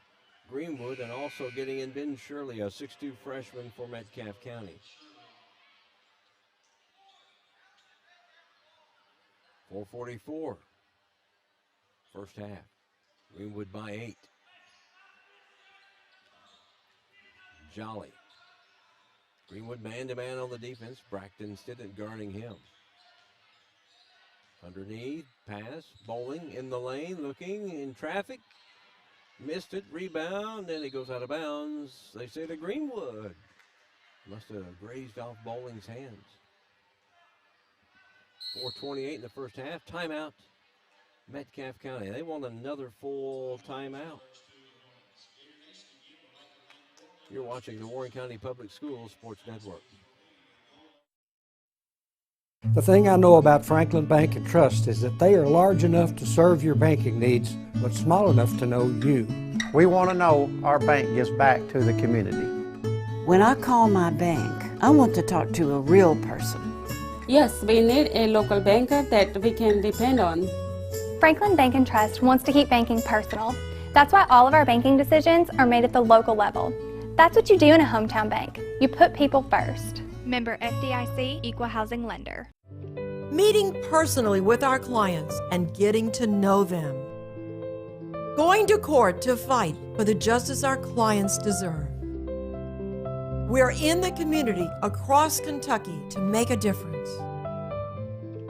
Greenwood, and also getting in Ben Shirley, a 6'2 freshman for Metcalf County. 4:44. First half. Greenwood by 8. Jolly. Greenwood man-to-man on the defense. Braxton Stinnett guarding him. Underneath, pass, Bowling in the lane, looking in traffic. Missed it, rebound, and he goes out of bounds. They say to Greenwood. Must have grazed off Bowling's hands. 4:28 in the first half. Timeout, Metcalf County. They want another full timeout. You're watching the Warren County Public Schools Sports Network. The thing I know about Franklin Bank and Trust is that they are large enough to serve your banking needs, but small enough to know you. We want to know our bank gives back to the community. When I call my bank, I want to talk to a real person. Yes, we need a local banker that we can depend on. Franklin Bank and Trust wants to keep banking personal. That's why all of our banking decisions are made at the local level. That's what you do in a hometown bank. You put people first. Member FDIC, Equal Housing Lender. Meeting personally with our clients and getting to know them. Going to court to fight for the justice our clients deserve. We're in the community across Kentucky to make a difference.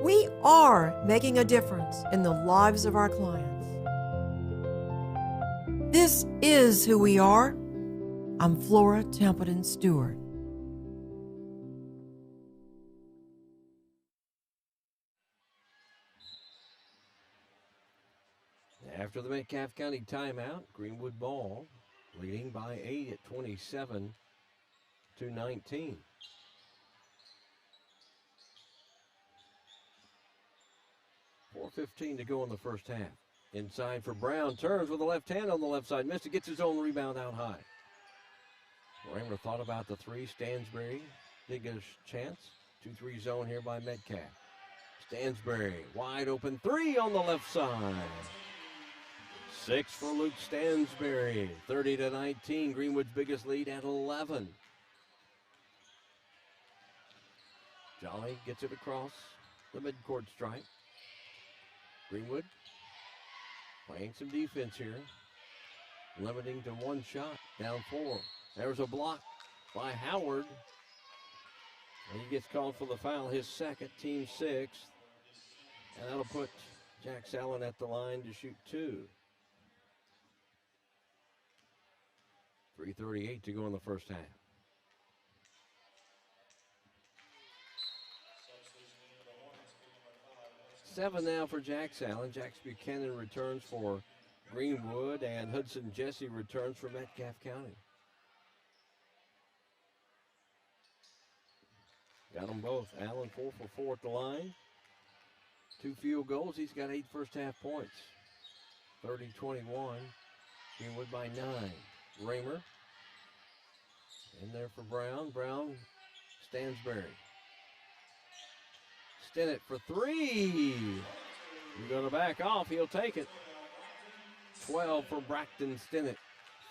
We are making a difference in the lives of our clients. This is who we are. I'm Flora Templeton Stewart. After the Metcalf County timeout, Greenwood ball leading by 8 at 27-19. .4:15 to go in the first half. Inside for Brown, turns with the left hand on the left side. Missed it, gets his own rebound out high. Raymer thought about the three. Stansbury did get a chance. 2-3 zone here by Metcalf. Stansbury, wide open three on the left side. 6 for Luke Stansbury. 30-19. Greenwood's biggest lead at 11. Jolly gets it across the midcourt stripe. Greenwood playing some defense here. Limiting to one shot. Down 4. There's a block by Howard. And he gets called for the foul, his second, team 6th. And that'll put Jax Allen at the line to shoot 2. 3:38 to go in the first half. Seven now for Jax Allen. Jax Buchanan returns for Greenwood, and Hudson Jesse returns for Metcalf County. Got them both. Allen 4 for 4 at the line. 2 field goals. He's got 8 first half points. 30-21. Greenwood by 9. Raymer in there for Brown. Brown, Stansbury. Stinnett for three. He's going to back off. He'll take it. 12 for Braxton Stinnett.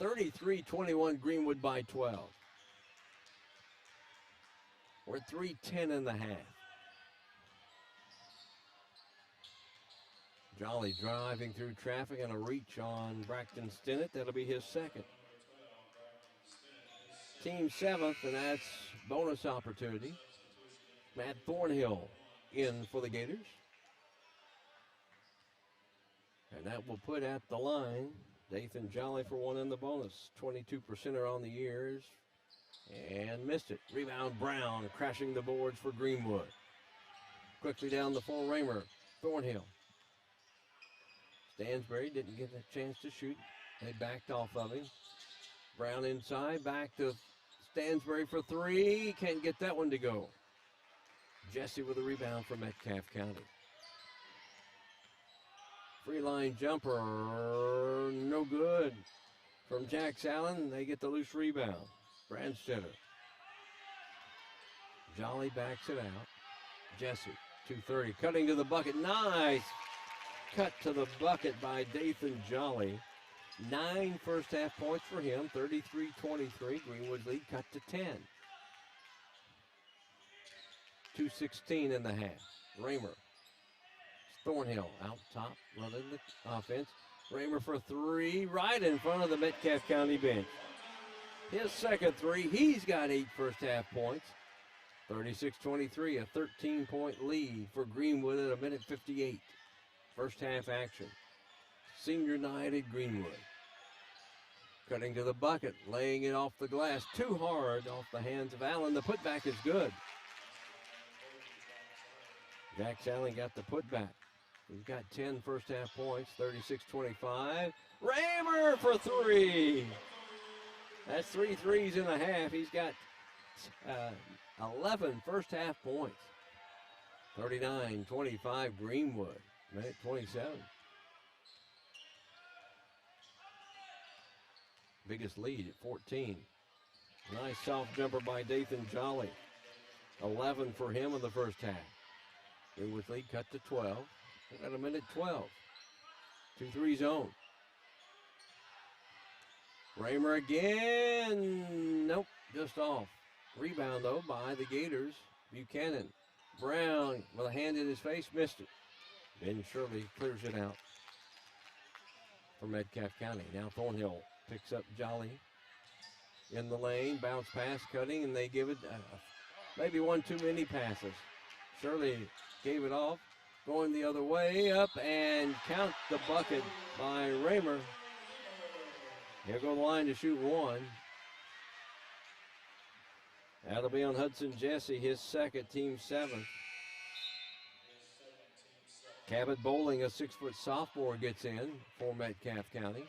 33-21, Greenwood by 12. We're at 3:10 in the half. Jolly driving through traffic and a reach on Braxton Stinnett. That'll be his second. Team 7th, and that's bonus opportunity. Matt Thornhill in for the Gators. And that will put at the line Dathan Jolly for one in the bonus. 22%er on the years. And missed it. Rebound Brown crashing the boards for Greenwood. Quickly down the floor, Raymer. Thornhill. Stansbury didn't get a chance to shoot. They backed off of him. Brown inside, back to Stansbury for three. Can't get that one to go. Jesse with a rebound for Metcalf County. Free line jumper, no good. From Jax Allen, they get the loose rebound. Brandstetter. Jolly backs it out. Jesse, 2:30, cutting to the bucket. Nice cut to the bucket by Dathan Jolly. 9 first half points for him, 33-23. Greenwood's lead cut to 10. 2:16 in the half. Raymer. Thornhill out top, running the offense. Raymer for three, right in front of the Metcalf County bench. His second three, he's got 8 first half points. 36-23, a 13-point lead for Greenwood at 1:58. First half action. Senior night at Greenwood. Cutting to the bucket, laying it off the glass. Too hard off the hands of Allen. The putback is good. Jax Allen got the putback. He's got 10 first half points, 36-25. Raymer for three. That's 3 threes and a half. He's got 11 first half points. 39-25 Greenwood, minute 27. Biggest lead at 14. Nice soft jumper by Dathan Jolly. 11 for him in the first half. Greenwood's lead cut to 12. We're at 1:12. 2-3 zone. Raymer again. Nope, just off. Rebound, though, by the Gators. Buchanan. Brown with a hand in his face, missed it. Ben Shirley clears it out for Metcalf County. Now Thornhill picks up Jolly in the lane. Bounce pass, cutting, and they give it maybe one too many passes. Shirley gave it off. Going the other way, up and count the bucket by Raymer. He'll go to the line to shoot one. That'll be on Hudson Jesse, his second, team 7th. Cabot Bowling, a 6-foot sophomore, gets in for Metcalf County.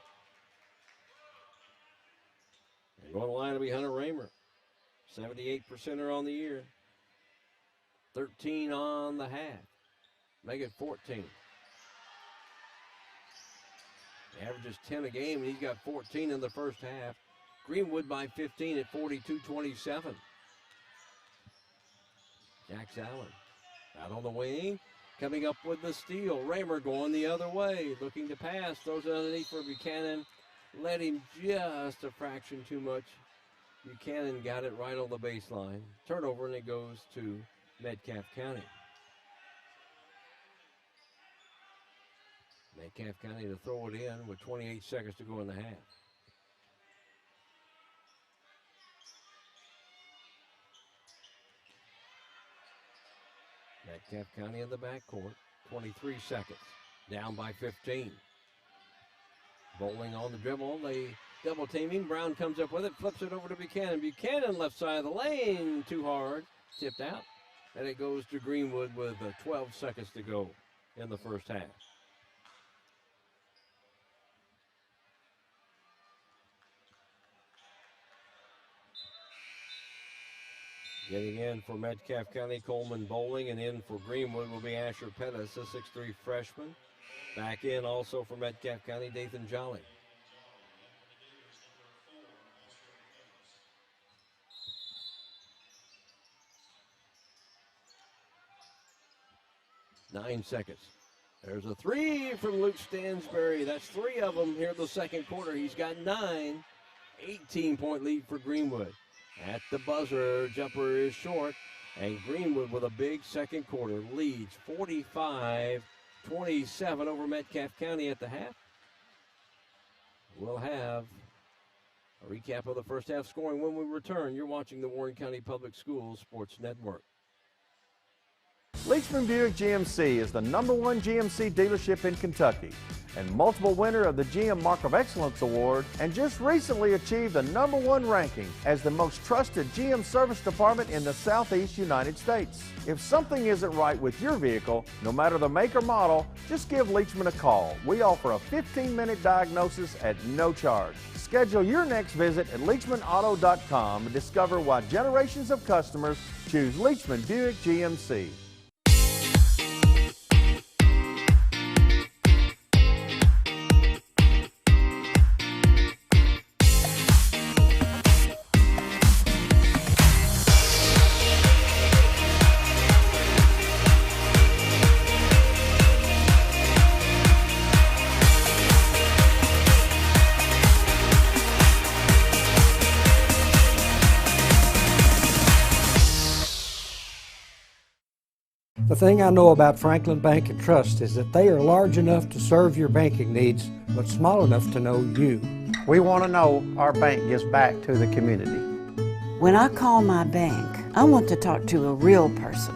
And going to the line will be Hunter Raymer. 78%er on the year. 13 on the half. Make it 14. He averages 10 a game, and he's got 14 in the first half. Greenwood by 15 at 42-27. Jax Allen out on the wing, coming up with the steal. Raymer going the other way, looking to pass, throws it underneath for Buchanan. Let him just a fraction too much. Buchanan got it right on the baseline. Turnover, and it goes to Metcalf County. Metcalf County to throw it in with 28 seconds to go in the half. Metcalf County in the backcourt, 23 seconds. Down by 15. Bowling on the dribble, they double team him. Brown comes up with it, flips it over to Buchanan. Buchanan left side of the lane, too hard, tipped out. And it goes to Greenwood with 12 seconds to go in the first half. Getting in for Metcalf County, Coleman Bowling, and in for Greenwood will be Asher Pettis, a 6'3 freshman. Back in also for Metcalf County, Dathan Jolly. 9 seconds. There's a three from Luke Stansberry. That's 3 of them here in the second quarter. He's got 9. 18-point lead for Greenwood. At the buzzer, jumper is short. And Greenwood with a big second quarter leads 45-27 over Metcalf County at the half. We'll have a recap of the first half scoring when we return. You're watching the Warren County Public Schools Sports Network. Leachman Buick GMC is the #1 GMC dealership in Kentucky and multiple winner of the GM Mark of Excellence Award, and just recently achieved the #1 ranking as the most trusted GM service department in the Southeast United States. If something isn't right with your vehicle, no matter the make or model, just give Leachman a call. We offer a 15-minute diagnosis at no charge. Schedule your next visit at LeachmanAuto.com and discover why generations of customers choose Leachman Buick GMC. The thing I know about Franklin Bank and Trust is that they are large enough to serve your banking needs, but small enough to know you. We want to know our bank gives back to the community. When I call my bank, I want to talk to a real person.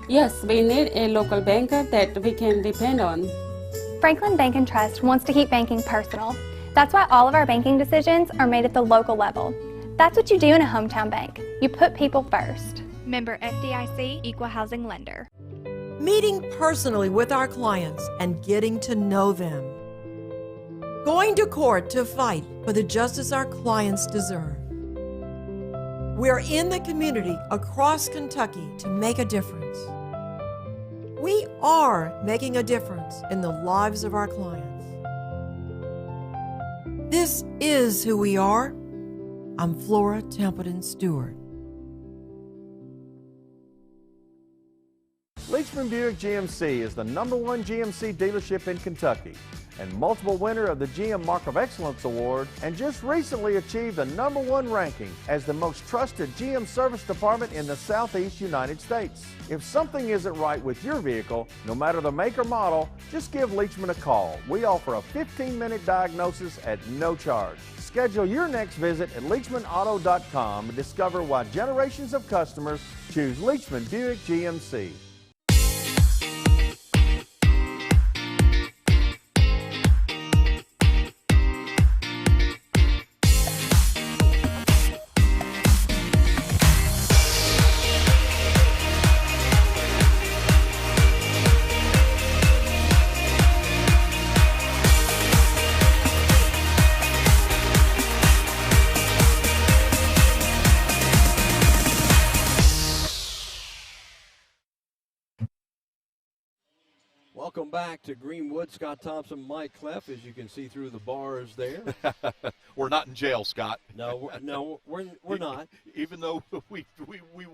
Yes, we need a local banker that we can depend on. Franklin Bank and Trust wants to keep banking personal. That's why all of our banking decisions are made at the local level. That's what you do in a hometown bank. You put people first. Member FDIC, Equal Housing Lender. Meeting personally with our clients and getting to know them. Going to court to fight for the justice our clients deserve. We're in the community across Kentucky to make a difference. We are making a difference in the lives of our clients. This is who we are. I'm Flora Templeton Stewart. Leachman Buick GMC is the #1 GMC dealership in Kentucky and multiple winner of the GM Mark of Excellence Award, and just recently achieved the #1 ranking as the most trusted GM service department in the Southeast United States. If something isn't right with your vehicle, no matter the make or model, just give Leachman a call. We offer a 15-minute diagnosis at no charge. Schedule your next visit at LeachmanAuto.com and discover why generations of customers choose Leachman Buick GMC. Welcome back to Greenwood. Scott Thompson, Mike Cleff, as you can see through the bars there. We're not in jail, Scott. No, we're not. Even though we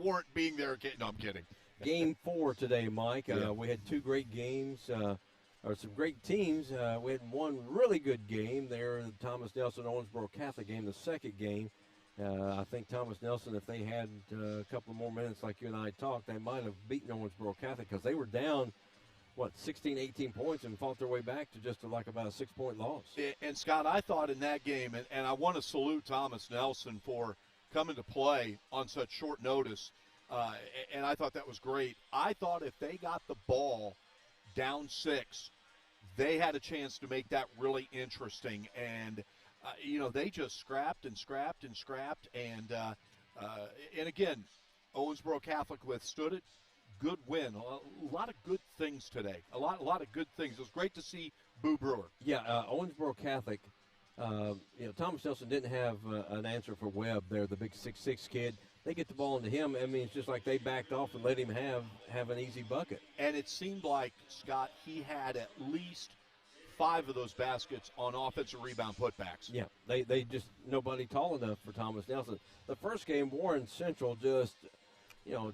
weren't being there. No, I'm kidding. Game 4 today, Mike. Yeah. We had 2 great games, or some great teams. We had one really good game there in the Thomas Nelson Owensboro Catholic game, the second game. I think Thomas Nelson, if they had a couple more minutes like you and I talked, they might have beaten Owensboro Catholic because they were down 16, 18 points and fought their way back to just about a 6-point loss. And, Scott, I thought in that game, and I want to salute Thomas Nelson for coming to play on such short notice, and I thought that was great. I thought if they got the ball down 6, they had a chance to make that really interesting. And, they just scrapped and scrapped and scrapped. And again, Owensboro Catholic withstood it. Good win. A lot of good things today. A lot of good things. It was great to see Boo Brewer. Yeah, Owensboro Catholic, Thomas Nelson didn't have an answer for Webb there, the big 6'6" kid. They get the ball into him. I mean, it's just like they backed off and let him have an easy bucket. And it seemed like, Scott, he had at least 5 of those baskets on offensive rebound putbacks. Yeah, they just, nobody tall enough for Thomas Nelson. The first game, Warren Central just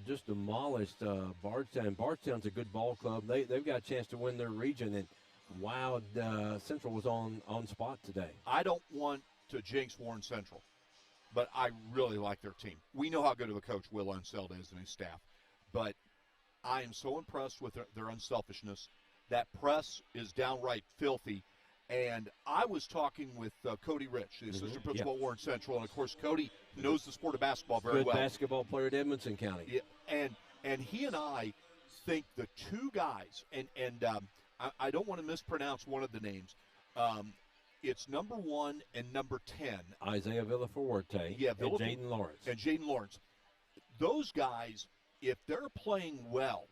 just demolished Bardstown. Bardstown's a good ball club. They've got a chance to win their region, and wow, Central was on spot today. I don't want to jinx Warren Central, but I really like their team. We know how good of a coach Will Unseld is and his staff, but I am so impressed with their unselfishness. That press is downright filthy. And I was talking with Cody Rich, the assistant principal at Warren Central, and of course Cody knows the sport of basketball very well. Good basketball player at Edmonson County. Yeah, and he and I think the two guys, and I don't want to mispronounce one of the names. It's number 1 and number 10. Isaiah Villaforte. Yeah, and Jaden Lawrence. And Jaden Lawrence. Those guys, if they're playing well,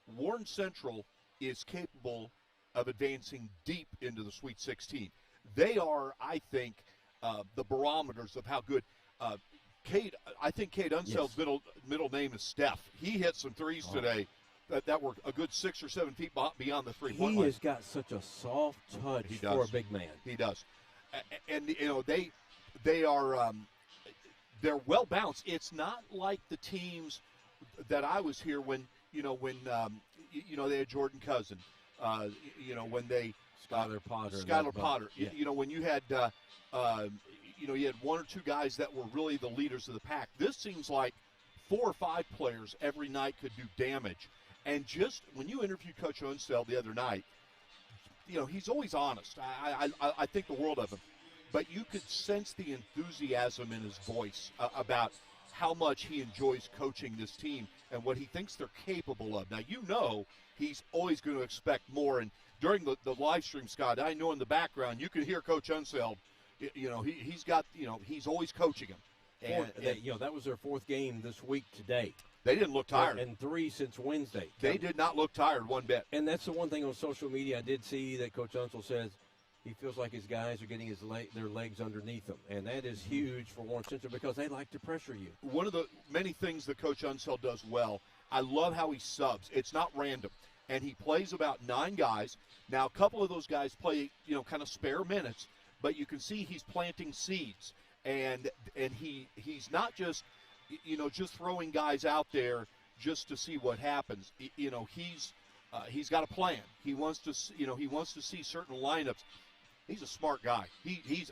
Warren Central is capable of advancing deep into the Sweet 16. They are, I think, the barometers of how good. Cade, I think Cade Unseld's middle name is Steph. He hit some threes today that were a good 6 or 7 feet beyond the three-point line. He has got such a soft touch for a big man. He does, and they are they're well balanced. It's not like the teams that I was here when they had Jordan Cousin. When they Skylar Potter. Yeah. When you had you had 1 or 2 guys that were really the leaders of the pack. This seems like 4 or 5 players every night could do damage. And just when you interviewed Coach Unseld the other night, he's always honest. I think the world of him. But you could sense the enthusiasm in his voice about how much he enjoys coaching this team and what he thinks they're capable of. Now, he's always going to expect more. And during the live stream, Scott, I know in the background you can hear Coach Unseld. He's always coaching him. And that was their 4th game this week today. They didn't look tired. And 3 since Wednesday. They did not look tired one bit. And that's the one thing on social media I did see that Coach Unseld says he feels like his guys are getting their legs underneath them. And that is huge for Warren Central because they like to pressure you. One of the many things that Coach Unseld does well, I love how he subs. It's not random. And he plays about 9 guys. Now, a couple of those guys play, kind of spare minutes, but you can see he's planting seeds. And he's not just, just throwing guys out there just to see what happens. He's got a plan. He wants to see certain lineups. He's a smart guy.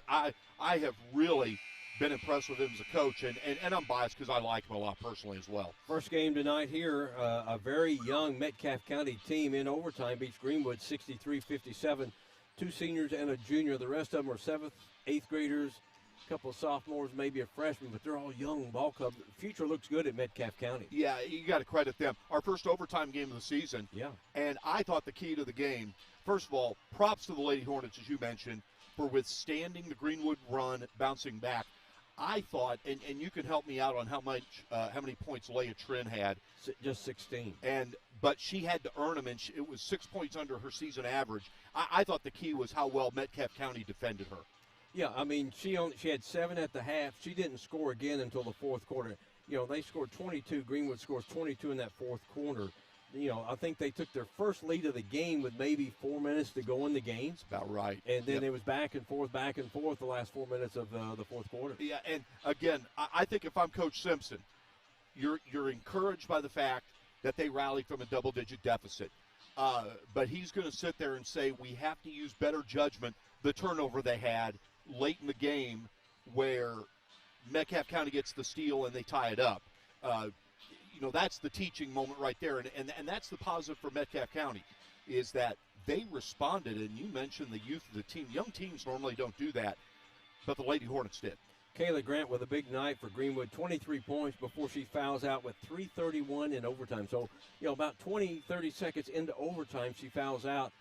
I have really been impressed with him as a coach, and I'm biased because I like him a lot personally as well. First game tonight here, a very young Metcalf County team in overtime beats Greenwood 63-57. 2 seniors and a junior. The rest of them are 7th, 8th graders, a couple of sophomores, maybe a freshman, but they're all young ball club. The future looks good at Metcalf County. Yeah, you got to credit them. Our first overtime game of the season. Yeah. And I thought the key to the game, first of all, props to the Lady Hornets, as you mentioned, for withstanding the Greenwood run, bouncing back. I thought, and you can help me out on how many points Leah Trin had. Just 16. But she had to earn them, and it was 6 points under her season average. I thought the key was how well Metcalf County defended her. Yeah, I mean, she had 7 at the half. She didn't score again until the 4th quarter. They scored 22. Greenwood scores 22 in that 4th quarter. I think they took their first lead of the game with maybe 4 minutes to go in the game. That's about right. And then it was back and forth the last 4 minutes of the 4th quarter. Yeah, and again, I think if I'm Coach Simpson, you're encouraged by the fact that they rallied from a double-digit deficit. But he's going to sit there and say we have to use better judgment. The turnover they had late in the game where Metcalf County gets the steal and they tie it up. That's the teaching moment right there. And that's the positive for Metcalf County is that they responded. And you mentioned the youth of the team. Young teams normally don't do that, but the Lady Hornets did. Kayla Grant with a big night for Greenwood, 23 points before she fouls out with 3:31 in overtime. So, about 20, 30 seconds into overtime, she fouls out.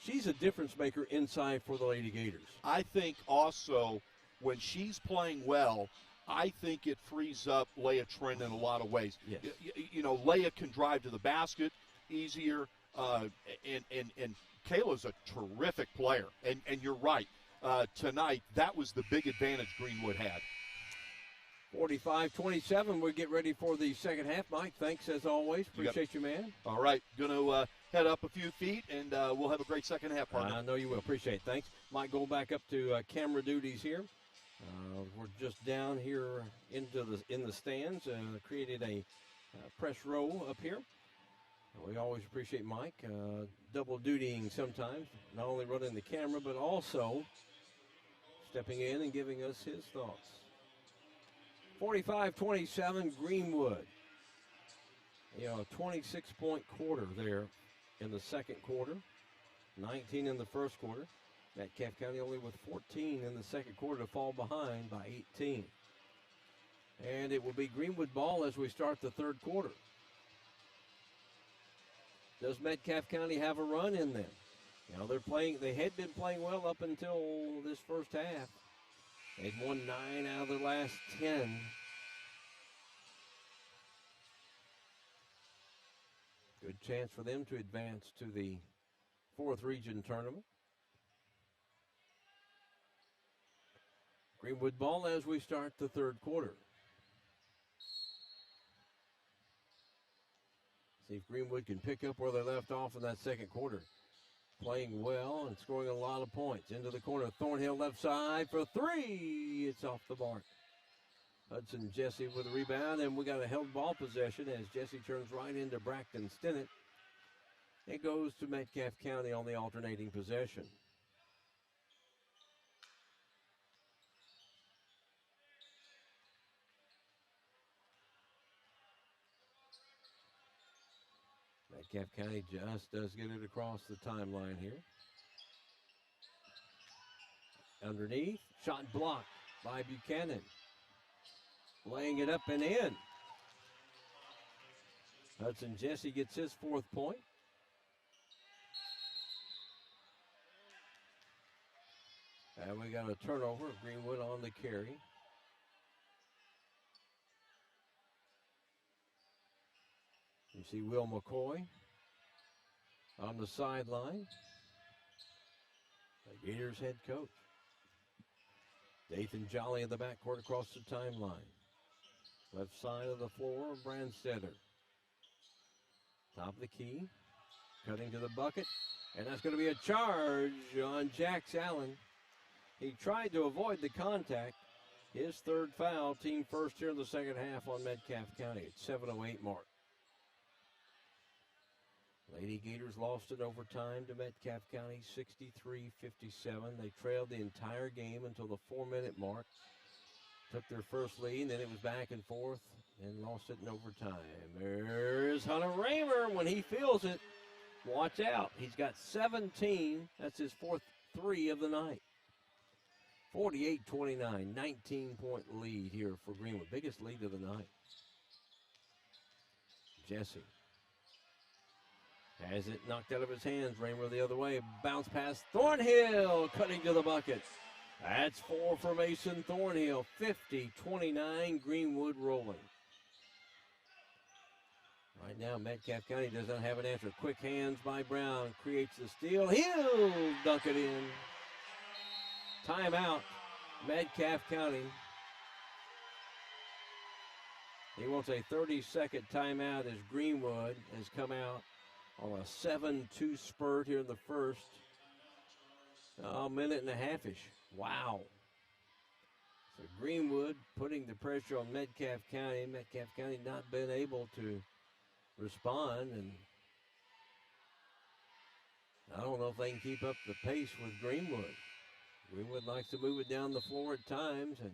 She's a difference maker inside for the Lady Gators. I think also when she's playing well, I think it frees up Leah Trin in a lot of ways. Yes. Leah can drive to the basket easier, and Kayla's a terrific player. And you're right. Tonight, that was the big advantage Greenwood had. 45-27, we get ready for the second half. Mike, thanks as always. Appreciate you, man. All right, going to head up a few feet, and we'll have a great second half, partner. I know you will. Appreciate it. Thanks. Mike, going back up to camera duties here. We're just down here in the stands, created a press row up here. We always appreciate Mike, double dutying sometimes, not only running the camera, but also stepping in and giving us his thoughts. 45-27 Greenwood. You know, a 26-point quarter there in the second quarter, 19 in the first quarter. Metcalf County only with 14 in the second quarter to fall behind by 18. And it will be Greenwood ball as we start the third quarter. Does Metcalf County have a run in them? You know, they had been playing well up until this first half. They've won 9 out of their last 10. Good chance for them to advance to the 4th region tournament. Greenwood ball as we start the third quarter. See if Greenwood can pick up where they left off in that second quarter. Playing well and scoring a lot of points. Into the corner, Thornhill left side for 3. It's off the mark. Hudson Jesse with a rebound, and we got a held ball possession as Jesse turns right into Braxton Stinnett. It goes to Metcalf County on the alternating possession. Metcalf County just does get it across the timeline here. Underneath, shot blocked by Buchanan. Laying it up and in. Hudson Jesse gets his 4th point. And we got a turnover of Greenwood on the carry. You see Will McCoy on the sideline. The Gators head coach. Dathan Jolly in the backcourt across the timeline. Left side of the floor, Brandstetter. Top of the key. Cutting to the bucket. And that's going to be a charge on Jax Allen. He tried to avoid the contact. His 3rd foul, team first here in the second half on Metcalf County at 7:08 mark. Lady Gators lost in overtime to Metcalf County, 63-57. They trailed the entire game until the 4-minute mark. Took their first lead, and then it was back and forth, and lost it in overtime. There's Hunter Raymer when he feels it. Watch out. He's got 17. That's his 4th 3 of the night. 48-29, 19-point lead here for Greenwood. Biggest lead of the night. Jesse has it knocked out of his hands. Raymer the other way. Bounce pass. Thornhill cutting to the bucket. That's 4 for Mason Thornhill. 50-29, Greenwood rolling. Right now, Metcalf County does not have an answer. Quick hands by Brown. Creates the steal. He'll dunk it in. Timeout, Metcalf County. He wants a 30-second timeout as Greenwood has come out on a 7-2 spurt here in the first. Minute and a half-ish. Wow. So Greenwood putting the pressure on Metcalf County. Metcalf County not been able to respond, and I don't know if they can keep up the pace with Greenwood. Greenwood likes to move it down the floor at times, and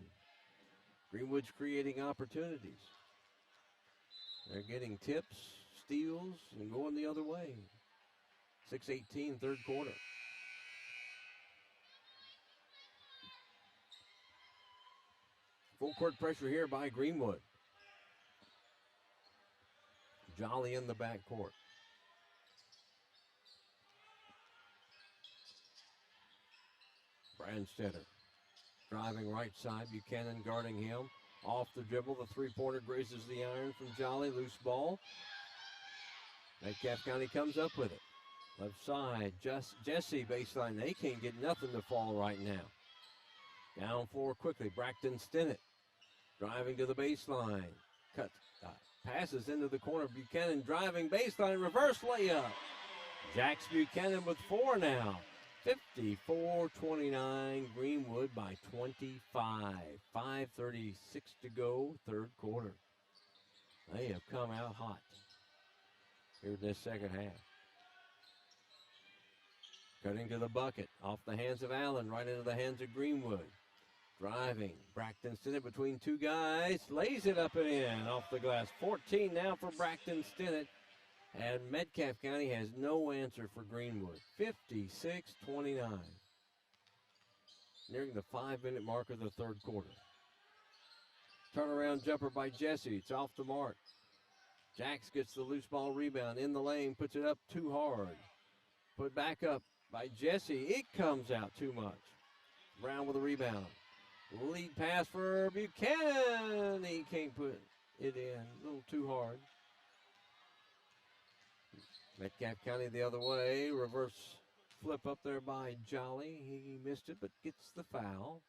Greenwood's creating opportunities. They're getting tips, steals, and going the other way. 6:18, third quarter. Full court pressure here by Greenwood. Jolly in the backcourt. Brandstetter driving right side. Buchanan guarding him. Off the dribble, the three-pointer grazes the iron from Jolly. Loose ball. Metcalf County comes up with it. Left side, Jesse baseline. They can't get nothing to fall right now. Down floor quickly. Braxton Stinnett driving to the baseline. Passes into the corner. Buchanan driving baseline. Reverse layup. Jax Buchanan with 4 now. 54-29, Greenwood by 25. 5:36 to go, third quarter. They have come out hot here in this second half. Cutting to the bucket, off the hands of Allen, right into the hands of Greenwood. Driving, Braxton Stinnett between two guys, lays it up and in, off the glass. 14 now for Braxton Stinnett. And Metcalf County has no answer for Greenwood. 56-29. Nearing the 5-minute mark of the third quarter. Turnaround jumper by Jesse. It's off the mark. Jax gets the loose ball rebound in the lane, puts it up too hard. Put back up by Jesse. It comes out too much. Brown with a rebound. Lead pass for Buchanan. He can't put it in. A little too hard. Metcalf County the other way. Reverse flip up there by Jolly. He missed it, but gets the foul.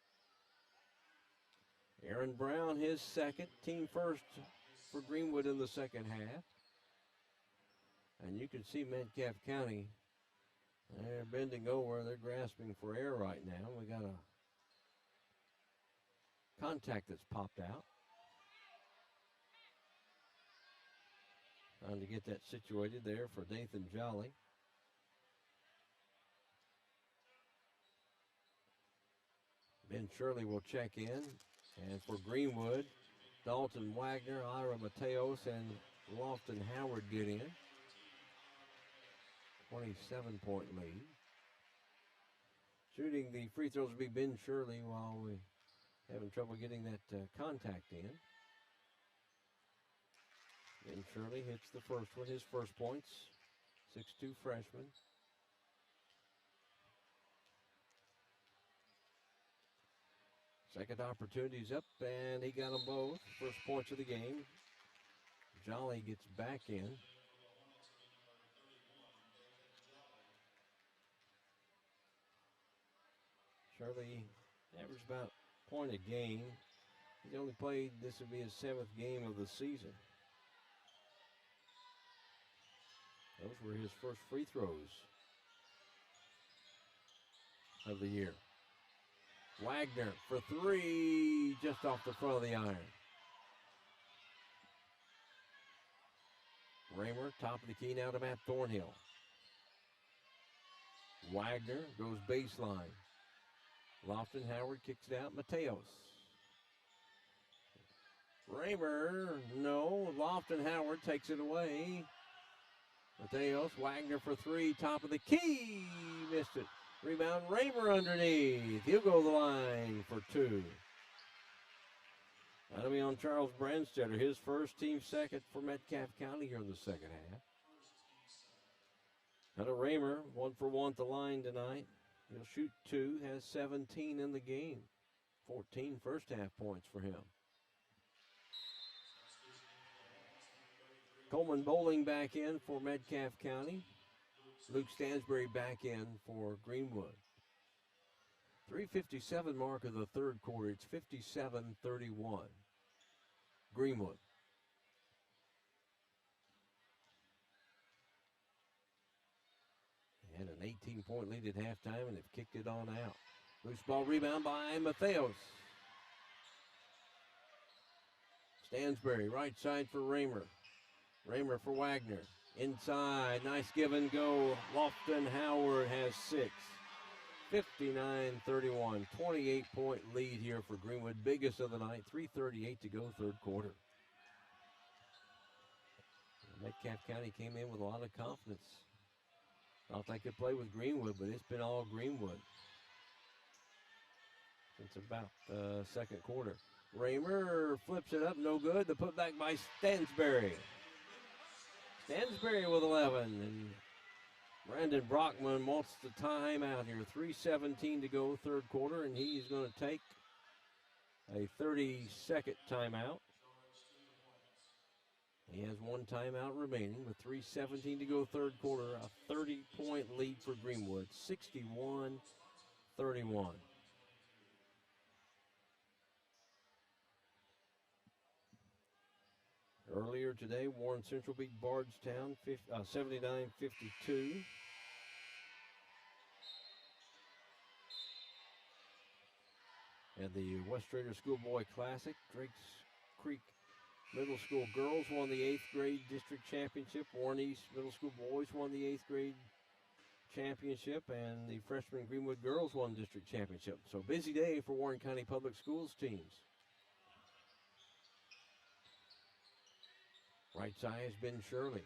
Aaron Brown, his second. Team first for Greenwood in the second half. And you can see Metcalf County, they're bending over. They're grasping for air right now. We got a contact that's popped out. Trying to get that situated there for Nathan Jolly. Ben Shirley will check in. And for Greenwood, Dalton Wagner, Ira Mateos, and Lofton Howard get in. 27-point lead. Shooting the free throws will be Ben Shirley while we having trouble getting that contact in. Ben Shirley hits the first one, his first points. 6'2" freshman. Second opportunity's up, and he got them both. First points of the game. Jolly gets back in. Shirley averaged about a point a game. He's only played, this would be his 7th game of the season. Those were his first free throws of the year. Wagner for three, just off the front of the iron. Raymer, top of the key now to Matt Thornhill. Wagner goes baseline. Lofton Howard kicks it out. Mateos. Raymer, no. Lofton Howard takes it away. Mateos, Wagner for three, top of the key. Missed it. Rebound, Raymer underneath. He'll go the line for two. That'll be on Charles Brandstetter, his first, team second for Metcalf County here in the second half. Hunter Raymer, 1 for 1 at the line tonight. He'll shoot 2, has 17 in the game. 14 first half points for him. Coleman Bowling back in for Metcalf County. Luke Stansbury back in for Greenwood. 3:57 mark of the third quarter. It's 57-31. Greenwood. They had an 18-point lead at halftime, and they've kicked it on out. Loose ball rebound by Mateos. Stansbury, right side for Raymer. Raymer for Wagner. Inside, nice give and go. Lofton Howard has 6. 59-31, 28-point lead here for Greenwood. Biggest of the night, 3:38 to go, third quarter. Metcalf County came in with a lot of confidence. Thought they could play with Greenwood, but it's been all Greenwood since about the second quarter. Raymer flips it up, no good. The putback by Stansbury. Stansbury with 11, and Brandon Brockman wants the time out here. 3:17 to go, third quarter, and he's going to take a 30-second timeout. He has one timeout remaining with 3:17 to go, third quarter. A 30-point lead for Greenwood, 61-31. Earlier today, Warren Central beat Bardstown 79-52. And the West Trader Schoolboy Classic, Drakes Creek Middle School girls won the 8th grade district championship. Warren East Middle School boys won the 8th grade championship, and the freshman Greenwood girls won district championship. So busy day for Warren County Public Schools teams. Right side has been Shirley.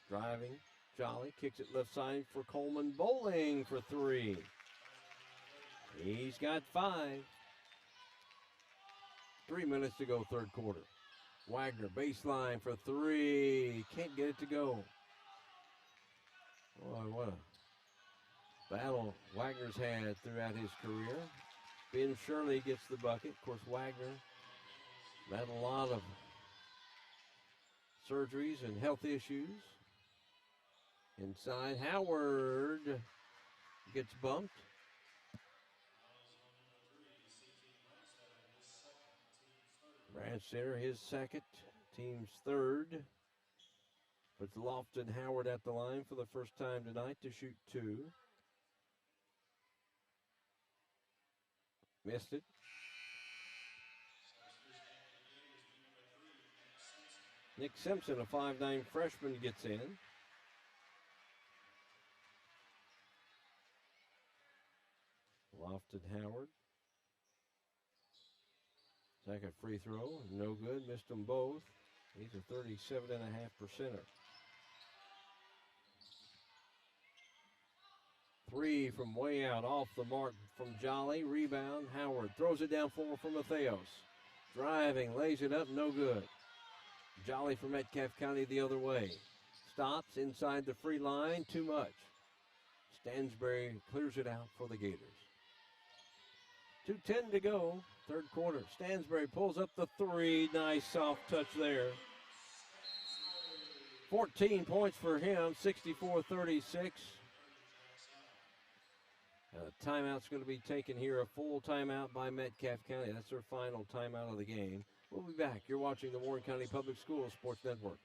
Driving, Jolly kicks it left side for Coleman Bowling for 3. He's got 5. 3 minutes to go, third quarter. Wagner baseline for 3. Can't get it to go. Boy, what a battle Wagner's had throughout his career. Ben Shirley gets the bucket. Of course, Wagner had a lot of surgeries and health issues. Inside, Howard gets bumped. Branch Center, his second, team's third. Puts Lofton Howard at the line for the first time tonight to shoot 2. Missed it. Nick Simpson, a 5'9" freshman, gets in. Lofton Howard. Second free throw, no good, missed them both. He's a 37.5%er. 3 from way out, off the mark from Jolly. Rebound, Howard throws it down 4 from Matheos. Driving, lays it up, no good. Jolly from Metcalf County the other way. Stops inside the free line, too much. Stansbury clears it out for the Gators. 2:10 to go, third quarter. Stansbury pulls up the 3. Nice soft touch there. 14 points for him, 64-36. Timeout's going to be taken here, a full timeout by Metcalf County. That's their final timeout of the game. We'll be back. You're watching the Warren County Public Schools Sports Network.